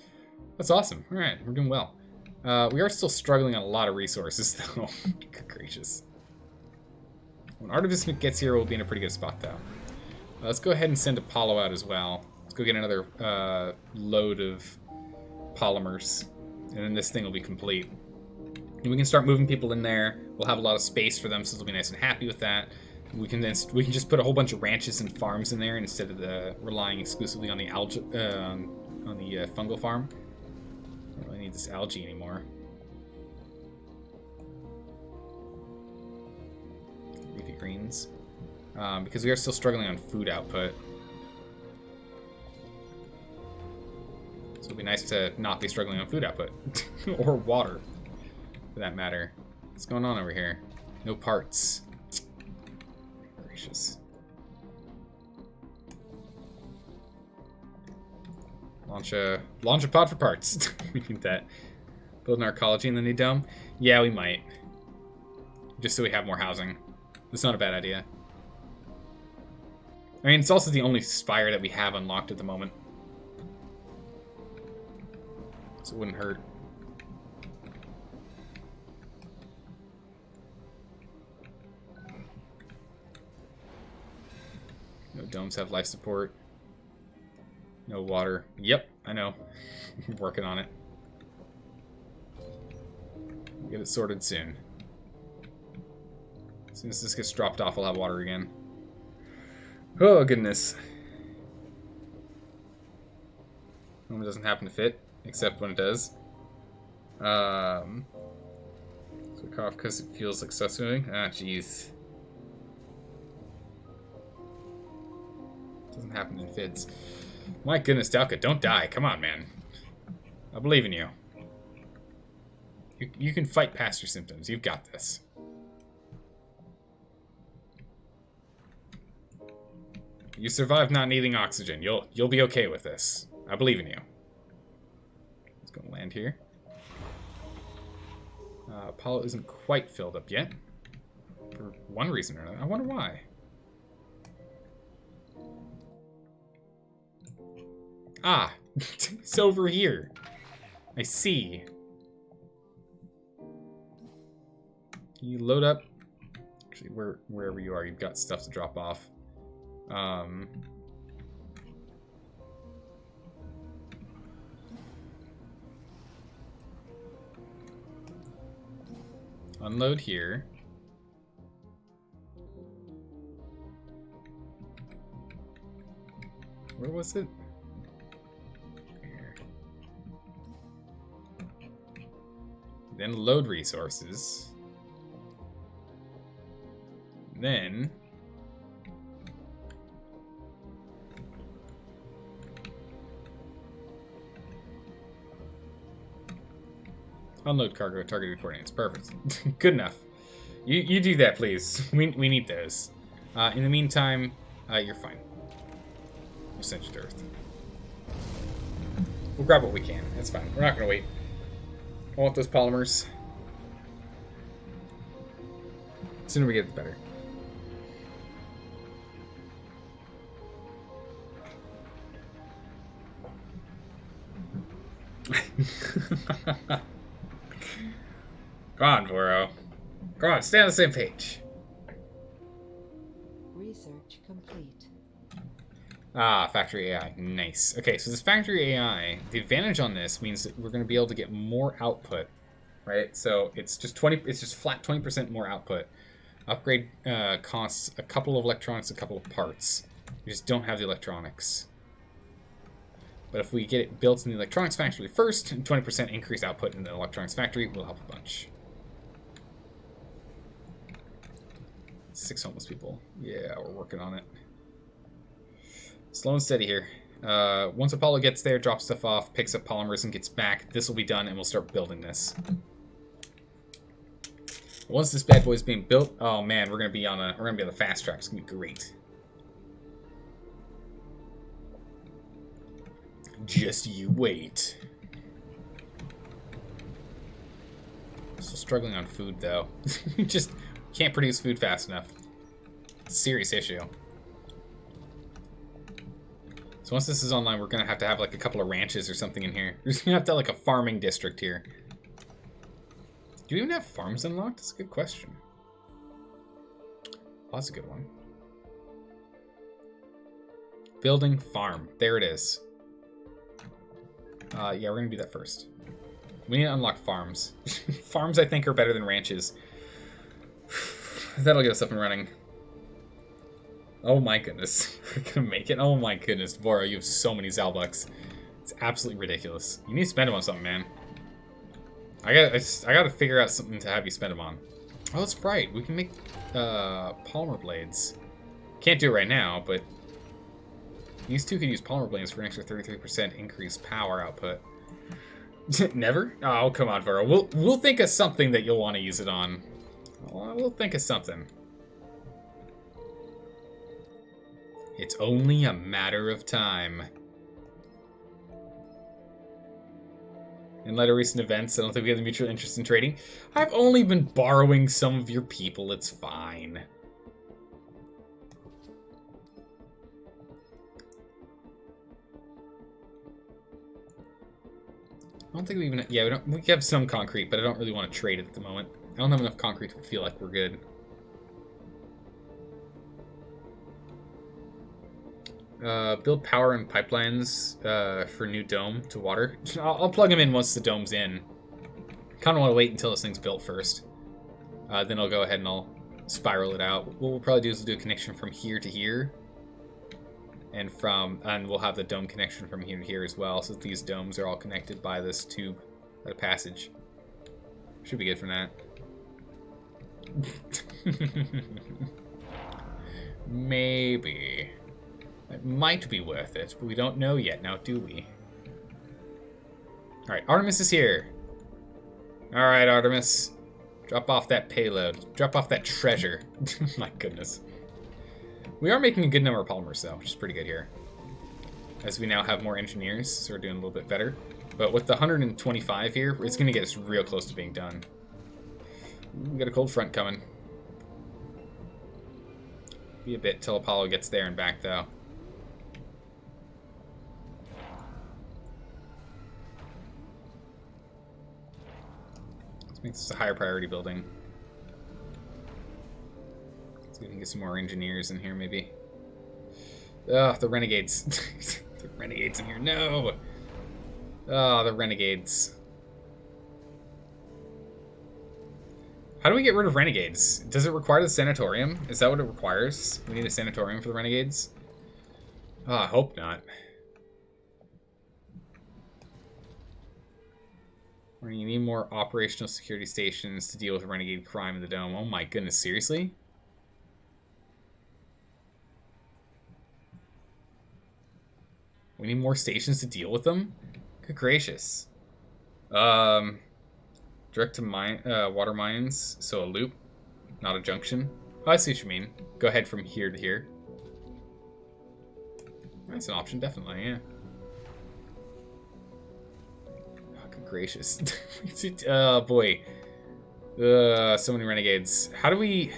That's awesome. All right, we're doing well. We are still struggling on a lot of resources, though. Good gracious. When Artemis gets here, we'll be in a pretty good spot, though. Let's go ahead and send Apollo out as well. Let's go get another load of polymers, and then this thing will be complete. And we can start moving people in there. We'll have a lot of space for them, so they'll be nice and happy with that. We can just put a whole bunch of ranches and farms in there instead of relying exclusively on the fungal farm. I don't really need this algae anymore. Leafy greens. Because we are still struggling on food output. So it'd be nice to not be struggling on food output. Or water, for that matter. What's going on over here? No parts. Gracious. Launch a pod for parts. We need that. Build an arcology in the new dome? Yeah, we might. Just so we have more housing. It's not a bad idea. I mean, it's also the only spire that we have unlocked at the moment. So it wouldn't hurt. No domes have life support. No water. Yep, I know. Working on it. We'll get it sorted soon. As soon as this gets dropped off, I'll have water again. Oh, goodness. When it doesn't happen to fit, except when it does. So cough because it feels like stuff's moving. Ah, jeez. Doesn't happen in fits. My goodness, Dalka, don't die. Come on, man. I believe in you. You can fight past your symptoms. You've got this. You survived not needing oxygen. You'll be okay with this. I believe in you. Let's go land here. Apollo isn't quite filled up yet. For one reason or another. I wonder why. Ah, it's over here. I see. You load up. Actually, wherever you are, you've got stuff to drop off. Unload here. Where was it? Here. Then load resources. Then unload cargo, targeted coordinates. Perfect. Good enough. You do that, please. We need those. In the meantime, you're fine. We'll send you to Earth. We'll grab what we can. That's fine. We're not going to wait. I want those polymers. The sooner we get it, the better. Come on, Voro. Come on, stay on the same page. Research complete. Ah, factory AI. Nice. Okay, so this factory AI, the advantage on this means that we're going to be able to get more output, right? So it's just flat 20% more output. Upgrade costs a couple of electronics, a couple of parts. We just don't have the electronics. But if we get it built in the electronics factory first, 20% increased output in the electronics factory will help a bunch. 6 homeless people. Yeah, we're working on it. Slow and steady here. Once Apollo gets there, drops stuff off, picks up polymers, and gets back, this will be done, and we'll start building this. Once this bad boy is being built, oh man, we're gonna be on the fast track. It's gonna be great. Just you wait. Still struggling on food though. Just can't produce food fast enough. It's a serious issue. So once this is online, we're gonna have to have like a couple of ranches or something in here. We're just gonna have to have like a farming district here. Do we even have farms unlocked? That's a good question. Oh, that's a good one. Building farm. There it is. Yeah, we're gonna do that first. We need to unlock farms. Farms, I think, are better than ranches. That'll get us up and running. Oh my goodness. We're gonna make it? Oh my goodness. Voro, you have so many Zalbucks. It's absolutely ridiculous. You need to spend them on something, man. I gotta figure out something to have you spend them on. Oh, that's right. We can make polymer blades. Can't do it right now, but these two could use polymer blades for an extra 33% increased power output. Never? Oh, come on, Voro. We'll think of something that you'll want to use it on. We'll think of something. It's only a matter of time. In light of recent events, I don't think we have the mutual interest in trading. I've only been borrowing some of your people. It's fine. I don't think we even... Yeah, we have some concrete, but I don't really want to trade it at the moment. I don't have enough concrete to feel like we're good. Build power and pipelines for new dome to water. I'll plug them in once the dome's in. Kind of want to wait until this thing's built first. Then I'll go ahead and I'll spiral it out. What we'll probably do is we'll do a connection from here to here. and we'll have the dome connection from here to here as well. So these domes are all connected by this tube, by the passage. Should be good for that. Maybe. It might be worth it, but we don't know yet, now do we? Alright, Artemis is here. Alright, Artemis. Drop off that payload. Drop off that treasure. My goodness. We are making a good number of polymers, though, which is pretty good here. As we now have more engineers, so we're doing a little bit better. But with the 125 here, it's going to get us real close to being done. We got a cold front coming. Be a bit till Apollo gets there and back, though. Let's make this a higher priority building. So we can get some more engineers in here, maybe. Ugh, the renegades. The renegades in here, no! Oh, the renegades. How do we get rid of renegades? Does it require the sanatorium? Is that what it requires? We need a sanatorium for the renegades? Oh, I hope not. We're gonna need more operational security stations to deal with renegade crime in the dome. Oh my goodness, seriously? We need more stations to deal with them? Good gracious. Direct to mine, water mines, so a loop, not a junction. Oh, I see what you mean. Go ahead from here to here. That's an option, definitely, yeah. Oh, good gracious. Oh, boy. So many renegades. How do we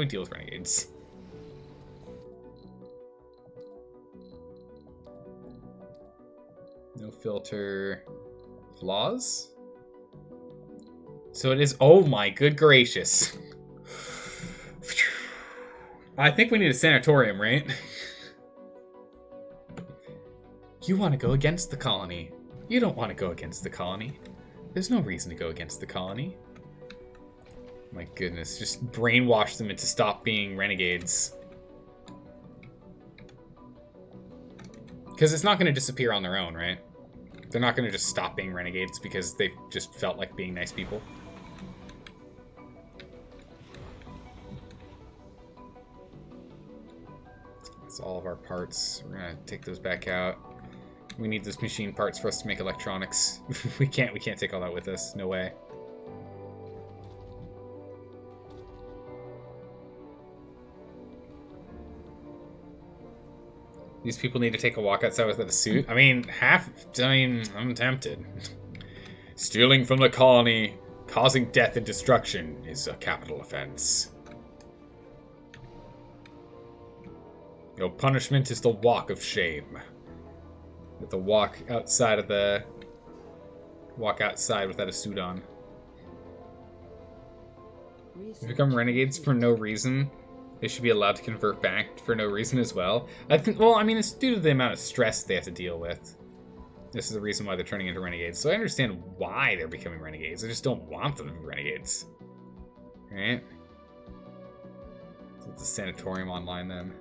deal with renegades? No filter. Flaws? So it is. Oh my good gracious. I think we need a sanatorium, right? You want to go against the colony. You don't want to go against the colony. There's no reason to go against the colony. My goodness, just brainwash them into stop being renegades. Because it's not going to disappear on their own, right? They're not going to just stop being renegades because they just felt like being nice people. That's all of our parts. We're going to take those back out. We need those machine parts for us to make electronics. we can't take all that with us. No way. These people need to take a walk outside without a suit. I mean, I'm tempted. Stealing from the colony, causing death and destruction is a capital offense. Your punishment is the walk of shame. You have to walk outside without a suit on. They become renegades for no reason. They should be allowed to convert back for no reason as well. I think, well, I mean, it's due to the amount of stress they have to deal with. This is the reason why they're turning into renegades. So I understand why they're becoming renegades. I just don't want them to be renegades. Right? So it's a sanatorium online then.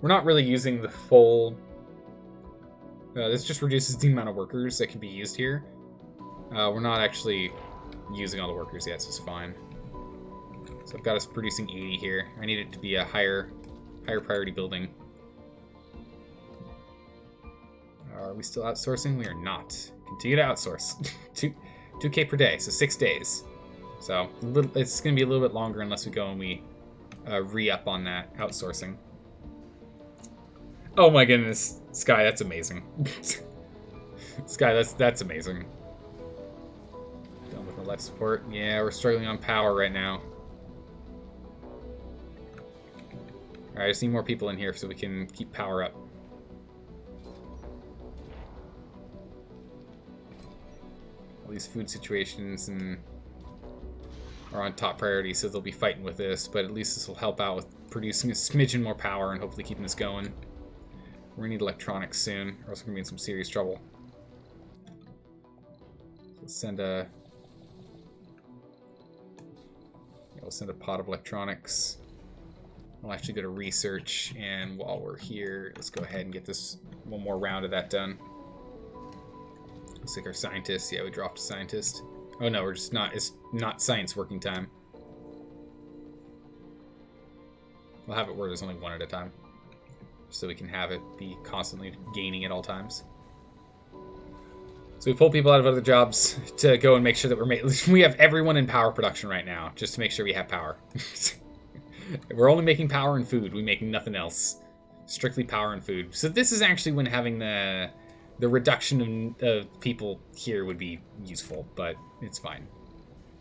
We're not really using the full... this just reduces the amount of workers that can be used here. We're not actually using all the workers yet, so it's fine. So I've got us producing 80 here. I need it to be a higher priority building. Are we still outsourcing? We are not. Continue to outsource. 2K per day, so 6 days. So it's going to be a little bit longer unless we go and we re-up on that outsourcing. Oh my goodness, Sky, that's amazing. Sky, that's amazing. Done with the life support. Yeah, we're struggling on power right now. Alright, I just need more people in here so we can keep power up. All these food situations are on top priority, so they'll be fighting with this, but at least this will help out with producing a smidgen more power and hopefully keeping this going. We're gonna need electronics soon, or else we're gonna be in some serious trouble. So let's send a... Yeah, we'll send a pod of electronics We'll actually go to research, and while we're here, let's go ahead and get this one more round of that done. Looks like our scientist. Yeah, we dropped a scientist. Oh no, we're just not. It's not science working time. We'll have it where there's only one at a time, so we can have it be constantly gaining at all times. So we pull people out of other jobs to go and make sure that we have everyone in power production right now, just to make sure we have power. We're only making power and food. We make nothing else. Strictly power and food. So this is actually when having the reduction of people here would be useful, but it's fine.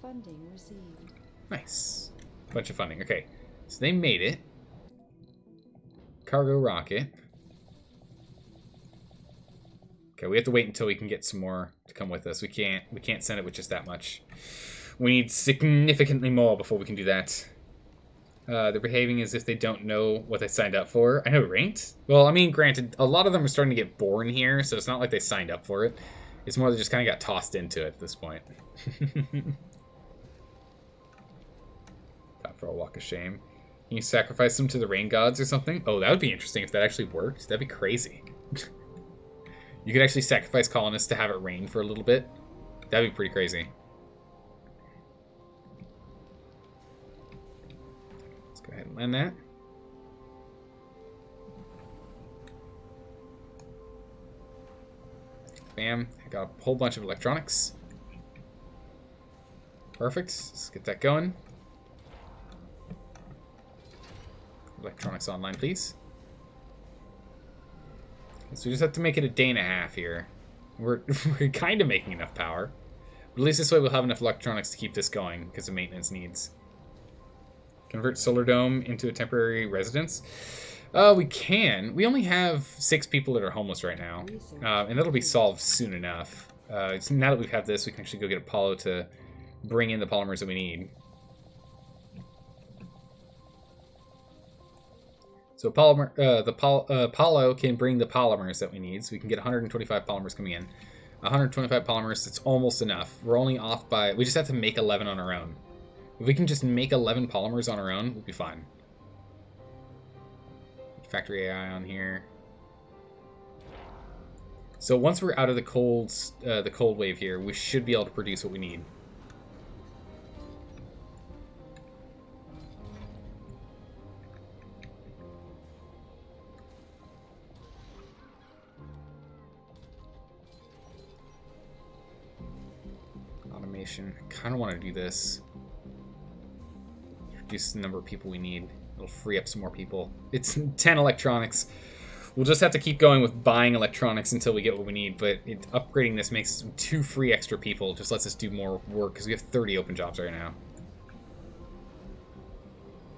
Funding received. Nice. Bunch of funding. Okay. So they made it. Cargo rocket. Okay, we have to wait until we can get some more to come with us. We can't send it with just that much. We need significantly more before we can do that. They're behaving as if they don't know what they signed up for. I know, right? Well, I mean, granted, a lot of them are starting to get born here, so it's not like they signed up for it. It's more they just kind of got tossed into it at this point. Time for a walk of shame. Can you sacrifice them to the rain gods or something? Oh, that would be interesting if that actually worked. That'd be crazy. You could actually sacrifice colonists to have it rain for a little bit. That'd be pretty crazy. Let's go ahead and land that. Bam. I got a whole bunch of electronics. Perfect. Let's get that going. Electronics online, please. So we just have to make it a day and a half here. We're kind of making enough power. But at least this way we'll have enough electronics to keep this going because of maintenance needs. Convert Solar Dome into a temporary residence. We can. We only have 6 people that are homeless right now. And that'll be solved soon enough. So now that we have this, we can actually go get Apollo to bring in the polymers that we need. So Apollo can bring the polymers that we need, so we can get 125 polymers coming in. 125 polymers, that's almost enough. We're only off by... We just have to make 11 on our own. If we can just make 11 polymers on our own, we'll be fine. Factory AI on here. So once we're out of the cold wave here, we should be able to produce what we need. Automation. I kind of want to do this. Reduce the number of people we need. It'll free up some more people. It's 10 electronics. We'll just have to keep going with buying electronics until we get what we need, but upgrading this makes us 2 free extra people. Just lets us do more work, because we have 30 open jobs right now.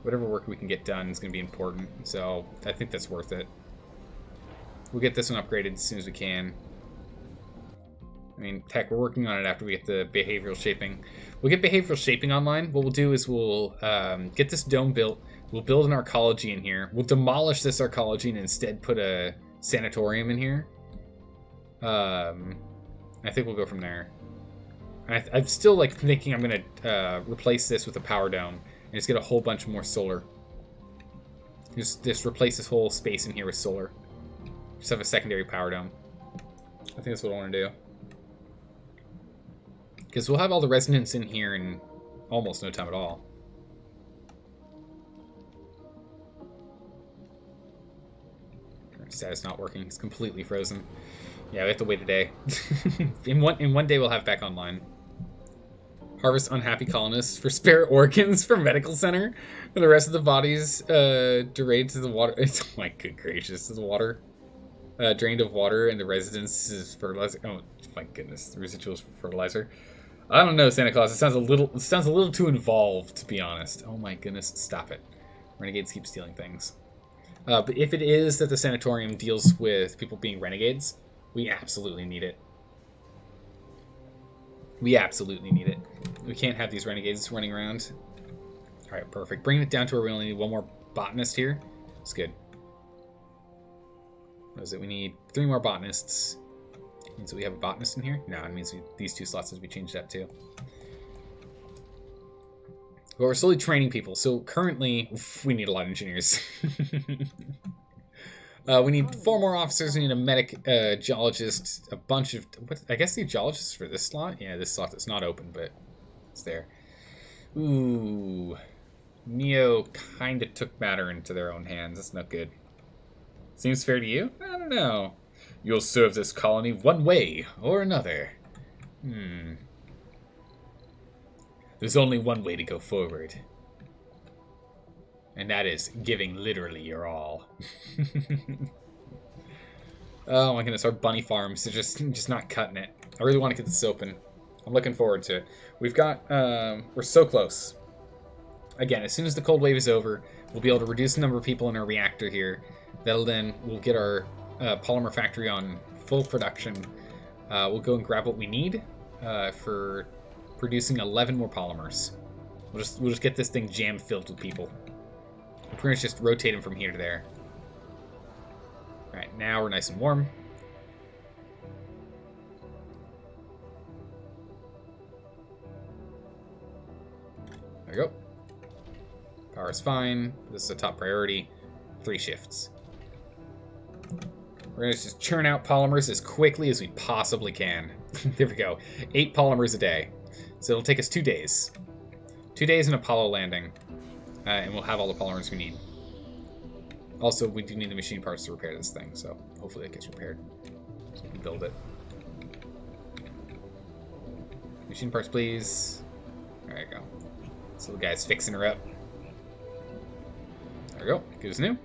Whatever work we can get done is going to be important, so I think that's worth it. We'll get this one upgraded as soon as we can. I mean, heck, we're working on it after we get the behavioral shaping. We'll get behavioral shaping online. What we'll do is we'll get this dome built. We'll build an arcology in here. We'll demolish this arcology and instead put a sanatorium in here. I think we'll go from there. I'm still like thinking I'm going to replace this with a power dome and just get a whole bunch more solar. Just replace this whole space in here with solar. Just have a secondary power dome. I think that's what I want to do. Because we'll have all the residents in here in almost no time at all. Current status not working. It's completely frozen. Yeah, we have to wait a day. in one day we'll have back online. Harvest unhappy colonists for spare organs for medical center. And the rest of the bodies drained to the water. Oh my good gracious, to the water. Drained of water and the residence is fertilizer. Oh my goodness, the residuals for fertilizer. I don't know, Santa Claus. It sounds a little too involved, to be honest. Oh my goodness, stop it. Renegades keep stealing things. But if it is that the sanatorium deals with people being renegades, we absolutely need it. We absolutely need it. We can't have these renegades running around. All right, perfect. Bringing it down to where we only need 1 more botanist here. It's good. What is it? We need 3 more botanists. Means that we have a botanist in here? No, it means these 2 slots have to be changed up too. But we're slowly training people. So currently, we need a lot of engineers. We need 4 more officers. We need a medic, geologist, a bunch of... I guess the geologists for this slot? Yeah, this slot that's not open, but it's there. Ooh. Neo kind of took matter into their own hands. That's not good. Seems fair to you? I don't know. You'll serve this colony one way or another. There's only one way to go forward. And that is giving literally your all. Oh my goodness, our bunny farms are just not cutting it. I really want to get this open. I'm looking forward to it. We've got, we're so close. Again, as soon as the cold wave is over, we'll be able to reduce the number of people in our reactor here. We'll get our polymer factory on full production. We'll go and grab what we need for producing 11 more polymers. We'll just get this thing jam filled with people. We're pretty much just rotate them from here to there. Alright, now we're nice and warm. There we go. Power's fine. This is a top priority. 3 shifts. We're going to just churn out polymers as quickly as we possibly can. There we go. 8 polymers a day. So it'll take us 2 days. 2 days in Apollo landing. And we'll have all the polymers we need. Also, we do need the machine parts to repair this thing, so hopefully it gets repaired. So we can build it. Machine parts, please. There you go. So the guy's fixing her up. There we go. Good as new.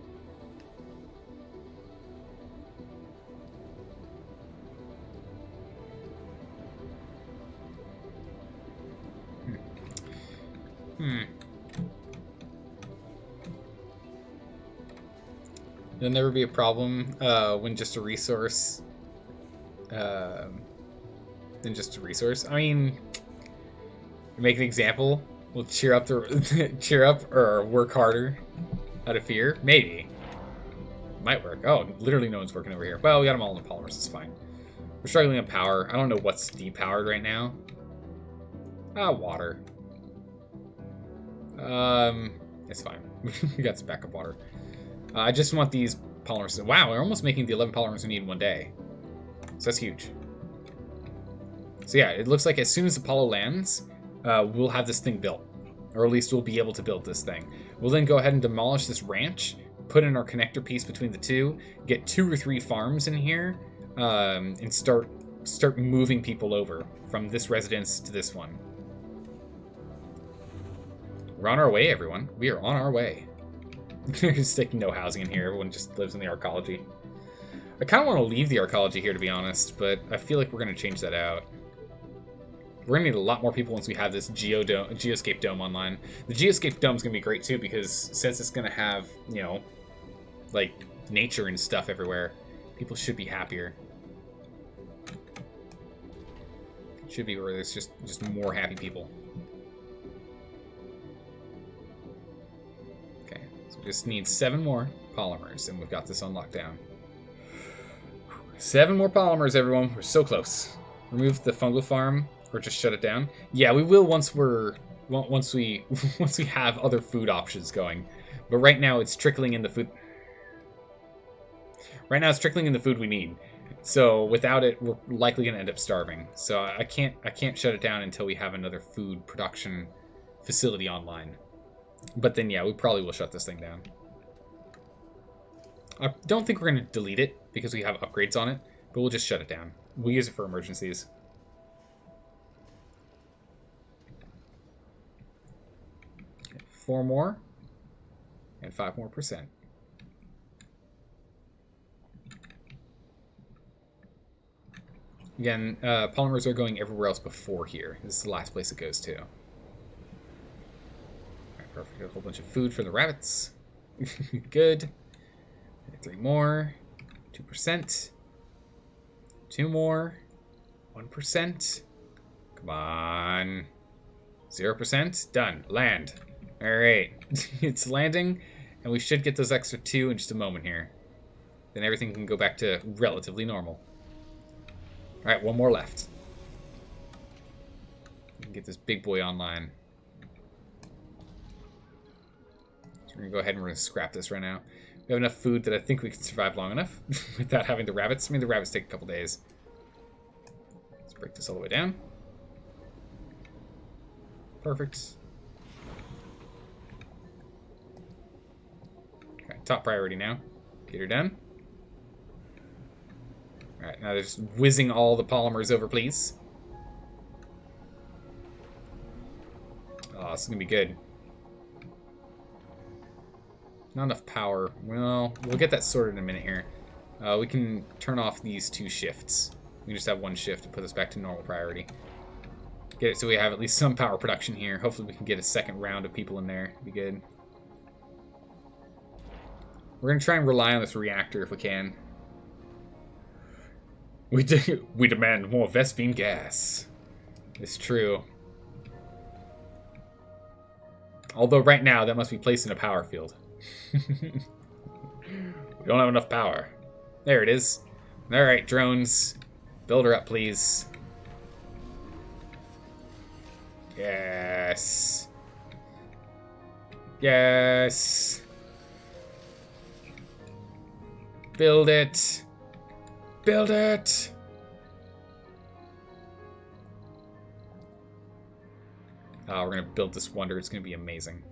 There'll never be a problem when just a resource. I mean, make an example. We'll cheer up or work harder out of fear. Maybe. Might work. Oh, literally no one's working over here. Well, we got them all in the polymers. It's fine. We're struggling on power. I don't know what's depowered right now. Water. It's fine. We got some backup water. I just want these polymers. Wow, we're almost making the 11 polymers we need in 1 day. So that's huge. So yeah, it looks like as soon as Apollo lands, we'll have this thing built. Or at least we'll be able to build this thing. We'll then go ahead and demolish this ranch, put in our connector piece between the two, get 2 or 3 farms in here, and start moving people over from this residence to this one. We're on our way, everyone. We are on our way. There's like no housing in here. Everyone just lives in the arcology. I kind of want to leave the arcology here, to be honest, but I feel like we're going to change that out. We're going to need a lot more people once we have this Geoscape Dome online. The Geoscape Dome is going to be great, too, because since it's going to have, you know, like, nature and stuff everywhere, people should be happier. It should be where there's just more happy people. Okay, so we just need 7 more polymers, and we've got this on lockdown. 7 more polymers, everyone. We're so close. Remove the fungal farm, or just shut it down. Yeah, we will once we have other food options going. But right now it's trickling in the food. Right now it's trickling in the food we need. So without it, we're likely going to end up starving. So I can't shut it down until we have another food production facility online. But then yeah, we probably will shut this thing down. I don't think we're going to delete it because we have upgrades on it, but we'll just shut it down. We'll use it for emergencies. Okay, 4 more and 5 more %. Again, polymers are going everywhere else before here. This is the last place it goes to. All right, perfect. A whole bunch of food for the rabbits. Good. 3 more. 2%. 2 more. 1%. Come on. 0%. Done. Land. All right. It's landing, and we should get those extra 2 in just a moment here. Then everything can go back to relatively normal. All right, 1 more left. We can get this big boy online. So we're gonna go ahead and we're gonna scrap this right now. We have enough food that I think we can survive long enough without having the rabbits. I mean, the rabbits take a couple days. Let's break this all the way down. Perfect. Okay, top priority now. Get her done. Alright, now they're just whizzing all the polymers over, please. Oh, this is gonna be good. Not enough power. Well, we'll get that sorted in a minute here. We can turn off these 2 shifts. We can just have 1 shift to put us back to normal priority. Get it so we have at least some power production here. Hopefully we can get a second round of people in there. Be good. We're going to try and rely on this reactor if we can. We demand more Vespene gas. It's true. Although right now that must be placed in a power field. We don't have enough power. There it is. Alright, drones. Build her up, please. Yes. Yes. Build it. Build it. Oh, we're going to build this wonder. It's going to be amazing.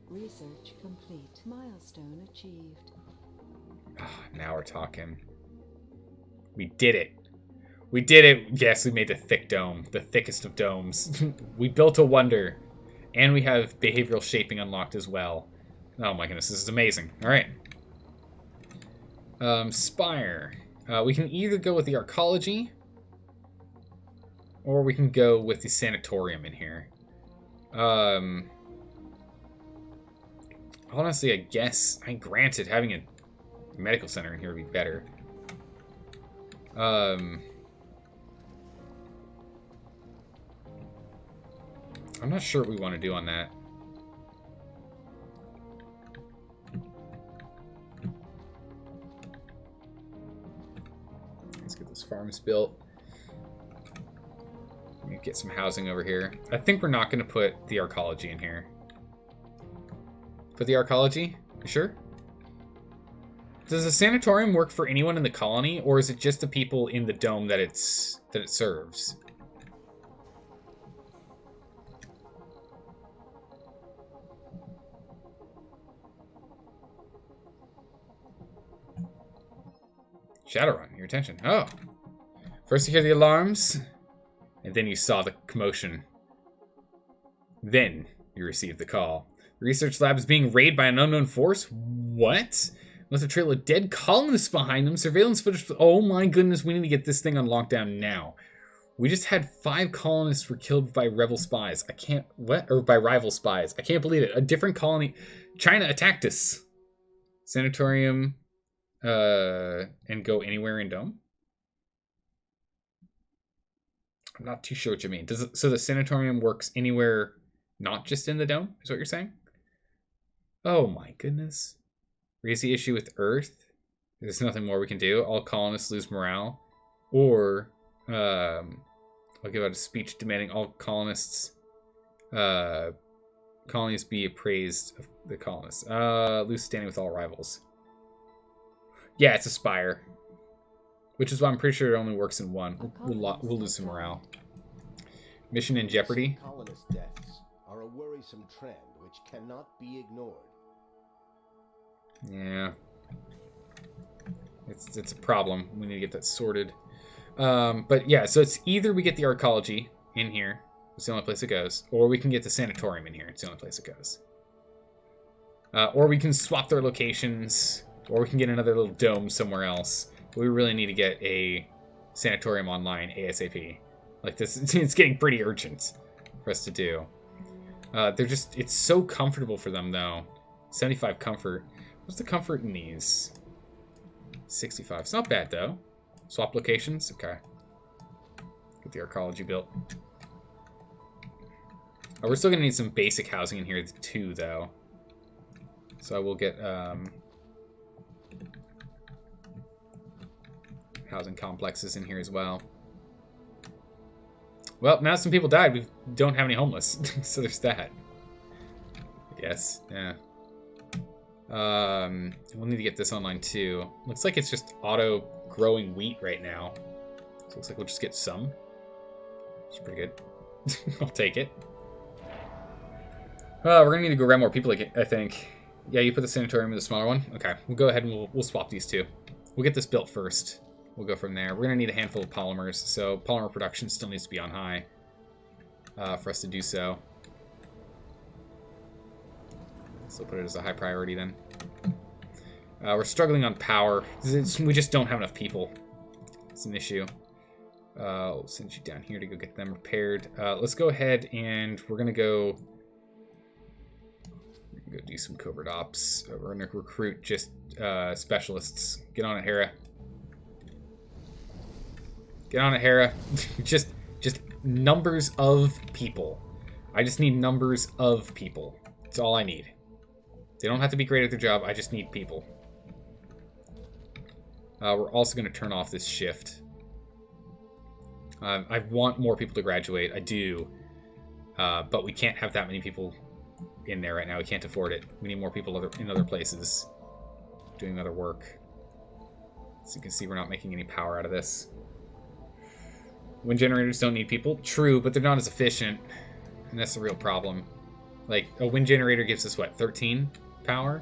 Research complete. Milestone achieved. Oh, now we're talking. We did it. We did it. Yes, we made the thick dome. The thickest of domes. We built a wonder. And we have behavioral shaping unlocked as well. Oh my goodness, this is amazing. Alright. Spire. We can either go with the arcology, or we can go with the sanatorium in here. Honestly, I guess, granted, having a medical center in here would be better. I'm not sure what we want to do on that. Let's get those farms built. Let me get some housing over here. I think we're not going to put the arcology in here. Put the arcology? You sure? Does the sanatorium work for anyone in the colony, or is it just the people in the dome that it serves? Shadowrun, your attention. Oh. First you hear the alarms, and then you saw the commotion. Then you received the call. The research lab is being raided by an unknown force? What? With a trail of dead colonists behind them, surveillance footage... Oh my goodness, we need to get this thing on lockdown now. We just had 5 colonists were killed by rebel spies. I can't... What? Or by rival spies. I can't believe it. A different colony... China attacked us. Sanatorium... and go anywhere in Dome? I'm not too sure what you mean. So the sanatorium works anywhere, not just in the Dome? Is what you're saying? Oh my goodness. Raise the issue with Earth. There's nothing more we can do. All colonists lose morale. Or, I'll give out a speech demanding all colonies be appraised of the colonists. Lose standing with all rivals. Yeah, it's a spire. Which is why I'm pretty sure it only works in one. We'll lose some morale. Mission in jeopardy. Colonist deaths are a worrisome trend which cannot be ignored. Yeah. It's a problem. We need to get that sorted. But yeah, so it's either we get the arcology in here. It's the only place it goes. Or we can get the sanatorium in here. It's the only place it goes. Or we can swap their locations. Or we can get another little dome somewhere else. But we really need to get a sanatorium online ASAP. Like this, it's getting pretty urgent for us to do. It's so comfortable for them though. 75 comfort. What's the comfort in these? 65. It's not bad though. Swap locations? Okay. Get the arcology built. Oh, we're still gonna need some basic housing in here too though. So I will get housing complexes in here as well. Well, now some people died. We don't have any homeless, so there's that. guess. Yeah. We'll need to get this online too. Looks like it's just auto growing wheat right now. So looks like we'll just get some. It's pretty good. I'll take it. We're gonna need to go around more people, I think. Yeah, you put the sanatorium in the smaller one? Okay, we'll go ahead and we'll swap these two. We'll get this built first. We'll go from there. We're gonna need a handful of polymers, so polymer production still needs to be on high for us to do so. So put it as a high priority then. We're struggling on power. We just don't have enough people. It's an issue. I'll send you down here to go get them repaired. Let's go ahead and we're gonna go do some covert ops. We're gonna recruit just specialists. Get on it, Hera. Get on it, Hera. just numbers of people. I just need numbers of people. That's all I need. They don't have to be great at their job. I just need people. We're also going to turn off this shift. I want more people to graduate. I do. But we can't have that many people in there right now. We can't afford it. We need more people in other places doing other work. So you can see we're not making any power out of this. Wind generators don't need people. True, but they're not as efficient. And that's the real problem. Like, a wind generator gives us, what, 13 power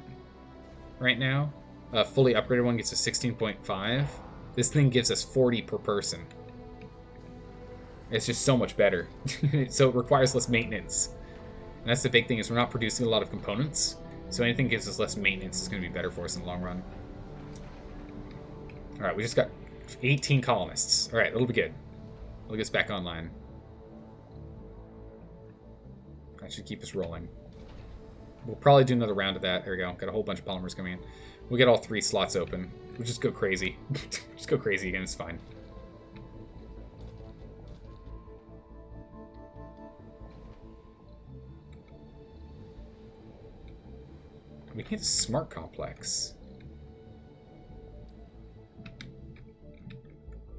right now? A fully upgraded one gets us 16.5. This thing gives us 40 per person. It's just so much better. So it requires less maintenance. And that's the big thing, is we're not producing a lot of components. So anything gives us less maintenance is going to be better for us in the long run. Alright, we just got 18 colonists. Alright, that'll be good. It'll get us back online. That should keep us rolling. We'll probably do another round of that. There we go. Got a whole bunch of polymers coming in. We'll get all 3 slots open. We'll just go crazy. Just go crazy again. It's fine. We need a smart complex.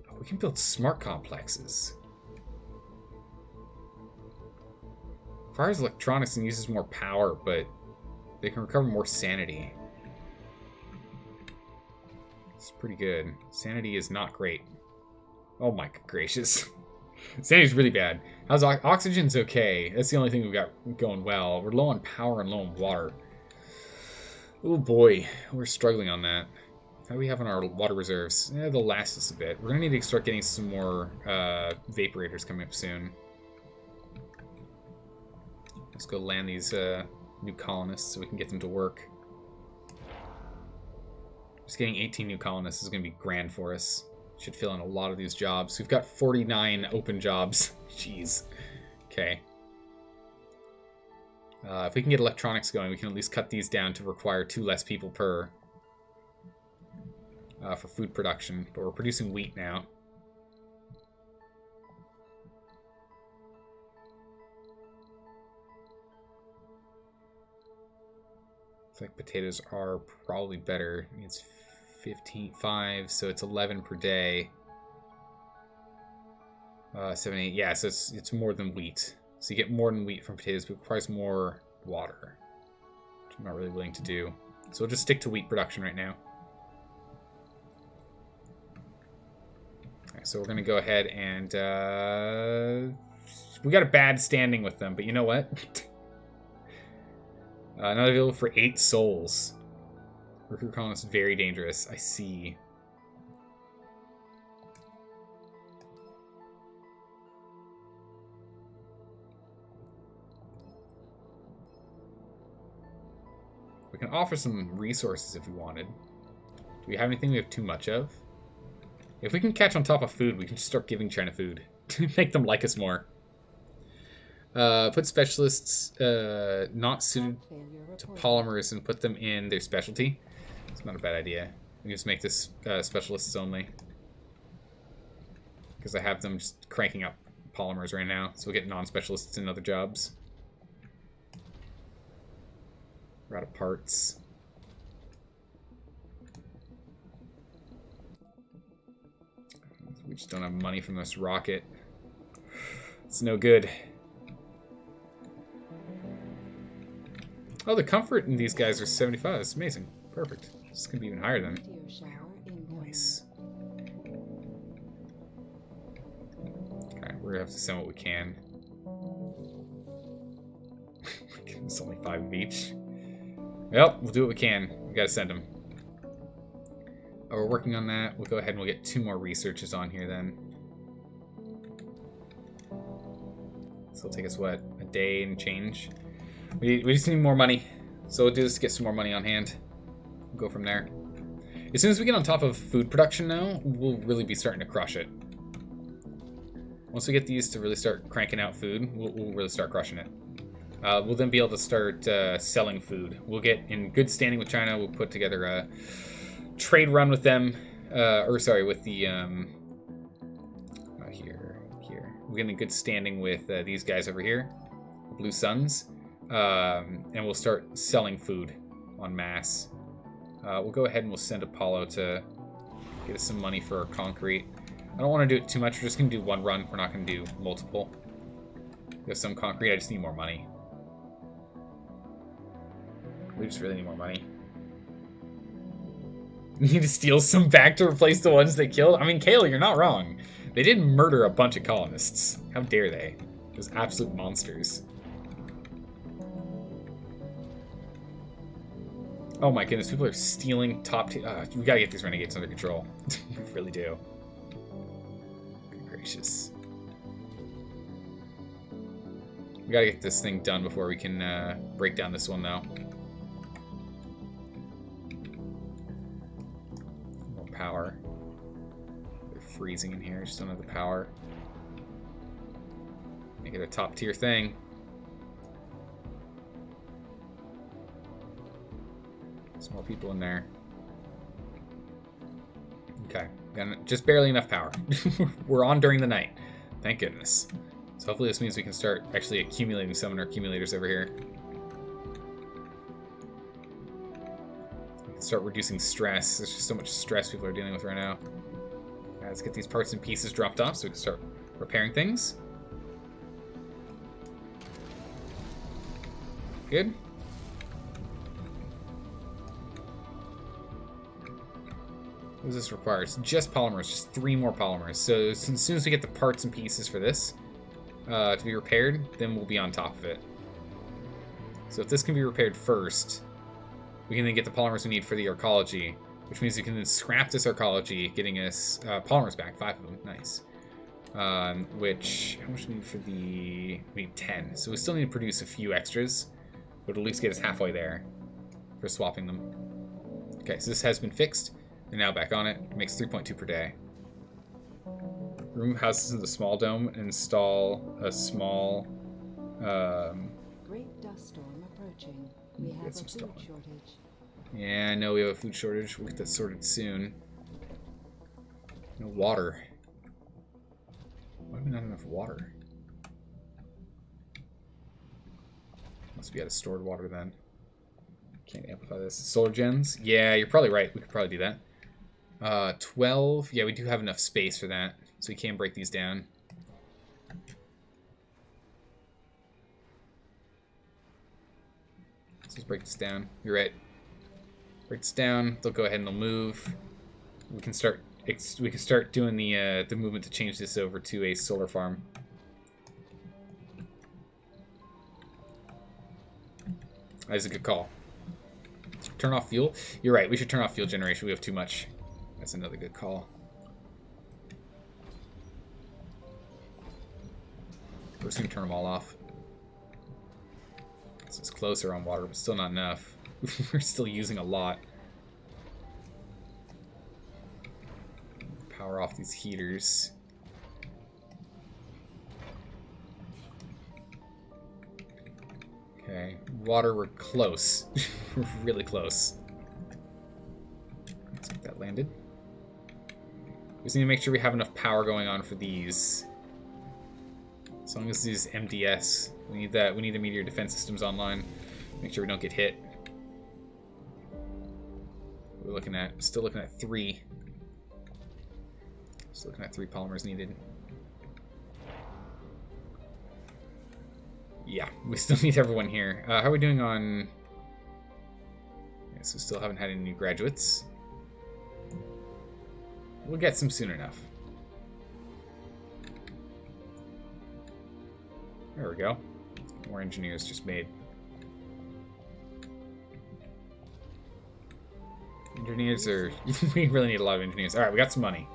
Oh, we can build smart complexes. Fires electronics and uses more power, but they can recover more sanity. It's pretty good. Sanity is not great. Oh my gracious. Sanity's really bad. How's oxygen's okay? That's the only thing we've got going well. We're low on power and low on water. Oh boy, we're struggling on that. How do we have on our water reserves? They'll last us a bit. We're gonna need to start getting some more vaporators coming up soon. Let's go land these new colonists so we can get them to work. Just getting 18 new colonists is going to be grand for us. Should fill in a lot of these jobs. We've got 49 open jobs. Jeez. Okay. If we can get electronics going, we can at least cut these down to require 2 less people per for food production. But we're producing wheat now. Looks like potatoes are probably better. It's 15.5, so it's 11 per day. 7, 8. Yeah, so it's more than wheat. So you get more than wheat from potatoes, but it requires more water, which I'm not really willing to do. So we'll just stick to wheat production right now. Okay, so we're going to go ahead and... we got a bad standing with them, but you know what? Not available for 8 souls. Recruit colonists very dangerous. I see. We can offer some resources if we wanted. Do we have anything we have too much of? If we can catch on top of food, we can just start giving China food to make them like us more. Put specialists not suited to polymers and put them in their specialty. It's not a bad idea. We can just make this specialists only. Because I have them just cranking up polymers right now. So we'll get non-specialists in other jobs. We're out of parts. We just don't have money from this rocket. It's no good. Oh, the comfort in these guys are 75. That's amazing. Perfect. This is going to be even higher than. Meteor shower incoming. Nice. Okay, we're going to have to send what we can. It's only 5 of each. Well, we'll do what we can. We got to send them. Oh, we're working on that. We'll go ahead and we'll get 2 more researches on here then. So it'll take us, what, a day and change? We just need more money. So we'll do this to get some more money on hand. We'll go from there. As soon as we get on top of food production now, we'll really be starting to crush it. Once we get these to really start cranking out food, we'll really start crushing it. We'll then be able to start selling food. We'll get in good standing with China. We'll put together a trade run with them. With the... here. We'll get in good standing with these guys over here. Blue Suns. And we'll start selling food en masse. We'll go ahead and we'll send Apollo to get us some money for our concrete. I don't want to do it too much. We're just going to do 1 run. We're not going to do multiple. We have some concrete. I just need more money. We just really need more money. We need to steal some back to replace the ones they killed. I mean, Kayla, you're not wrong. They did murder a bunch of colonists. How dare they? Those absolute monsters. Oh my goodness, people are stealing top tier. We gotta get these renegades under control. We really do. Good gracious. We gotta get this thing done before we can break down this one, though. More power. They're freezing in here, just don't have the power. Make it a top tier thing. Some more people in there. Okay, just barely enough power. We're on during the night. Thank goodness. So hopefully this means we can start actually accumulating some in our accumulators over here. We can start reducing stress. There's just so much stress people are dealing with right now. Let's get these parts and pieces dropped off so we can start repairing things. Good. What does this require? It's just polymers, just 3 more polymers. So as soon as we get the parts and pieces for this to be repaired, then we'll be on top of it. So if this can be repaired first, we can then get the polymers we need for the arcology, which means we can then scrap this arcology, getting us polymers back, 5 of them, nice. Which, how much do we need for the, we need 10. So we still need to produce a few extras, but at least get us halfway there for swapping them. Okay, so this has been fixed. They're now back on it. It makes 3.2 per day. Remove houses in the small dome and install a small... Great dust storm approaching. We have a food shortage. Yeah, I know we have a food shortage. We'll get that sorted soon. No water. Why do we not have enough water? Must be out of stored water then. Can't amplify this. Solar gens? Yeah, you're probably right. We could probably do that. 12. Yeah, we do have enough space for that. So we can break these down. Let's just break this down. You're right. Break this down. They'll go ahead and they'll move. We can start doing the movement to change this over to a solar farm. That is a good call. Turn off fuel? You're right, we should turn off fuel generation. We have too much. That's another good call. We're just going to turn them all off. So it's closer on water, but still not enough. We're still using a lot. Power off these heaters. Okay, water, we're close. We're really close. Let's get that landed. We just need to make sure we have enough power going on for these. As long as these MDS, we need that. We need the meteor defense systems online. Make sure we don't get hit. We're looking at, still looking at 3. Still looking at 3 polymers needed. Yeah, we still need everyone here. How are we doing on so still haven't had any new graduates. We'll get some soon enough. There we go. More engineers just made. Engineers are... we really need a lot of engineers. Alright, we got some money.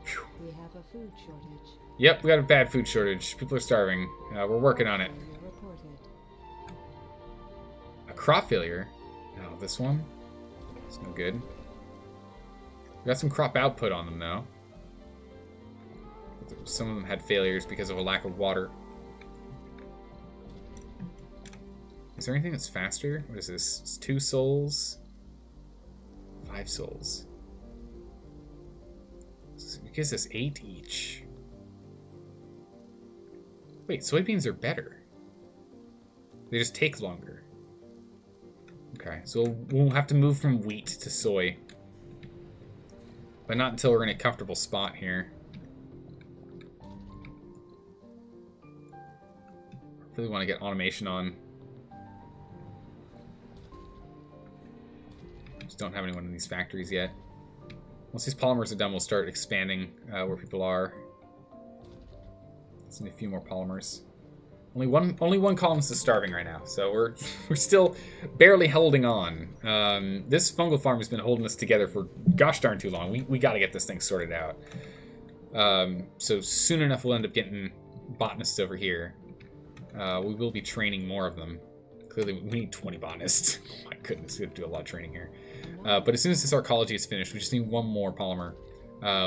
Whew. We have a food shortage. Yep, we got a bad food shortage. People are starving. We're working on it. Failure reported. A crop failure? Oh, this one? It's no good. We got some crop output on them, though. Some of them had failures because of a lack of water. Is there anything that's faster? What is this? It's 2 souls. 5 souls. So it gives us 8 each. Wait, soybeans are better. They just take longer. Okay, so we'll have to move from wheat to soy. But not until we're in a comfortable spot here. Really want to get automation on. Just don't have anyone in these factories yet. Once these polymers are done, we'll start expanding where people are. Let's need a few more polymers. Only one colonist is starving right now, so we're still barely holding on. This fungal farm has been holding us together for gosh darn too long. We got to get this thing sorted out. So soon enough, we'll end up getting botanists over here. We will be training more of them. Clearly, we need 20 botanists. Oh my goodness, we have to do a lot of training here. But as soon as this arcology is finished, we just need one more polymer.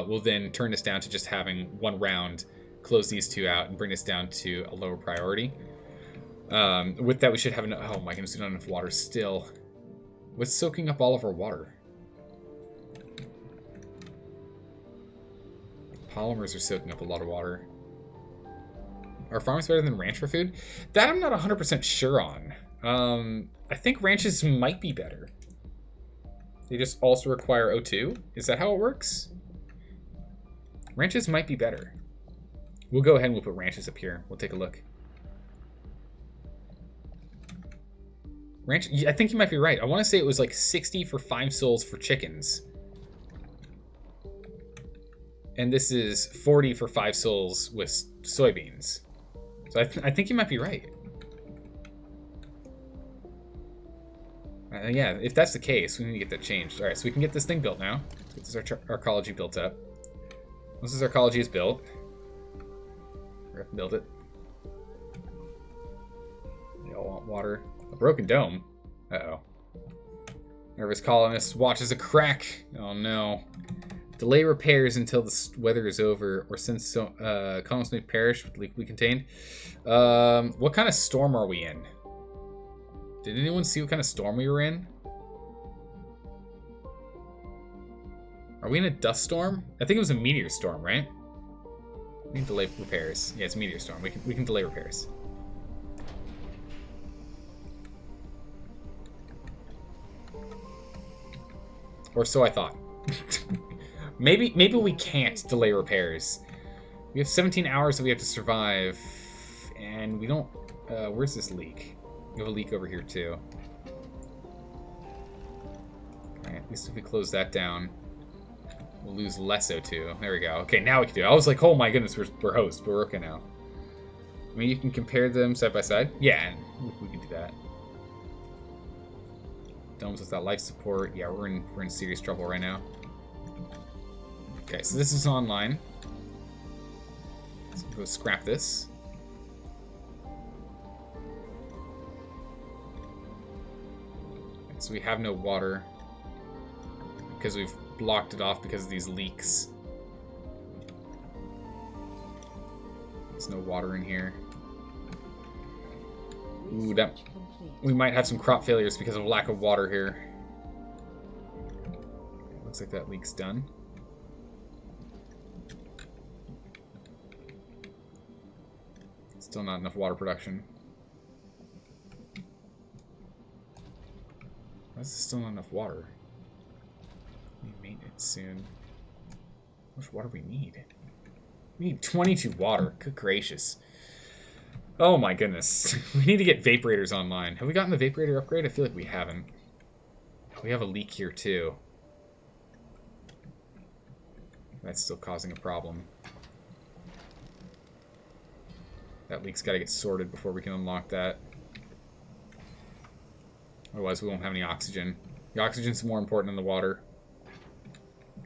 We'll then turn this down to just having one round, close these 2 out, and bring this down to a lower priority. With that, we should have enough... Oh my goodness, we don't have enough water still. What's soaking up all of our water? Polymers are soaking up a lot of water. Are farms better than ranch for food? That I'm not 100% sure on. I think ranches might be better. They just also require O2? Is that how it works? Ranches might be better. We'll go ahead and we'll put ranches up here. We'll take a look. Ranch, I think you might be right. I want to say it was like 60 for 5 souls for chickens. And this is 40 for 5 souls with soybeans. So I think you might be right. Yeah, if that's the case, we need to get that changed. Alright, so we can get this thing built now. Let's get this arcology built up. Once this arcology is built, we're going to build it. They all want water. A broken dome? Uh-oh. Nervous colonist watches a crack. Oh no. Delay repairs until the weather is over, or since colonists may perish with the leak we contained. What kind of storm are we in? Did anyone see what kind of storm we were in? Are we in a dust storm? I think it was a meteor storm, right? We can delay repairs. Yeah, it's a meteor storm. We can delay repairs. Or so I thought. Maybe we can't delay repairs. We have 17 hours that we have to survive, and we don't... where's this leak? We have a leak over here, too. Alright, at least if we close that down, we'll lose less O2. There we go. Okay, now we can do it. I was like, oh my goodness, we're host, but we're okay now. I mean, you can compare them side by side. Yeah, we can do that. Domes without life support. Yeah, we're in serious trouble right now. Okay, so this is online. So we'll go scrap this. Okay, so we have no water because we've blocked it off because of these leaks. There's no water in here. Ooh, that we might have some crop failures because of lack of water here. Looks like that leak's done. Still not enough water production. Why is there still not enough water? We need maintenance soon. How much water we need? We need 22 water. Good gracious. Oh my goodness. We need to get vaporators online. Have we gotten the vaporator upgrade? I feel like we haven't. We have a leak here, too. That's still causing a problem. That leak's got to get sorted before we can unlock that. Otherwise, we won't have any oxygen. The oxygen's more important than the water.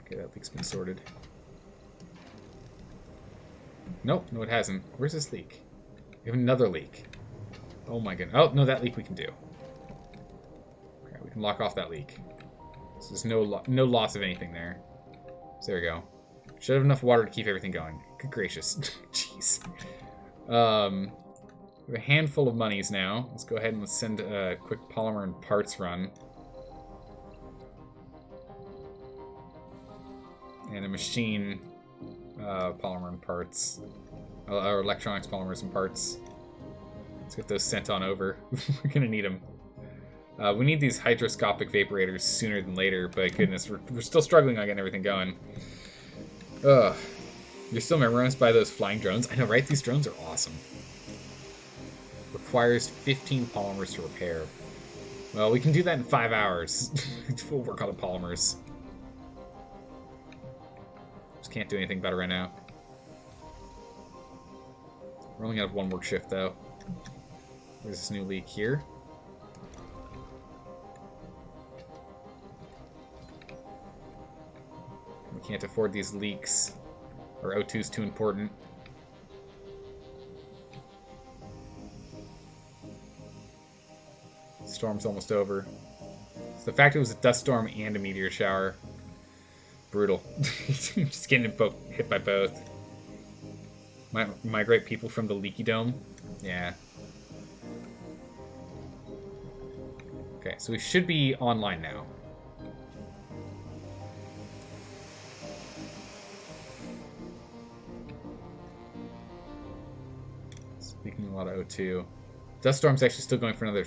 Okay, that leak's been sorted. Nope, no it hasn't. Where's this leak? We have another leak. Oh my goodness. Oh, no, that leak we can do. Okay, we can lock off that leak. So there's no loss of anything there. So there we go. Should have enough water to keep everything going. Good gracious. Jeez. We have a handful of monies now. Let's go ahead and let's send a quick polymer and parts run. And a machine polymer and parts. Or electronics polymers and parts. Let's get those sent on over. We're gonna need them. We need these hydroscopic vaporators sooner than later, but goodness, we're still struggling on getting everything going. Ugh. You're still memorized by those flying drones? I know, right? These drones are awesome. Requires 15 polymers to repair. Well, we can do that in 5 hours. We'll work on the polymers. Just can't do anything better right now. We're only gonna have one work shift, though. There's this new leak here. We can't afford these leaks. Our O2's too important. Storm's almost over. So the fact it was a dust storm and a meteor shower. Brutal. Just getting hit by both. Migrate people from the leaky dome? Yeah. Okay, so we should be online now. Speaking a lot of O2. Dust Storm's actually still going for another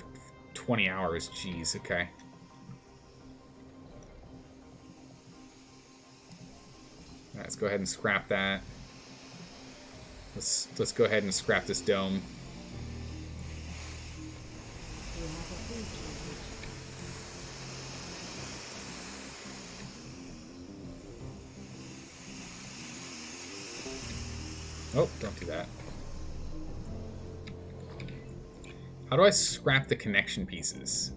20 hours. Jeez, okay. Alright, let's go ahead and scrap that. Let's go ahead and scrap this dome. Oh, don't do that. How do I scrap the connection pieces?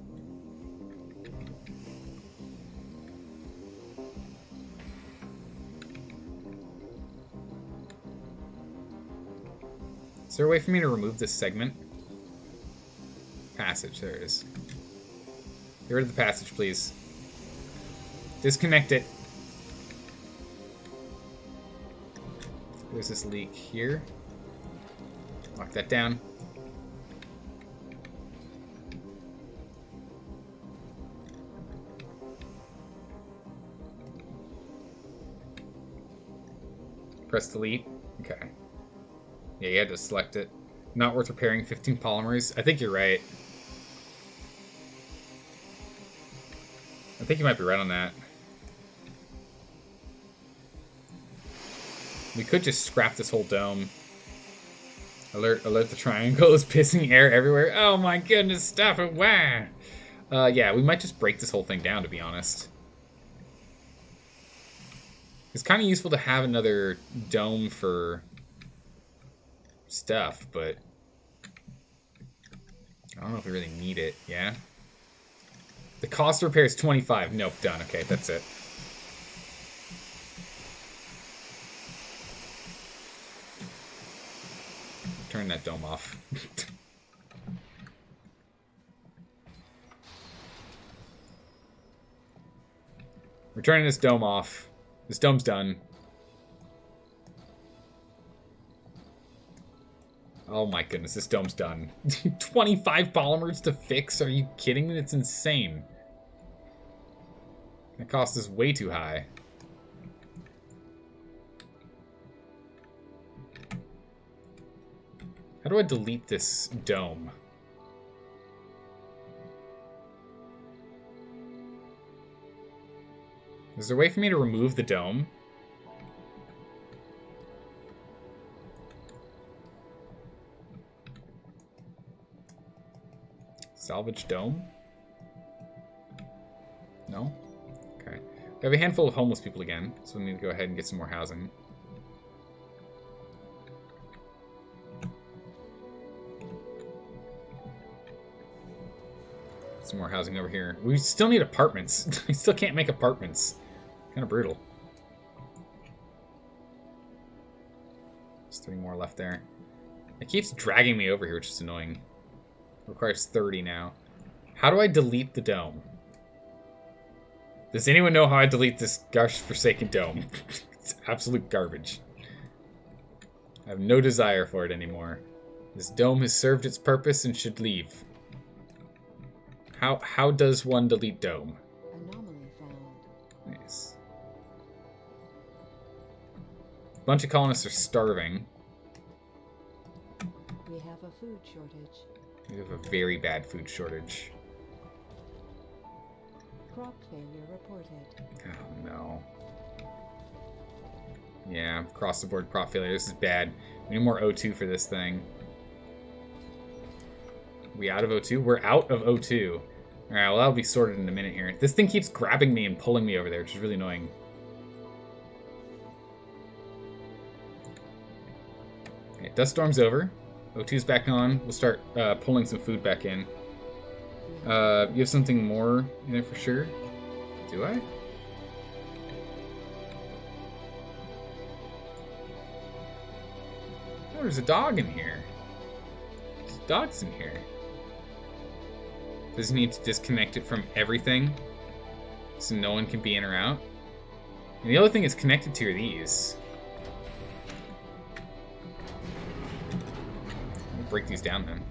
Is there a way for me to remove this segment? Passage, there it is. Get rid of the passage, please. Disconnect it. There's this leak here. Lock that down. Press delete. Okay. Yeah, you had to select it. Not worth repairing 15 polymers. I think you're right. I think you might be right on that. We could just scrap this whole dome. Alert the triangle is pissing air everywhere. Oh my goodness, stop it. Wow. Yeah, we might just break this whole thing down, to be honest. It's kind of useful to have another dome for stuff, but I don't know if we really need it, yeah? The cost to repair is 25. Nope, done. Okay, that's it. Turn that dome off. We're turning this dome off. This dome's done. Oh my goodness, this dome's done. 25 polymers to fix? Are you kidding me? That's insane. That cost is way too high. How do I delete this dome? Is there a way for me to remove the dome? Salvage dome? No? Okay. We have a handful of homeless people again, so we need to go ahead and get some more housing. Some more housing over here. We still need apartments. We still can't make apartments. Kind of brutal. There's 3 more left there. It keeps dragging me over here, which is annoying. Requires 30 now. How do I delete the dome? Does anyone know how I delete this gosh forsaken dome? It's absolute garbage. I have no desire for it anymore. This dome has served its purpose and should leave. How does one delete dome? Anomaly found. Nice. A bunch of colonists are starving. We have a food shortage. We have a very bad food shortage. Crop failure reported. Oh no. Yeah, across the board crop failure. This is bad. We need more O2 for this thing. We out of O2? We're out of O2. Alright, well that'll be sorted in a minute here. This thing keeps grabbing me and pulling me over there, which is really annoying. Okay, dust storm's over. O2's back on. We'll start pulling some food back in. You have something more in it for sure? Do I? Oh, there's a dog in here. There's dogs in here. Does he need to disconnect it from everything so no one can be in or out? And the other thing it's connected to are these. We'll break these down then.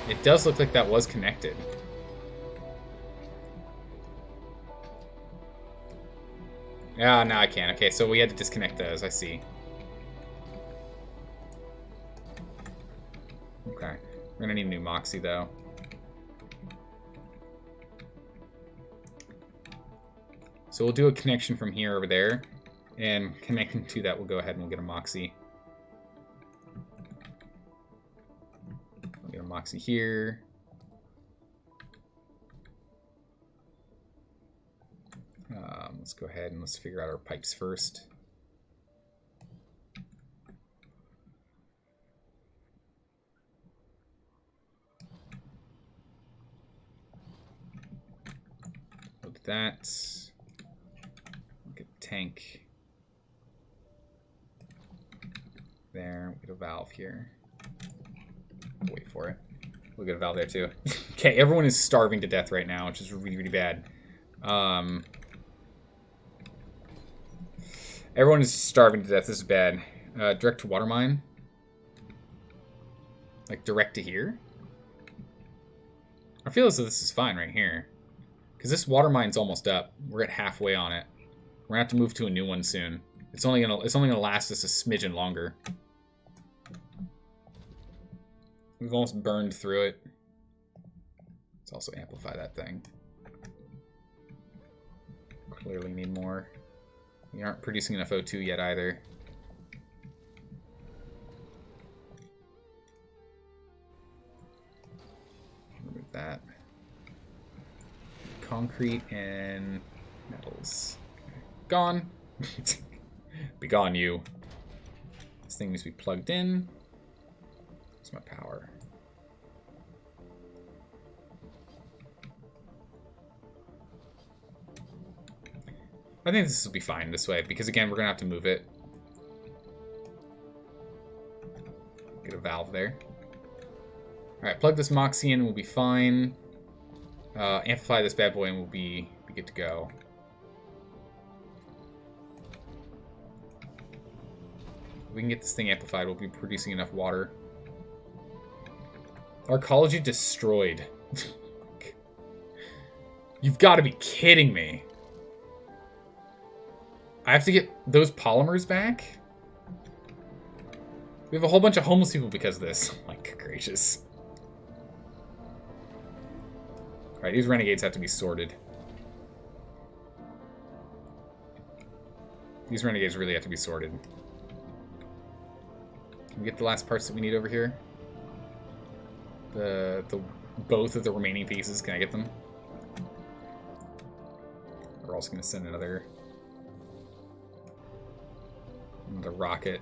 It does look like that was connected. Ah, now I can. Okay, so we had to disconnect those. I see. Okay. We're gonna need a new Moxie, though. So we'll do a connection from here over there. And connecting to that, we'll go ahead and we'll get a Moxie. We'll get a Moxie here. Let's go ahead and let's figure out our pipes first. Look at that. Look at the tank. There, we'll get a valve here. Wait for it. We'll get a valve there too. Okay, everyone is starving to death right now, which is really, really bad. Everyone is starving to death. This is bad. Direct to water mine. Like direct to here. I feel as though this is fine right here. Because this water mine's almost up. We're at halfway on it. We're gonna have to move to a new one soon. It's only gonna last us a smidgen longer. We've almost burned through it. Let's also amplify that thing. Clearly need more. We aren't producing enough O2 yet either. Remove that. Concrete and metals. Okay. Gone. Be gone, you. This thing needs to be plugged in. Where's my power? I think this will be fine this way, because again, we're going to have to move it. Get a valve there. Alright, plug this Moxie in, we'll be fine. Amplify this bad boy and we'll be good to go. If we can get this thing amplified, we'll be producing enough water. Arcology destroyed. You've got to be kidding me. I have to get those polymers back? We have a whole bunch of homeless people because of this. Oh my gracious. Alright, these renegades have to be sorted. These renegades really have to be sorted. Can we get the last parts that we need over here? The both of the remaining pieces. Can I get them? We're also going to send another rocket.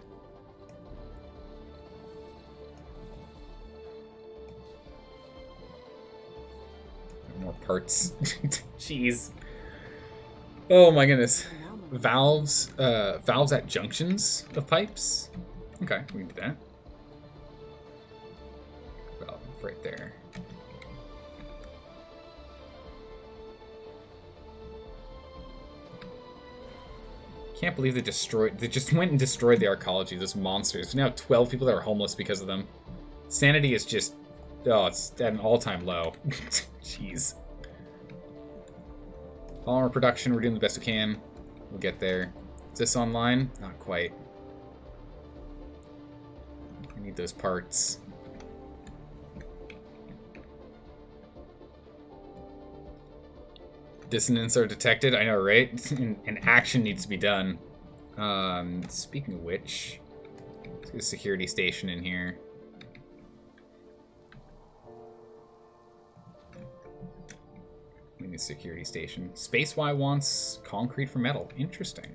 More parts. Jeez. Oh my goodness. Valves at junctions of pipes. Okay, we can do that. Valve right there. Can't believe they just went and destroyed the arcology, those monsters. We now have 12 people that are homeless because of them. Sanity is just, oh, it's at an all-time low. Jeez. Polymer production, we're doing the best we can. We'll get there. Is this online? Not quite. I need those parts. Dissonance are detected. I know, right? And action needs to be done. Speaking of which, let's get a security station in here. We need a security station. Space Y wants concrete for metal. Interesting.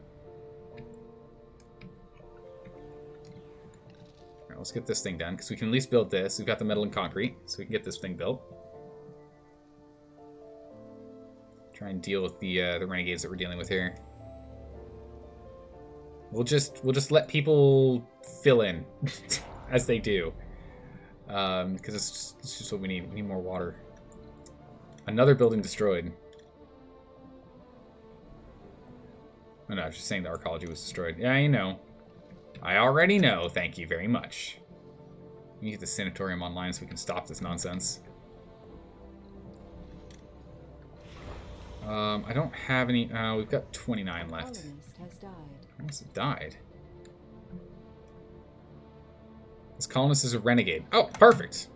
Alright, let's get this thing done, because we can at least build this. We've got the metal and concrete, so we can get this thing built. Try and deal with the renegades that we're dealing with here. We'll just let people fill in as they do, because it's just what we need. We need more water. Another building destroyed. Oh no, I was just saying the arcology was destroyed. Yeah, I know. I already know. Thank you very much. We need to get the sanatorium online so we can stop this nonsense. I don't have any... we've got 29 left. Colonist has died. This colonist is a renegade. Oh, perfect.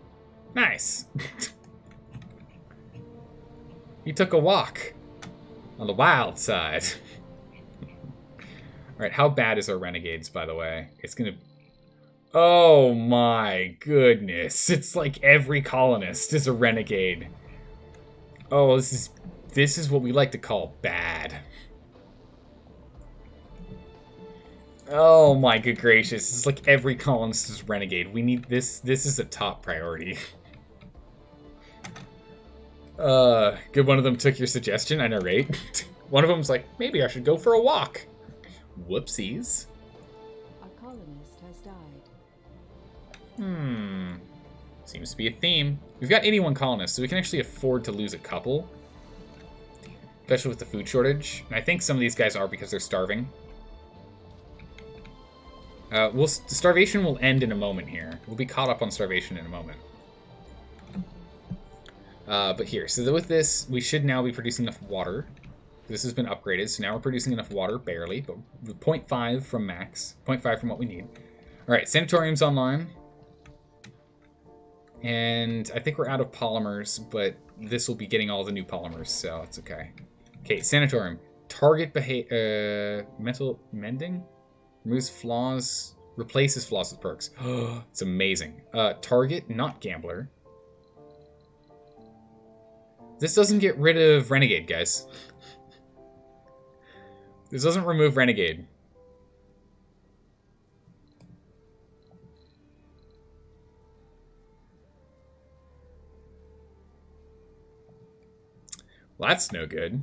Nice. He took a walk on the wild side. Alright, how bad is our renegades, by the way? It's gonna... Oh my goodness. It's like every colonist is a renegade. Oh, this is what we like to call bad. Oh my good gracious. It's like every colonist is renegade. We need this. This is a top priority. Good one of them took your suggestion, I know, right? One of them's like, maybe I should go for a walk. Whoopsies. A colonist has died. Seems to be a theme. We've got 81 colonists, so we can actually afford to lose a couple. Especially with the food shortage. And I think some of these guys are because they're starving. Starvation will end in a moment here. We'll be caught up on starvation in a moment. But here, so with this, we should now be producing enough water. This has been upgraded, so now we're producing enough water, barely, but 0.5 from max. 0.5 from what we need. Alright, sanatorium's online. And I think we're out of polymers, but this will be getting all the new polymers, so it's okay. Okay, sanatorium. Target mental mending? Removes flaws, replaces flaws with perks. It's amazing. Target, not gambler. This doesn't get rid of renegade, guys. This doesn't remove renegade. Well, that's no good.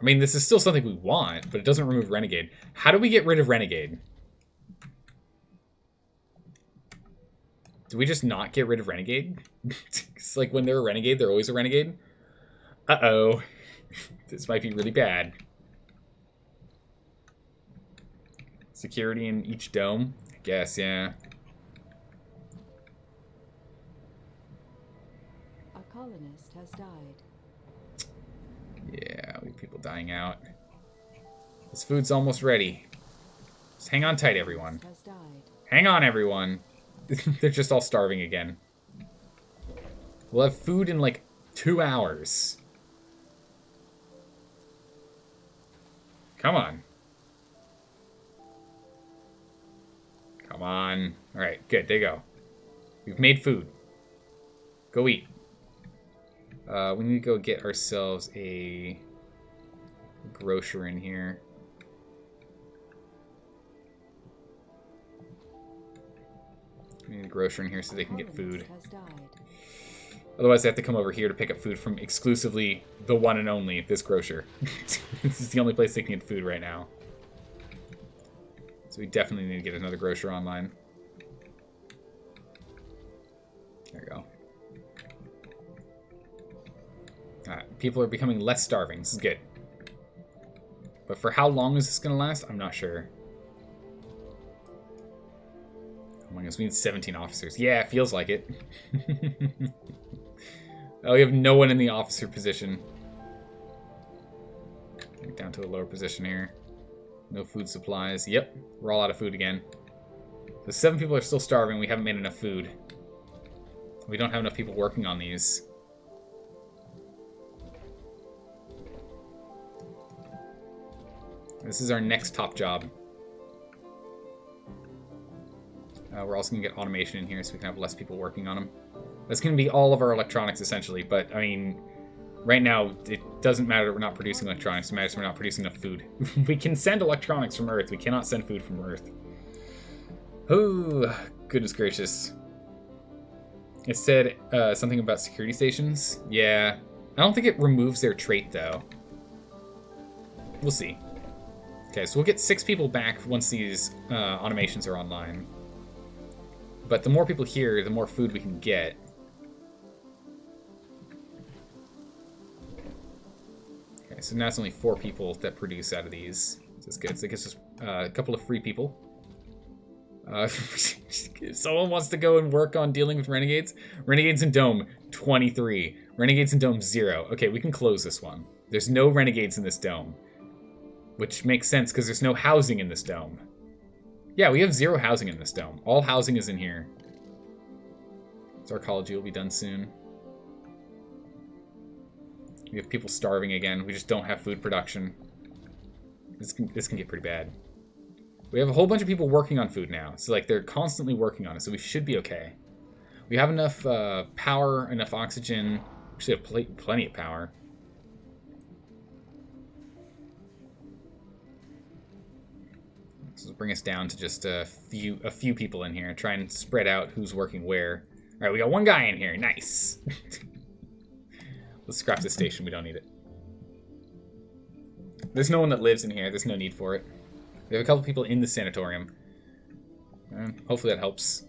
I mean, this is still something we want, but it doesn't remove renegade. How do we get rid of renegade? Do we just not get rid of renegade? It's like when they're a renegade, they're always a renegade. Uh-oh. This might be really bad. Security in each dome? I guess, yeah. A colonist has died. Yeah, we have people dying out. This food's almost ready. Just hang on tight, everyone. Hang on, everyone. They're just all starving again. We'll have food in like 2 hours. Come on. Come on. Alright, good. There you go. We've made food. Go eat. We need to go get ourselves a grocer in here. We need a grocer in here so they can get food. Otherwise, they have to come over here to pick up food from exclusively the one and only this grocer. This is the only place they can get food right now. So we definitely need to get another grocer online. There we go. Alright, people are becoming less starving. This is good. But for how long is this going to last? I'm not sure. Oh my goodness, we need 17 officers. Yeah, it feels like it. Oh, we have no one in the officer position. Get down to a lower position here. No food supplies. Yep, we're all out of food again. The 7 people are still starving. We haven't made enough food. We don't have enough people working on these. This is our next top job. We're also going to get automation in here so we can have less people working on them. That's going to be all of our electronics, essentially. But, I mean, right now, it doesn't matter that we're not producing electronics. It matters we're not producing enough food. We can send electronics from Earth. We cannot send food from Earth. Oh, goodness gracious. It said something about security stations. Yeah. I don't think it removes their trait, though. We'll see. Okay, so we'll get 6 people back once these automations are online. But the more people here, the more food we can get. Okay, so now it's only 4 people that produce out of these. That's good. So it gives us a couple of free people. If someone wants to go and work on dealing with renegades. Renegades in Dome, 23. Renegades in Dome, 0. Okay, we can close this one. There's no renegades in this dome. Which makes sense, because there's no housing in this dome. Yeah, we have 0 housing in this dome. All housing is in here. So arcology will be done soon. We have people starving again. We just don't have food production. This can get pretty bad. We have a whole bunch of people working on food now. So, like, they're constantly working on it, so we should be okay. We have enough power, enough oxygen. We should have plenty of power. This will bring us down to just a few people in here. Try and spread out who's working where. All right, we got 1 guy in here. Nice. Let's scrap this station. We don't need it. There's no one that lives in here. There's no need for it. We have a couple people in the sanatorium. Hopefully that helps.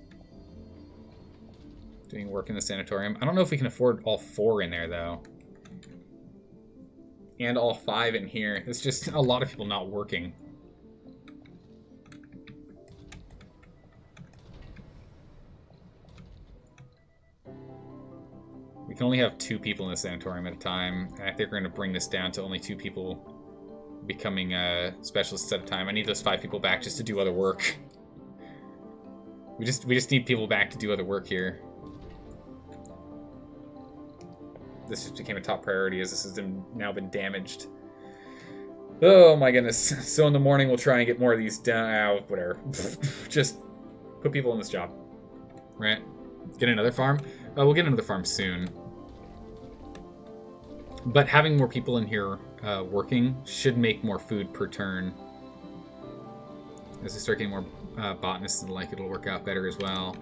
Doing work in the sanatorium. I don't know if we can afford all 4 in there, though. And all 5 in here. There's just a lot of people not working. We can only have 2 people in the sanatorium at a time. And I think we're going to bring this down to only 2 people becoming specialists at a time. I need those 5 people back just to do other work. We just need people back to do other work here. This just became a top priority as this has now been damaged. Oh my goodness. So in the morning we'll try and get more of these down. Whatever. Just put people in this job. Right? Get another farm? We'll get another farm soon. But having more people in here working should make more food per turn. As we start getting more botanists and the like, it'll work out better as well,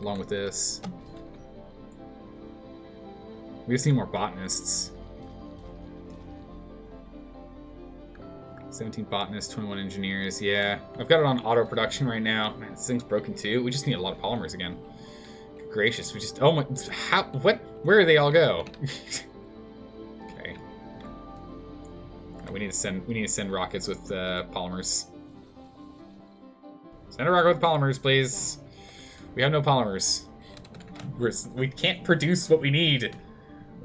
along with this. We just need more botanists. 17 botanists, 21 engineers. Yeah, I've got it on auto production right now. Man, this thing's broken too. We just need a lot of polymers again. Good gracious, we just... Oh my... How... What? Where do they all go? Okay. We need to send rockets with polymers. Send a rocket with polymers, please. We have no polymers. We can't produce what we need.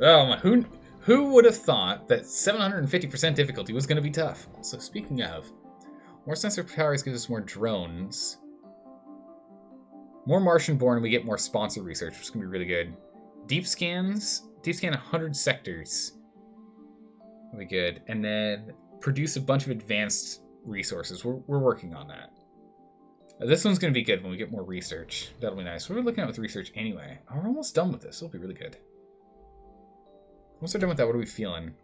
Oh my... Who would have thought that 750% difficulty was going to be tough? So speaking of, more sensor powers gives us more drones. More Martian-born, and we get more sponsor research, which is going to be really good. Deep scan 100 sectors. Really good. And then produce a bunch of advanced resources. We're working on that. This one's going to be good when we get more research. That'll be nice. What are we looking at with research anyway? Oh, we're almost done with this. It'll be really good. Once we're done with that, what are we feeling?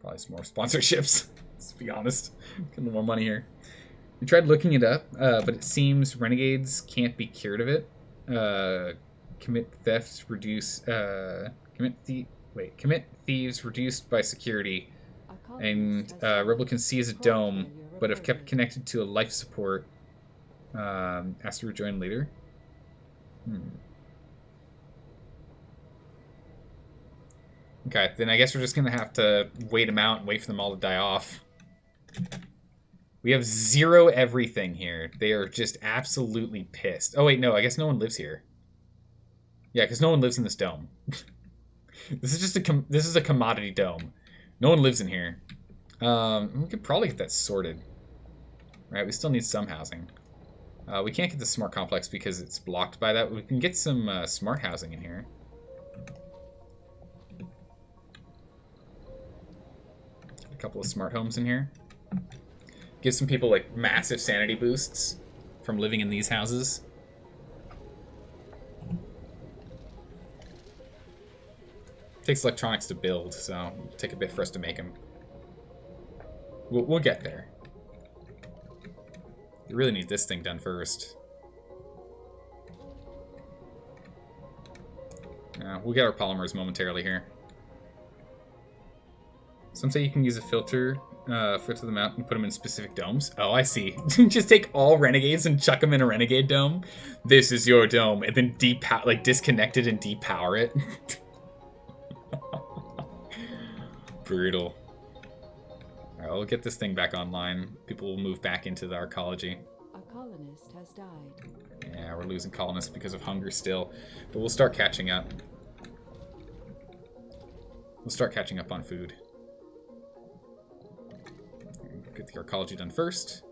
Probably some more sponsorships. Let's be honest. Get a little more money here. We tried looking it up, but it seems renegades can't be cured of it. Commit thefts reduce. Commit thieves reduced by security. And rebel can see as a dome, but if kept connected to a life support, asked to rejoin later. Okay, then I guess we're just gonna have to wait them out and wait for them all to die off. We have 0 everything here. They are just absolutely pissed. Oh wait, no, I guess no one lives here. Yeah, because no one lives in this dome. This is just this is a commodity dome. No one lives in here. We could probably get that sorted. Right, we still need some housing. We can't get the smart complex because it's blocked by that. We can get some smart housing in here. A couple of smart homes in here. Give some people like massive sanity boosts from living in these houses. Takes electronics to build, so it'll take a bit for us to make them. We'll get there. We really need this thing done first. We'll get our polymers momentarily here. Some say you can use a filter them out and put them in specific domes. Oh, I see. Just take all renegades and chuck them in a renegade dome. This is your dome, and then disconnect it and depower it. Brutal. Alright, we'll get this thing back online. People will move back into the arcology. A colonist has died. Yeah, we're losing colonists because of hunger still. But we'll start catching up. We'll start catching up on food. Get the arcology done first.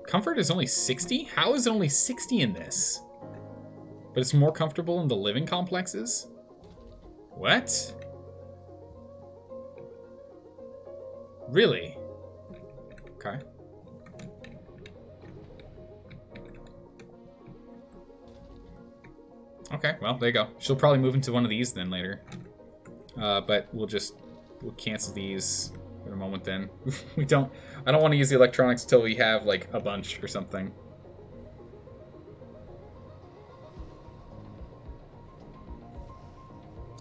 Comfort is only 60? How is it only 60 in this? But it's more comfortable in the living complexes? What? Really? Okay. Okay, well, there you go. She'll probably move into one of these then later. But we'll cancel these in a moment then. I don't want to use the electronics till we have like a bunch or something.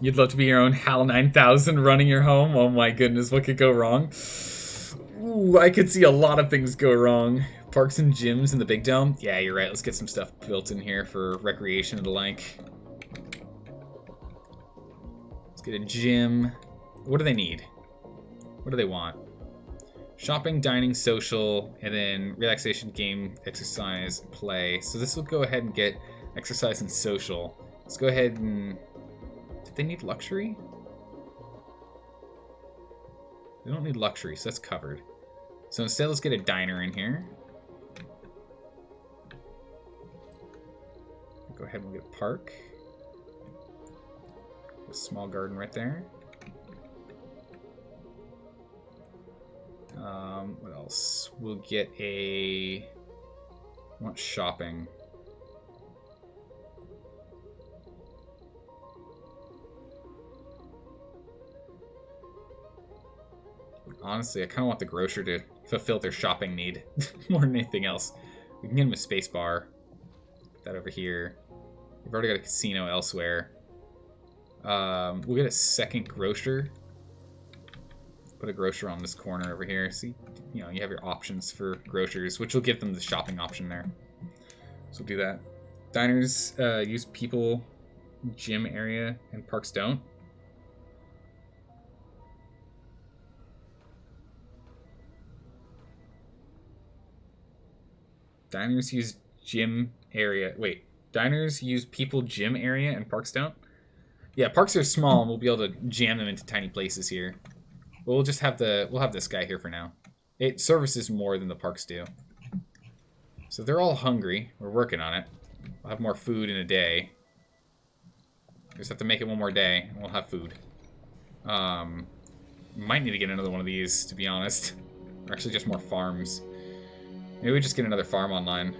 You'd love to be your own HAL 9000 running your home? Oh my goodness, what could go wrong? Ooh, I could see a lot of things go wrong. Parks and gyms in the big dome? Yeah, you're right. Let's get some stuff built in here for recreation and the like. Let's get a gym. What do they need? What do they want? Shopping, dining, social, and then relaxation, game, exercise, play. So this will go ahead and get exercise and social. Let's go ahead and... They need luxury? They don't need luxury, so that's covered. So instead, let's get a diner in here. Go ahead and we'll get a park. A small garden right there. What else? We'll get a... I want shopping. Honestly, I kind of want the grocer to fulfill their shopping need more than anything else. We can get him a space bar. Put that over here. We've already got a casino elsewhere. We'll get a second grocer. Put a grocer on this corner over here. See, you have your options for grocers, which will give them the shopping option there. So we'll do that. Diners use people, gym area, and parks don't. Diners use gym area. Wait, diners use people, gym area, and parks don't? Yeah, parks are small, and we'll be able to jam them into tiny places here. But we'll just have this guy here for now. It services more than the parks do. So they're all hungry. We're working on it. We'll have more food in a day. We just have to make it one more day, and we'll have food. Might need to get another one of these, to be honest. Or actually just more farms. Maybe we just get another farm online.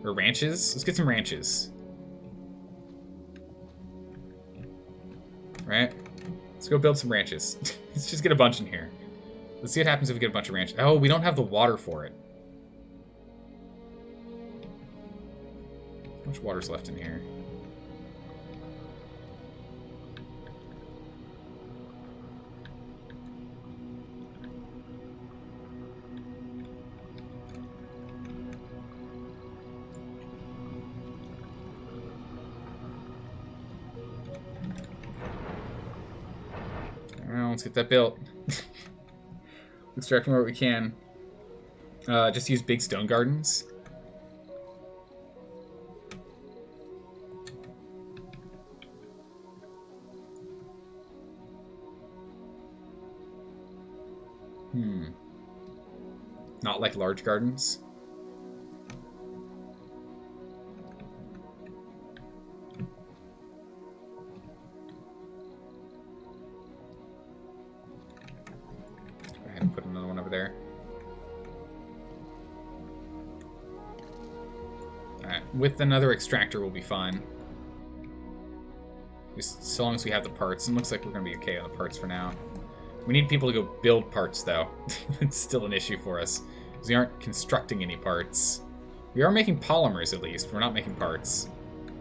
Or ranches? Let's get some ranches. Right? Let's go build some ranches. Let's just get a bunch in here. Let's see what happens if we get a bunch of ranches. Oh, we don't have the water for it. How much water's left in here? Well, let's get that built. Extract more what we can. Just use big stone gardens. Not like large gardens. Go ahead and put another one over there. Alright, with another extractor we'll be fine. Just so long as we have the parts. It looks like we're going to be okay on the parts for now. We need people to go build parts, though. It's still an issue for us, because we aren't constructing any parts. We are making polymers, at least. We're not making parts.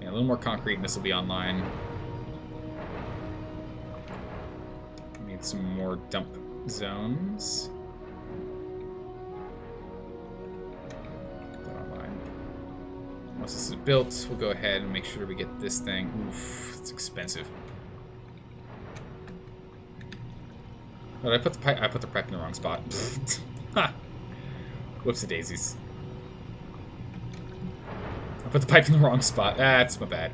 Yeah, a little more concrete, and this will be online. We need some more dump zones. Put that online. Once this is built, we'll go ahead and make sure we get this thing. Oof, it's expensive. Oh, did I put the pipe? I put the pipe in the wrong spot. Ha! Whoopsie daisies. I put the pipe in the wrong spot. That's my bad.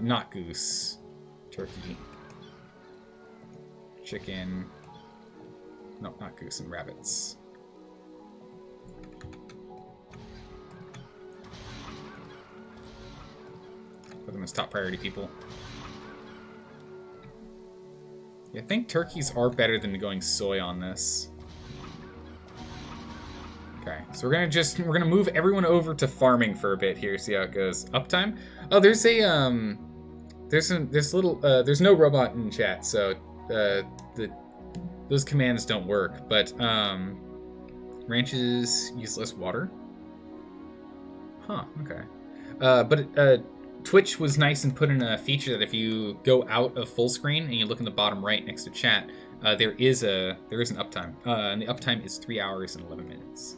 Not goose. Turkey. Chicken. No, not goose and rabbits. Put them as top priority people. Yeah, I think turkeys are better than going soy on this. Okay, so we're gonna move everyone over to farming for a bit here, see how it goes. Uptime? Oh, there's a there's no robot in chat, so those commands don't work. But ranches use less water. Huh. Okay. But Twitch was nice and put in a feature that if you go out of full screen and you look in the bottom right next to chat, there is an uptime, and the uptime is 3 hours and 11 minutes.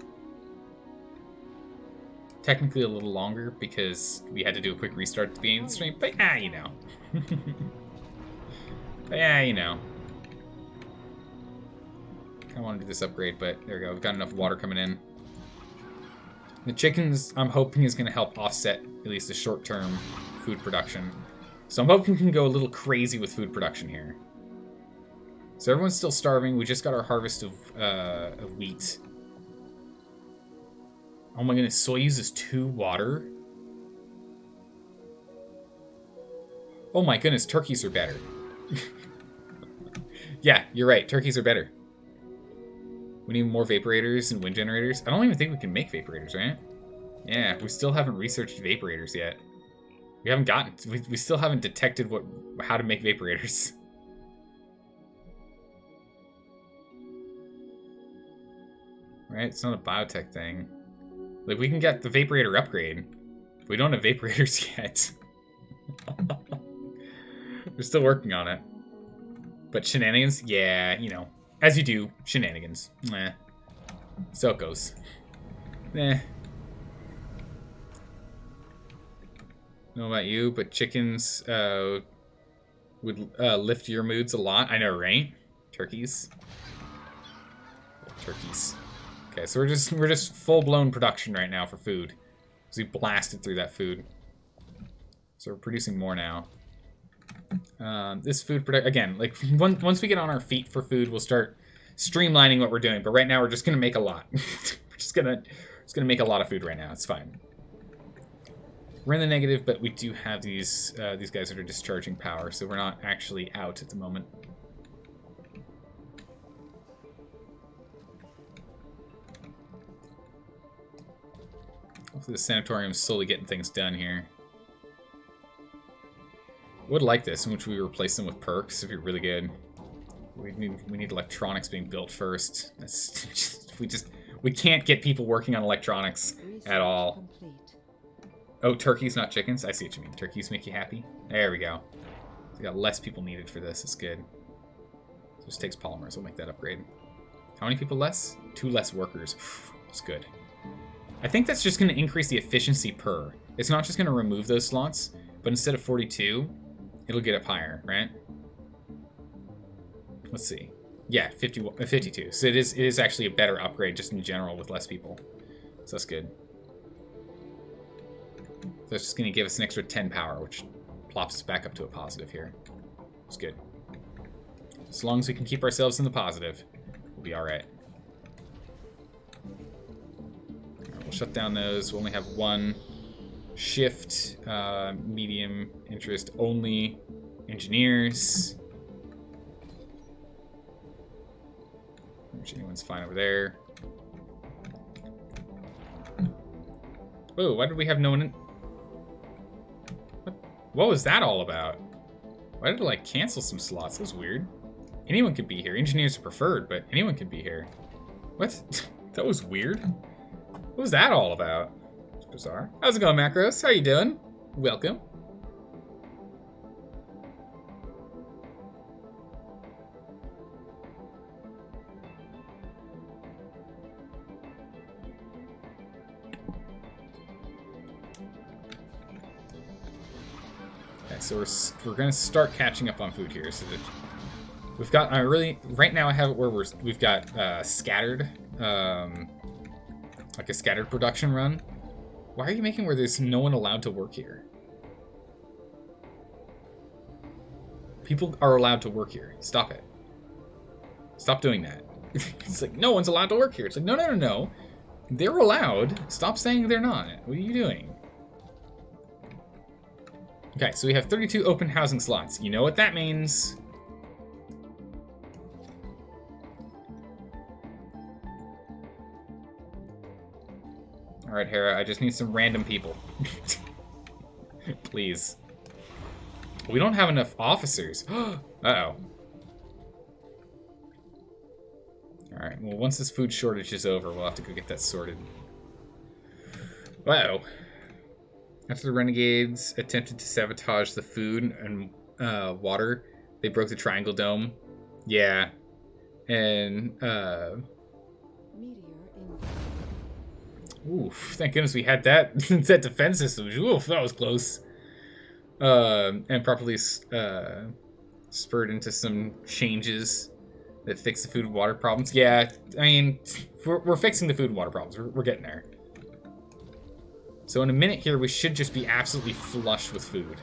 Technically a little longer because we had to do a quick restart at the beginning of the stream, but you know. But you know. I want to do this upgrade, but there we go. We've got enough water coming in. The chickens, I'm hoping, is going to help offset at least the short-term food production. So I'm hoping we can go a little crazy with food production here. So everyone's still starving. We just got our harvest of wheat. Oh my goodness, soy uses 2 water? Oh my goodness, turkeys are better. Yeah, you're right, turkeys are better. We need more vaporators and wind generators. I don't even think we can make vaporators, right? Yeah, we still haven't researched vaporators yet. We haven't gotten... We still haven't detected how to make vaporators. Right? It's not a biotech thing. Like, we can get the vaporator upgrade. We don't have vaporators yet. We're still working on it. But shenanigans? Yeah, you know. As you do, shenanigans. Meh. So it goes. Eh. Know about you, but chickens would lift your moods a lot. I know, right? Turkeys. Turkeys. Okay, so we're just full-blown production right now for food. Because we blasted through that food. So we're producing more now. This food product again, like once we get on our feet for food, we'll start streamlining what we're doing. But right now, we're just gonna make a lot. We're just gonna make a lot of food right now. It's fine. We're in the negative, but we do have these guys that are discharging power, so we're not actually out at the moment. Hopefully the sanatorium's slowly getting things done here. Would like this, in which we replace them with perks. It'd be really good. We need electronics being built first. That's we can't get people working on electronics at all. Complete. Oh, turkeys, not chickens? I see what you mean. Turkeys make you happy? There we go. We got less people needed for this. It's good. Just takes polymers. We'll make that upgrade. How many people less? 2 less workers. That's good. I think that's just going to increase the efficiency per. It's not just going to remove those slots, but instead of 42, it'll get up higher, right? Let's see. Yeah, 52. So it is actually a better upgrade just in general with less people. So that's good. So it's just going to give us an extra 10 power, which plops us back up to a positive here. It's good. As long as we can keep ourselves in the positive, we'll be alright. We'll shut down those. We'll only have 1 shift, medium interest only engineers. Anyone's fine over there. Whoa, why did we have no one in? What was that all about? Why did it, like, cancel some slots? That was weird. Anyone could be here. Engineers are preferred, but anyone could be here. What? That was weird. What was that all about? It's bizarre. How's it going, Macros? How you doing? Welcome. So we're gonna start catching up on food here. So that we've got right now I have it where we've got scattered, like a scattered production run. Why are you making where there's no one allowed to work here? People are allowed to work here. Stop it. Stop doing that. It's like no one's allowed to work here. It's like no. They're allowed. Stop saying they're not. What are you doing? Okay, so we have 32 open housing slots. You know what that means. Alright, Hera, I just need some random people. Please. We don't have enough officers. Uh-oh. Alright, well, once this food shortage is over, we'll have to go get that sorted. Uh-oh. After the renegades attempted to sabotage the food and water, they broke the Triangle Dome. Yeah. And, oof, thank goodness we had that, that defense system. Oof, that was close. And properly spurred into some changes that fix the food and water problems. Yeah, I mean, we're fixing the food and water problems. We're getting there. So in a minute here, we should just be absolutely flush with food.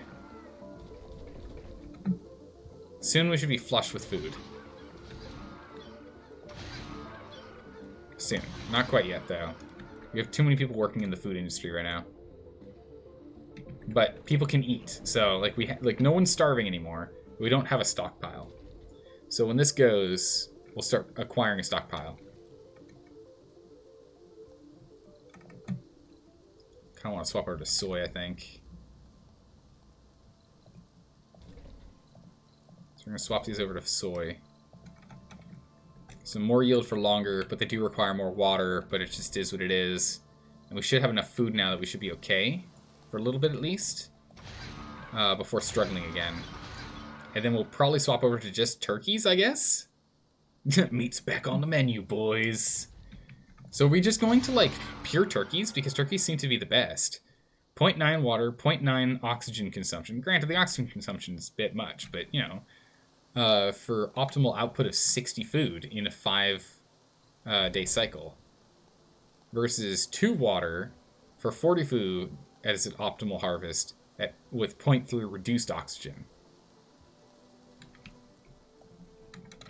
Soon we should be flush with food. Soon. Not quite yet, though. We have too many people working in the food industry right now. But people can eat, so like no one's starving anymore. We don't have a stockpile. So when this goes, we'll start acquiring a stockpile. I want to swap over to soy, I think. So we're going to swap these over to soy. So more yield for longer, but they do require more water, but it just is what it is. And we should have enough food now that we should be okay, for a little bit at least, before struggling again. And then we'll probably swap over to just turkeys, I guess? Meat's back on the menu, boys. So are we just going to, like, pure turkeys? Because turkeys seem to be the best. 0.9 water, 0.9 oxygen consumption. Granted, the oxygen consumption is a bit much, but, you know, for optimal output of 60 food in a 5-day cycle. Versus 2 water for 40 food as an optimal harvest with 0.3 reduced oxygen.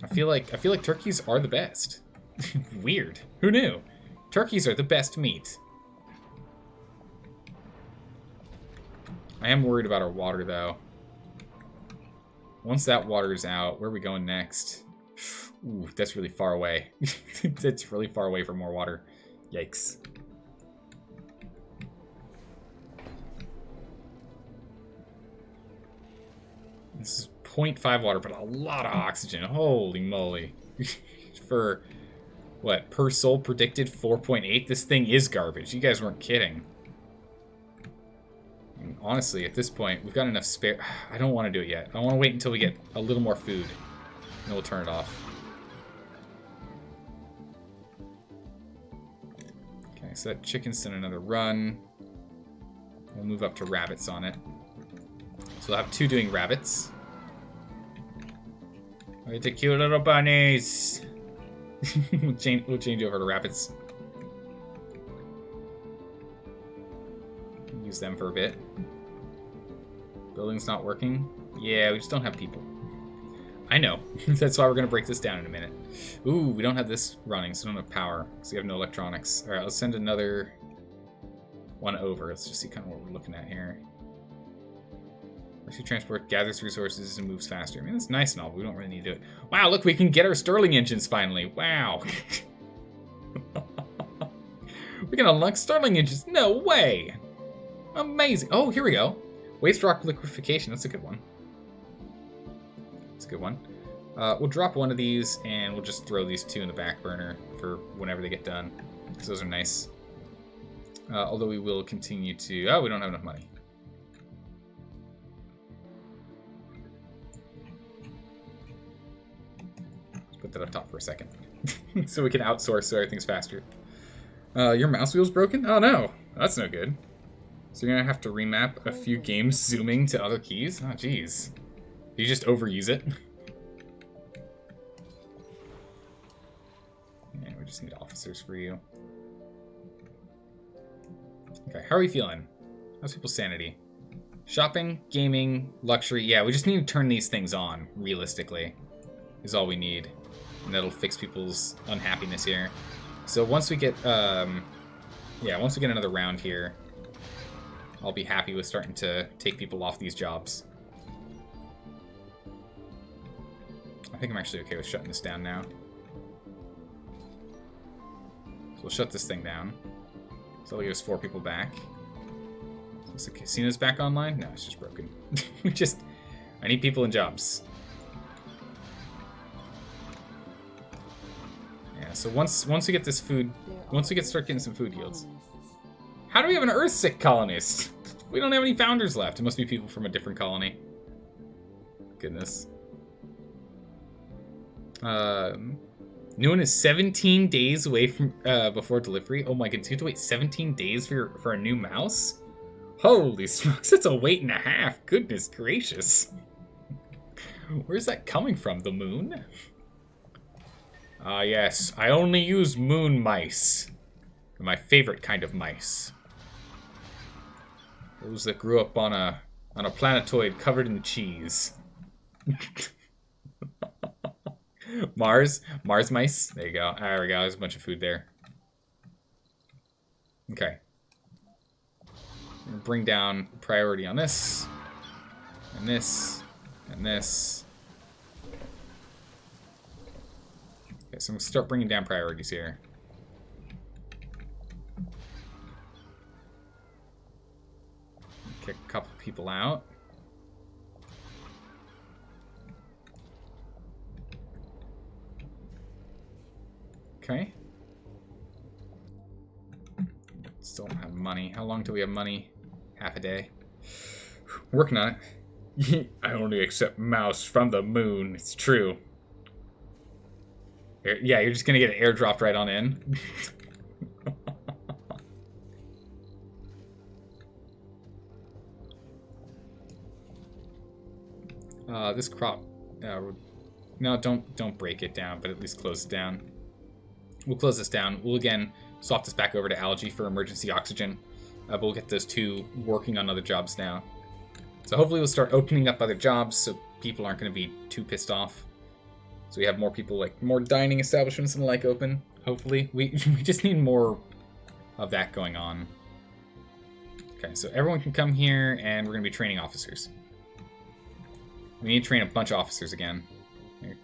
I feel like turkeys are the best. Weird. Who knew? Turkeys are the best meat. I am worried about our water, though. Once that water is out, where are we going next? Ooh, that's really far away. That's really far away for more water. Yikes. This is 0.5 water, but a lot of oxygen. Holy moly. For, what, per soul predicted 4.8? This thing is garbage. You guys weren't kidding. And honestly, at this point, we've got enough spare... I don't want to do it yet. I want to wait until we get a little more food. And then we'll turn it off. Okay, so that chicken's done another run. We'll move up to rabbits on it. So we'll have 2 doing rabbits. Look at the cute little bunnies. we'll change over to rabbits. Use them for a bit. Building's not working. Yeah, we just don't have people. I know. That's why we're going to break this down in a minute. Ooh, we don't have this running, so we don't have power. So we have no electronics. Alright, let's send another one over. Let's just see kind of what we're looking at here. Rescue transport gathers resources and moves faster. I mean, that's nice and all, but we don't really need to do it. Wow, look, we can get our Stirling engines finally. Wow. We can unlock Stirling engines. No way. Amazing. Oh, here we go. Waste rock liquefaction. That's a good one. That's a good one. We'll drop one of these, and we'll just throw these 2 in the back burner for whenever they get done, because those are nice. Although we will continue to... Oh, we don't have enough money. Let's put that up top for a second. So we can outsource so everything's faster. Your mouse wheel's broken? Oh no, that's no good. So you're gonna have to remap a few games zooming to other keys? Oh jeez. Do you just overuse it? Yeah, we just need officers for you. Okay, how are we feeling? How's people's sanity? Shopping, gaming, luxury. Yeah, we just need to turn these things on, realistically, is all we need. And that'll fix people's unhappiness here. So once we get, once we get another round here, I'll be happy with starting to take people off these jobs. I think I'm actually okay with shutting this down now. So we'll shut this thing down. So it'll give us 4 people back. Is the casino's back online? No, it's just broken. I need people in jobs. Yeah, so once we get this food, once we start getting some food yields. How do we have an Earth-sick colonist? We don't have any founders left. It must be people from a different colony. Goodness. New one is 17 days away from before delivery. Oh my goodness, you have to wait 17 days for a new mouse? Holy smokes, it's a wait and a half. Goodness gracious. Where's that coming from? The moon? Ah, yes. I only use moon mice. They're my favorite kind of mice. Those that grew up on a planetoid covered in cheese. Mars mice. There you go. There we go. There's a bunch of food there. Okay. Bring down priority on this, and this, and this. Okay, so I'm gonna start bringing down priorities here. Kick a couple people out. Okay. Still don't have money. How long do we have money? Half a day. Working on it. I only accept mouse from the moon. It's true. Yeah, you're just gonna get it airdropped right on in. This crop. No, don't break it down, but at least close it down. We'll close this down. We'll again swap this back over to algae for emergency oxygen. But we'll get those 2 working on other jobs now. So hopefully we'll start opening up other jobs so people aren't going to be too pissed off. So we have more people, like more dining establishments and the like open. Hopefully. We just need more of that going on. Okay, so everyone can come here and we're going to be training officers. We need to train a bunch of officers again.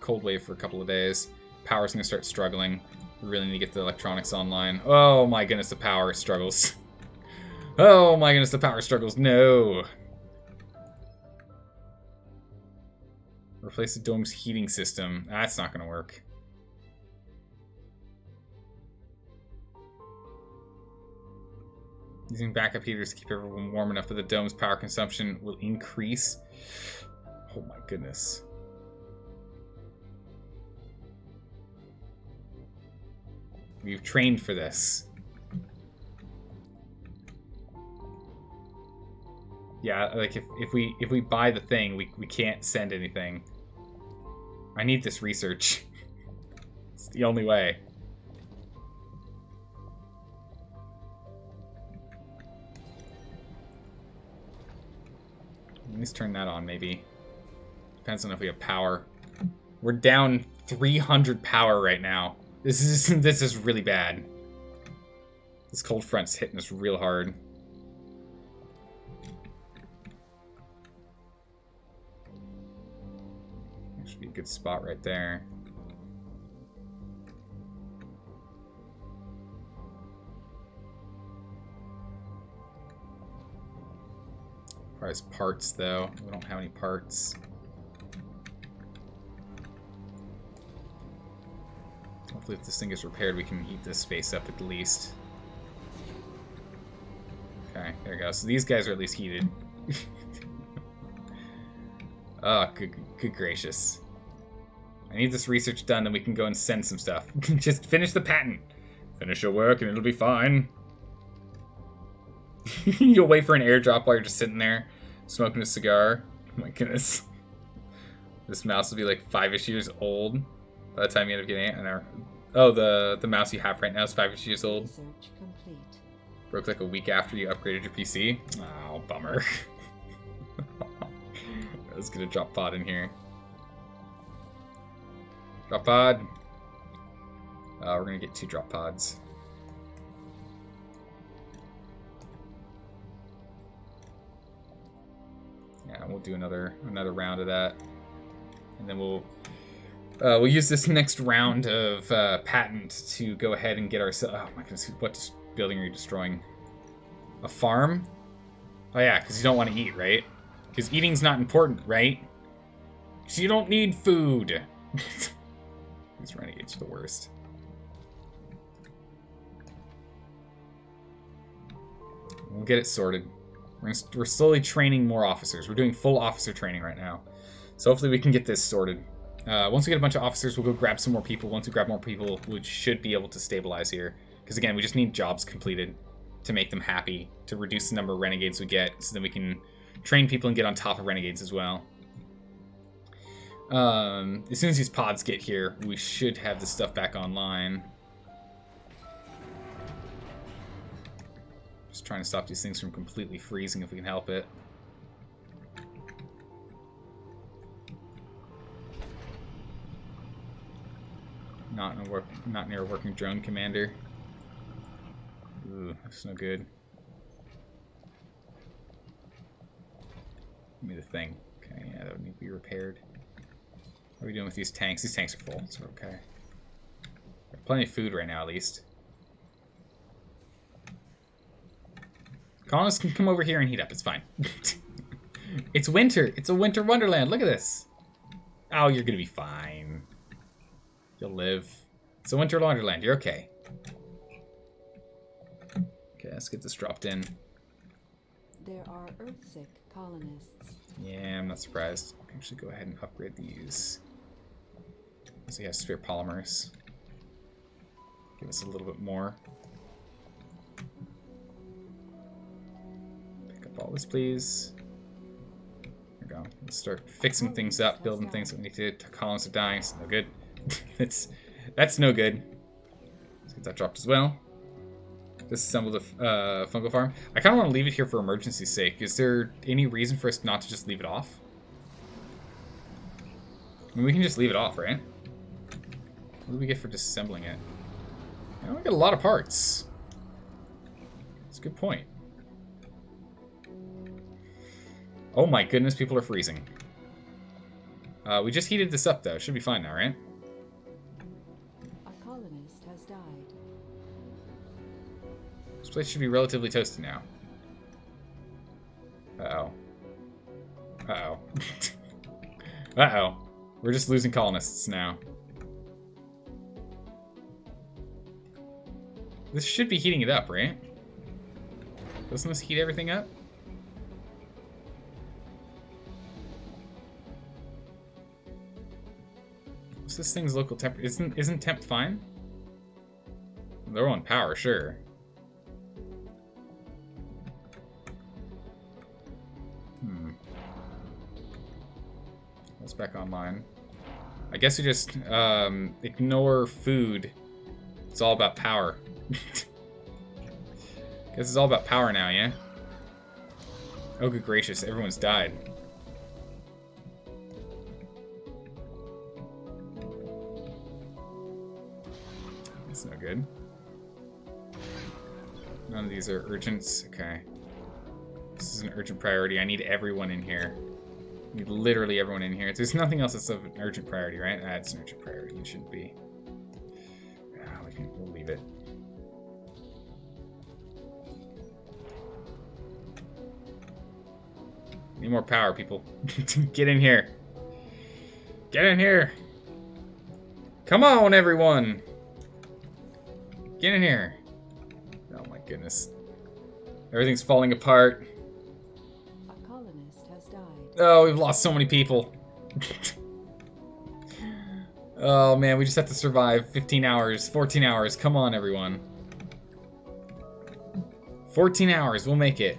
Cold wave for a couple of days. Power's going to start struggling. We really need to get the electronics online. Oh my goodness, the power struggles. Oh my goodness, the power struggles. No. Replace the dome's heating system. That's not going to work. Using backup heaters to keep everyone warm enough that the dome's power consumption will increase. Oh my goodness. We've trained for this. Yeah, like if we buy the thing, we can't send anything. I need this research. It's the only way. Let's turn that on, maybe. Depends on if we have power. We're down 300 power right now. This is really bad. This cold front's hitting us real hard. That should be a good spot right there. Price parts, though. We don't have any parts. Hopefully if this thing is repaired, we can heat this space up at least. Okay, there we go. So these guys are at least heated. Oh, good gracious. I need this research done, then we can go and send some stuff. Just finish the patent. Finish your work and it'll be fine. You'll wait for an airdrop while you're just sitting there, smoking a cigar. Oh my goodness. This mouse will be like 5-ish years old by the time you end up getting it. And oh, the mouse you have right now is 5-ish years old. Research complete. Broke like a week after you upgraded your PC. Oh, bummer. I was gonna drop pod in here. Drop pod. We're gonna get 2 drop pods. Yeah, we'll do another round of that, and then we'll use this next round of patent to go ahead and get ourselves. Oh my goodness, what building are you destroying? A farm? Oh yeah, because you don't want to eat, right? Because eating's not important, right? So you don't need food. These renegades are the worst. We'll get it sorted. We're slowly training more officers. We're doing full officer training right now. So hopefully we can get this sorted. Once we get a bunch of officers, we'll go grab some more people. Once we grab more people, we should be able to stabilize here. Because again, we just need jobs completed to make them happy, to reduce the number of renegades we get, so then we can train people and get on top of renegades as well. As soon as these pods get here, we should have this stuff back online. Just trying to stop these things from completely freezing if we can help it. Not near a working drone commander. Ooh, that's no good. Give me the thing. Okay, yeah, that would need to be repaired. What are we doing with these tanks? These tanks are full, so okay. Plenty of food right now, at least. Colonists can come over here and heat up. It's fine. It's winter. It's a winter wonderland. Look at this. Oh, you're going to be fine. You'll live. It's a winter wonderland. You're okay. Okay, let's get this dropped in. There are Earthsick colonists. Yeah, I'm not surprised. I can actually go ahead and upgrade these. So he has spare polymers. Give us a little bit more. Pick up all this, please. There we go. Let's start fixing things up, building things that we need to. Colonists are dying. It's no good. That's no good. Let's get that dropped as well. Disassemble the fungal farm. I kind of want to leave it here for emergency's sake. Is there any reason for us not to just leave it off? I mean, we can just leave it off, right? What do we get for disassembling it? Oh, we get a lot of parts. That's a good point. Oh my goodness, people are freezing. We just heated this up, though. Should be fine now, right? A colonist has died. This place should be relatively toasty now. Uh-oh. Uh-oh. Uh-oh. We're just losing colonists now. This should be heating it up, right? Doesn't this heat everything up? What's this thing's local temperature? Isn't temp fine? They're on power, sure. That's back online. I guess we just ignore food. It's all about power. Guess it's all about power now, yeah? Oh, good gracious, everyone's died. That's no good. None of these are urgents. Okay. This is an urgent priority. I need everyone in here. I need literally everyone in here. There's nothing else that's of an urgent priority, right? It's an urgent priority. It shouldn't be. We'll leave it. Need more power, people. Get in here. Get in here. Come on, everyone. Get in here. Oh my goodness. Everything's falling apart. A colonist has died. Oh, we've lost so many people. Oh man, we just have to survive 15 hours, 14 hours. Come on, everyone. 14 hours, we'll make it.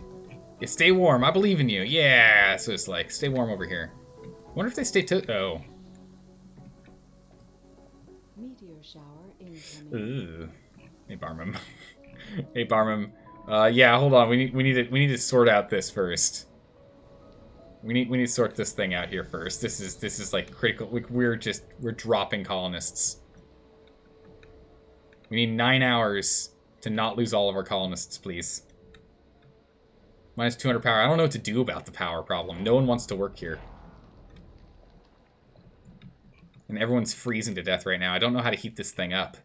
Yeah, stay warm, I believe in you. Yeah, so it's like, stay warm over here. Wonder if they stay oh. Meteor shower incoming. Ooh. Hey, Barmum. Hey, Barmum. Yeah, hold on. We need to sort out this first. We need to sort this thing out here first. This is like critical. Like we're dropping colonists. We need 9 hours to not lose all of our colonists, please. Minus 200 power. I don't know what to do about the power problem. No one wants to work here. And everyone's freezing to death right now. I don't know how to heat this thing up.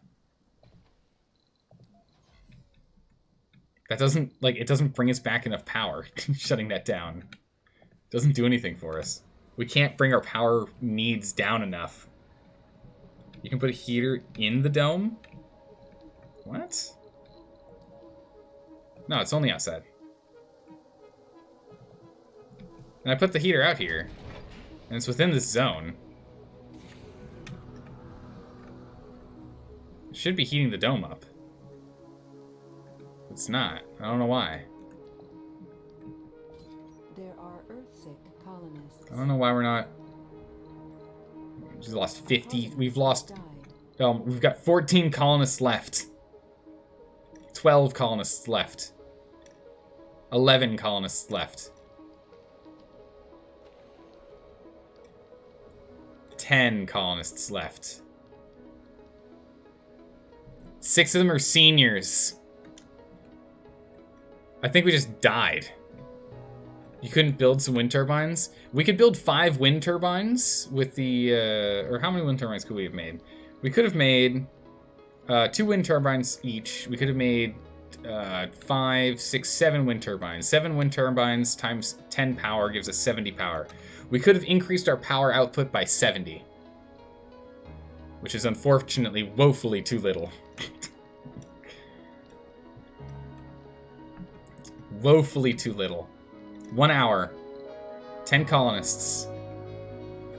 That doesn't, like, it doesn't bring us back enough power. Shutting that down. Doesn't do anything for us. We can't bring our power needs down enough. You can put a heater in the dome? What? No, it's only outside. And I put the heater out here. And it's within this zone. It should be heating the dome up. It's not. I don't know why. There are Earth-sick colonists. I don't know why we're not. We've lost 50. We've lost. We've got 14 colonists left. 12 colonists left. 11 colonists left. 10 colonists left. 6 of them are seniors. I think we just died. You couldn't build some wind turbines? We could build 5 wind turbines with the, or how many wind turbines could we have made? We could have made 2 wind turbines each. We could have made 5, 6, 7 wind turbines. 7 wind turbines times 10 power gives us 70 power. We could have increased our power output by 70. Which is unfortunately woefully too little. Woefully too little. 1 hour. 10 colonists.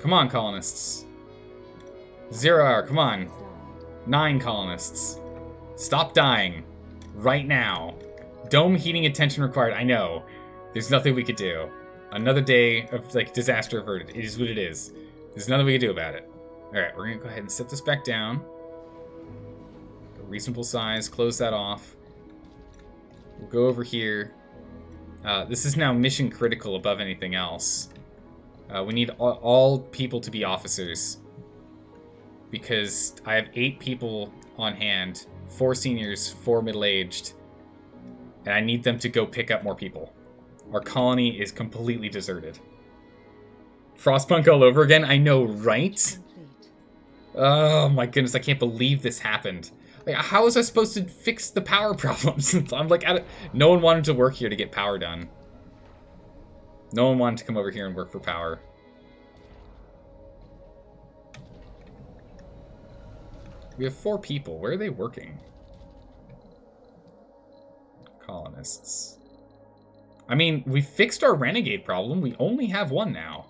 Come on, colonists. 0 hour, come on. 9 colonists. Stop dying. Right now. Dome heating attention required. I know. There's nothing we could do. Another day of, like, disaster averted. It is what it is. There's nothing we can do about it. Alright, we're gonna go ahead and set this back down. A reasonable size. Close that off. We'll go over here. This is now mission critical above anything else. We need all people to be officers. Because I have 8 people on hand. 4 seniors, 4 middle-aged. And I need them to go pick up more people. Our colony is completely deserted. Frostpunk all over again? I know, right? Oh my goodness, I can't believe this happened. Like, how was I supposed to fix the power problems? I'm like, no one wanted to work here to get power done. No one wanted to come over here and work for power. We have 4 people. Where are they working? Colonists. I mean, we fixed our renegade problem. We only have 1 now.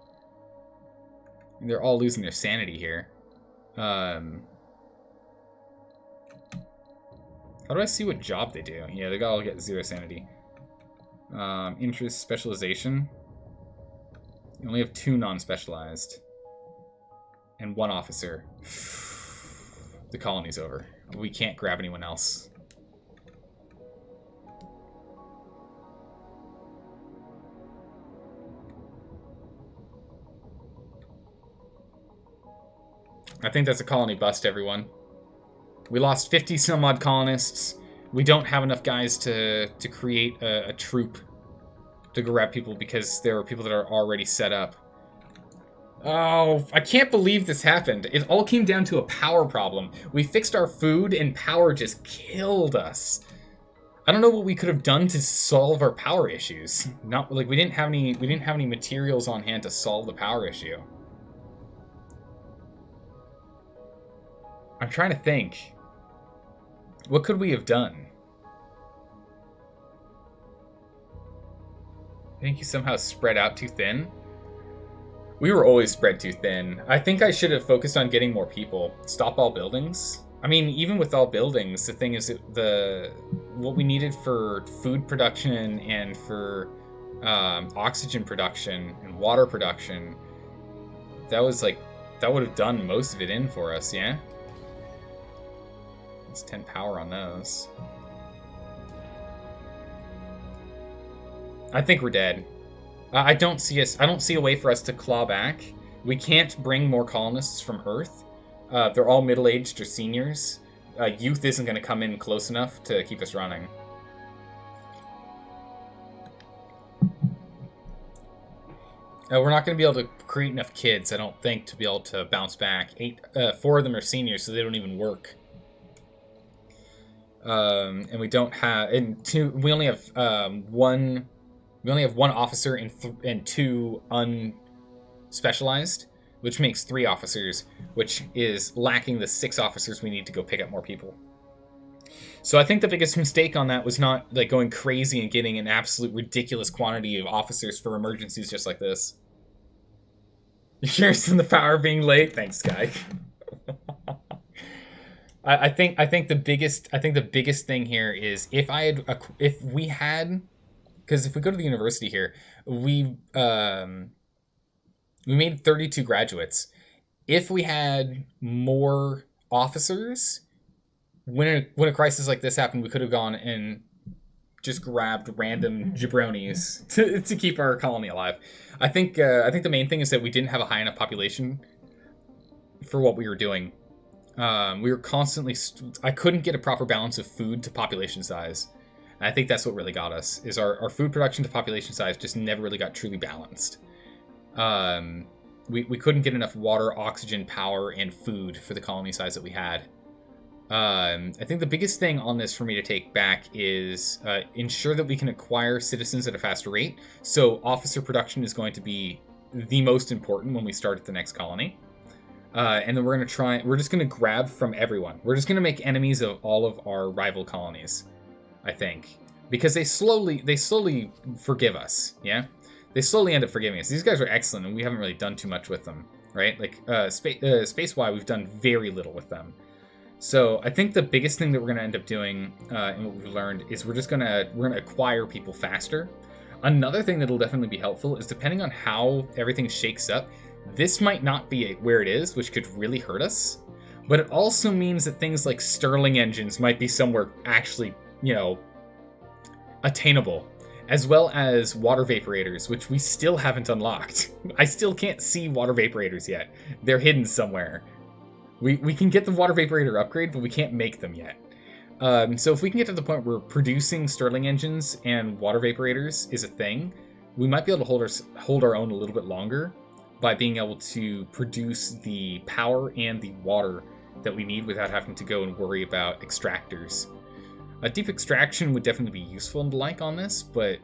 They're all losing their sanity here. How do I see what job they do? Yeah, they all get 0 sanity. Interest, specialization. You only have 2 non-specialized. And 1 officer. The colony's over. We can't grab anyone else. I think that's a colony bust, everyone. We lost 50 some odd colonists. We don't have enough guys to create a troop to grab people because there are people that are already set up. Oh, I can't believe this happened. It all came down to a power problem. We fixed our food and power just killed us. I don't know what we could have done to solve our power issues. Not like we didn't have any materials on hand to solve the power issue. I'm trying to think. What could we have done? I think you somehow spread out too thin. We were always spread too thin. I think I should have focused on getting more people. Stop all buildings. I mean, even with all buildings, the thing is what we needed for food production and for oxygen production and water production, that would have done most of it in for us, yeah? It's 10 power on those. I think we're dead. I don't see a way for us to claw back. We can't bring more colonists from Earth. They're all middle-aged or seniors. Youth isn't going to come in close enough to keep us running. We're not going to be able to create enough kids, I don't think, to be able to bounce back. 4 of them are seniors, so they don't even work. And we don't have, we only have one officer and 2 unspecialized, which makes 3 officers, which is lacking the 6 officers we need to go pick up more people. So I think the biggest mistake on that was not like going crazy and getting an absolute ridiculous quantity of officers for emergencies just like this. Here's the power being late. Thanks, Sky. I think the biggest thing here is if we had, because if we go to the university here, we made 32 graduates. If we had more officers, when a crisis like this happened, we could have gone and just grabbed random jabronis to keep our colony alive. I think the main thing is that we didn't have a high enough population for what we were doing. We were constantly... I couldn't get a proper balance of food to population size. And I think that's what really got us, is our food production to population size just never really got truly balanced. We couldn't get enough water, oxygen, power, and food for the colony size that we had. I think the biggest thing on this for me to take back is ensure that we can acquire citizens at a faster rate. So officer production is going to be the most important when we start at the next colony. And then we're just going to grab from everyone. We're just going to make enemies of all of our rival colonies, I think. Because they slowly forgive us, yeah? They slowly end up forgiving us. These guys are excellent, and we haven't really done too much with them, right? Like, space-wide, we've done very little with them. So I think the biggest thing that we're going to end up doing, and what we've learned, is we're going to acquire people faster. Another thing that'll definitely be helpful is depending on how everything shakes up, this might not be where it is, which could really hurt us. But it also means that things like Stirling engines might be somewhere actually, attainable. As well as water vaporators, which we still haven't unlocked. I still can't see water vaporators yet. They're hidden somewhere. We can get the water vaporator upgrade, but we can't make them yet. So if we can get to the point where producing Stirling engines and water vaporators is a thing, we might be able to hold our own a little bit longer by being able to produce the power and the water that we need without having to go and worry about extractors. A deep extraction would definitely be useful and the like on this, but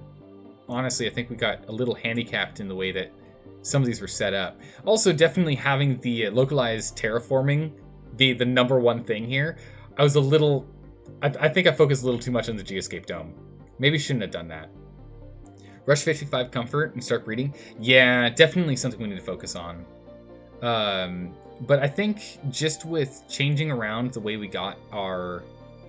honestly, I think we got a little handicapped in the way that some of these were set up. Also, definitely having the localized terraforming be the number one thing here, I was a little... I think I focused a little too much on the Geoscape Dome. Maybe shouldn't have done that. Rush 55 Comfort and start breeding? Yeah, definitely something we need to focus on. But I think just with changing around the way we got our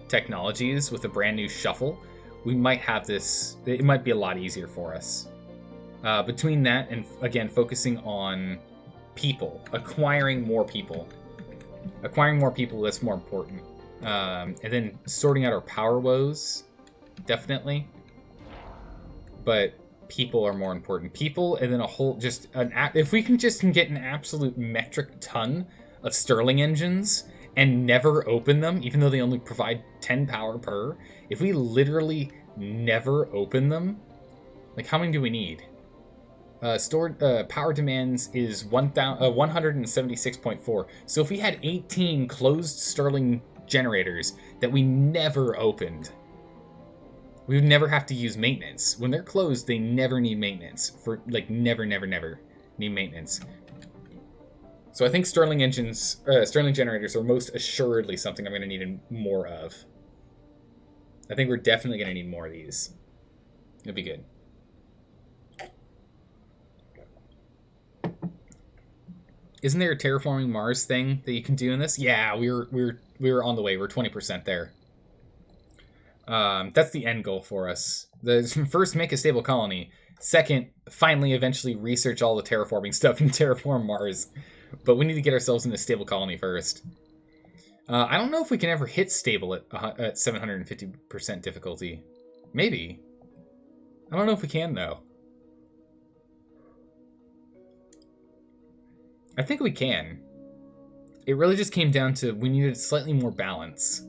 technologies with a brand new shuffle, we might have this... It might be a lot easier for us. Between that and, again, focusing on people. Acquiring more people. Acquiring more people, that's more important. And then sorting out our power woes, definitely. But people are more important. People, and then a whole, just an if we can just get an absolute metric ton of Stirling engines and never open them, even though they only provide 10 power per, if we literally never open them, like how many do we need? Stored power demands is 176.4. So if we had 18 closed Stirling generators that we never opened, we would never have to use maintenance. When they're closed, they never need maintenance. For like never need maintenance. So I think Stirling engines, Stirling generators are most assuredly something I'm going to need more of. I think we're definitely going to need more of these. It'd be good. Isn't there a terraforming Mars thing that you can do in this? Yeah, we were on the way. We're 20% there. That's the end goal for us. First, make a stable colony. Second, finally, eventually research all the terraforming stuff and terraform Mars. But we need to get ourselves in a stable colony first. I don't know if we can ever hit stable at 750% difficulty. Maybe. I don't know if we can, though. I think we can. It really just came down to we needed slightly more balance.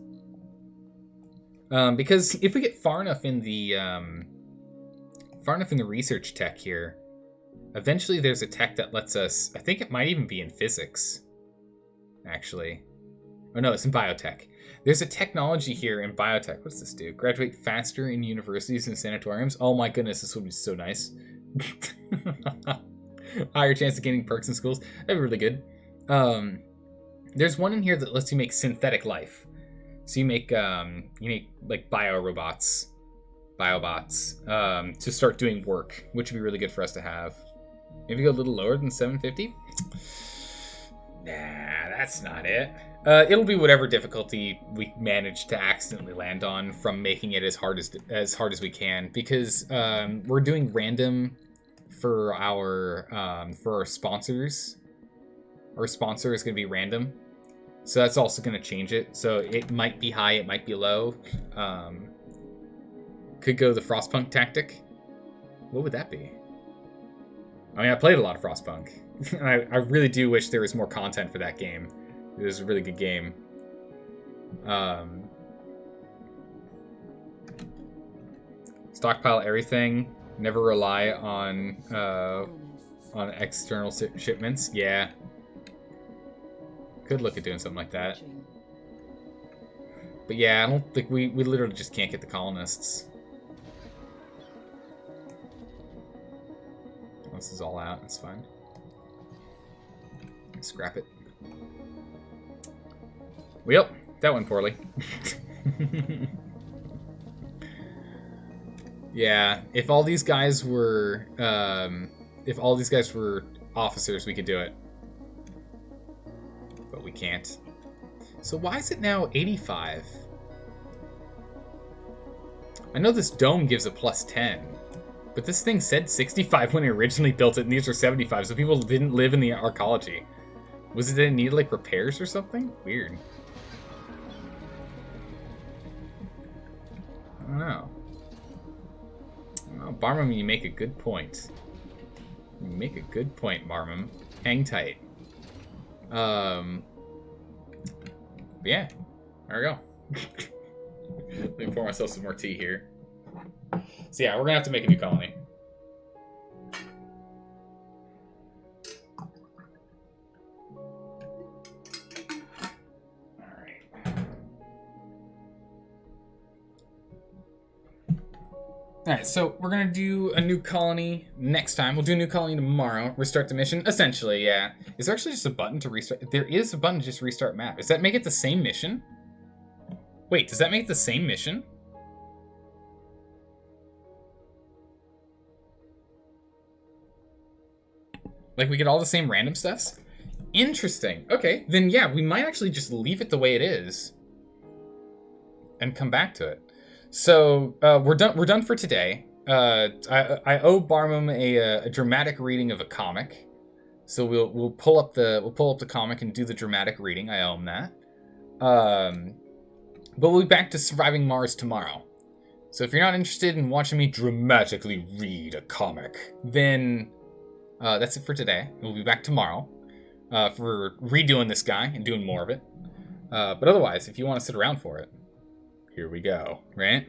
Because if we get far enough in the research tech here, eventually there's a tech that lets us. I think it might even be in physics. Actually, oh no, it's in biotech. There's a technology here in biotech. What's this do? Graduate faster in universities and sanatoriums. Oh my goodness, this would be so nice. Higher chance of getting perks in schools. That'd be really good. There's one in here that lets you make synthetic life. So you make like biobots to start doing work, which would be really good for us to have. Maybe go a little lower than 750. Nah, that's not it. It'll be whatever difficulty we manage to accidentally land on from making it as hard as we can, because we're doing random for our sponsors. Our sponsor is going to be random. So that's also going to change it. So it might be high, it might be low. Could go the Frostpunk tactic. What would that be? I mean, I played a lot of Frostpunk. I really do wish there was more content for that game. It was a really good game. Stockpile everything. Never rely on external shipments. Yeah. Could look at doing something like that. But yeah, I don't think we literally just can't get the colonists. This is all out, it's fine. Scrap it. Well, that went poorly. Yeah, if all these guys were officers, we could do it. But we can't. So why is it now 85? I know this dome gives a plus 10, but this thing said 65 when I originally built it, and these are 75, so people didn't live in the arcology. Was it that it needed, like, repairs or something? Weird. I don't know. Well, Barmum, you make a good point. You make a good point, Barmum. Hang tight. Yeah, there we go. Let me pour myself some more tea here. So yeah, we're gonna have to make a new colony. Alright, so we're gonna do a new colony next time. We'll do a new colony tomorrow. Restart the mission. Essentially, yeah. Is there actually just a button to restart? There is a button to just restart map. Does that make it the same mission? Wait, does that make it the same mission? Like, we get all the same random stuffs? Interesting. Okay, then yeah, we might actually just leave it the way it is and come back to it. So we're done for today. I owe Barnum a dramatic reading of a comic, so we'll pull up the comic and do the dramatic reading. I owe him that. But we'll be back to Surviving Mars tomorrow. So if you're not interested in watching me dramatically read a comic, then that's it for today. We'll be back tomorrow for redoing this guy and doing more of it. But otherwise, if you want to sit around for it, here we go, right?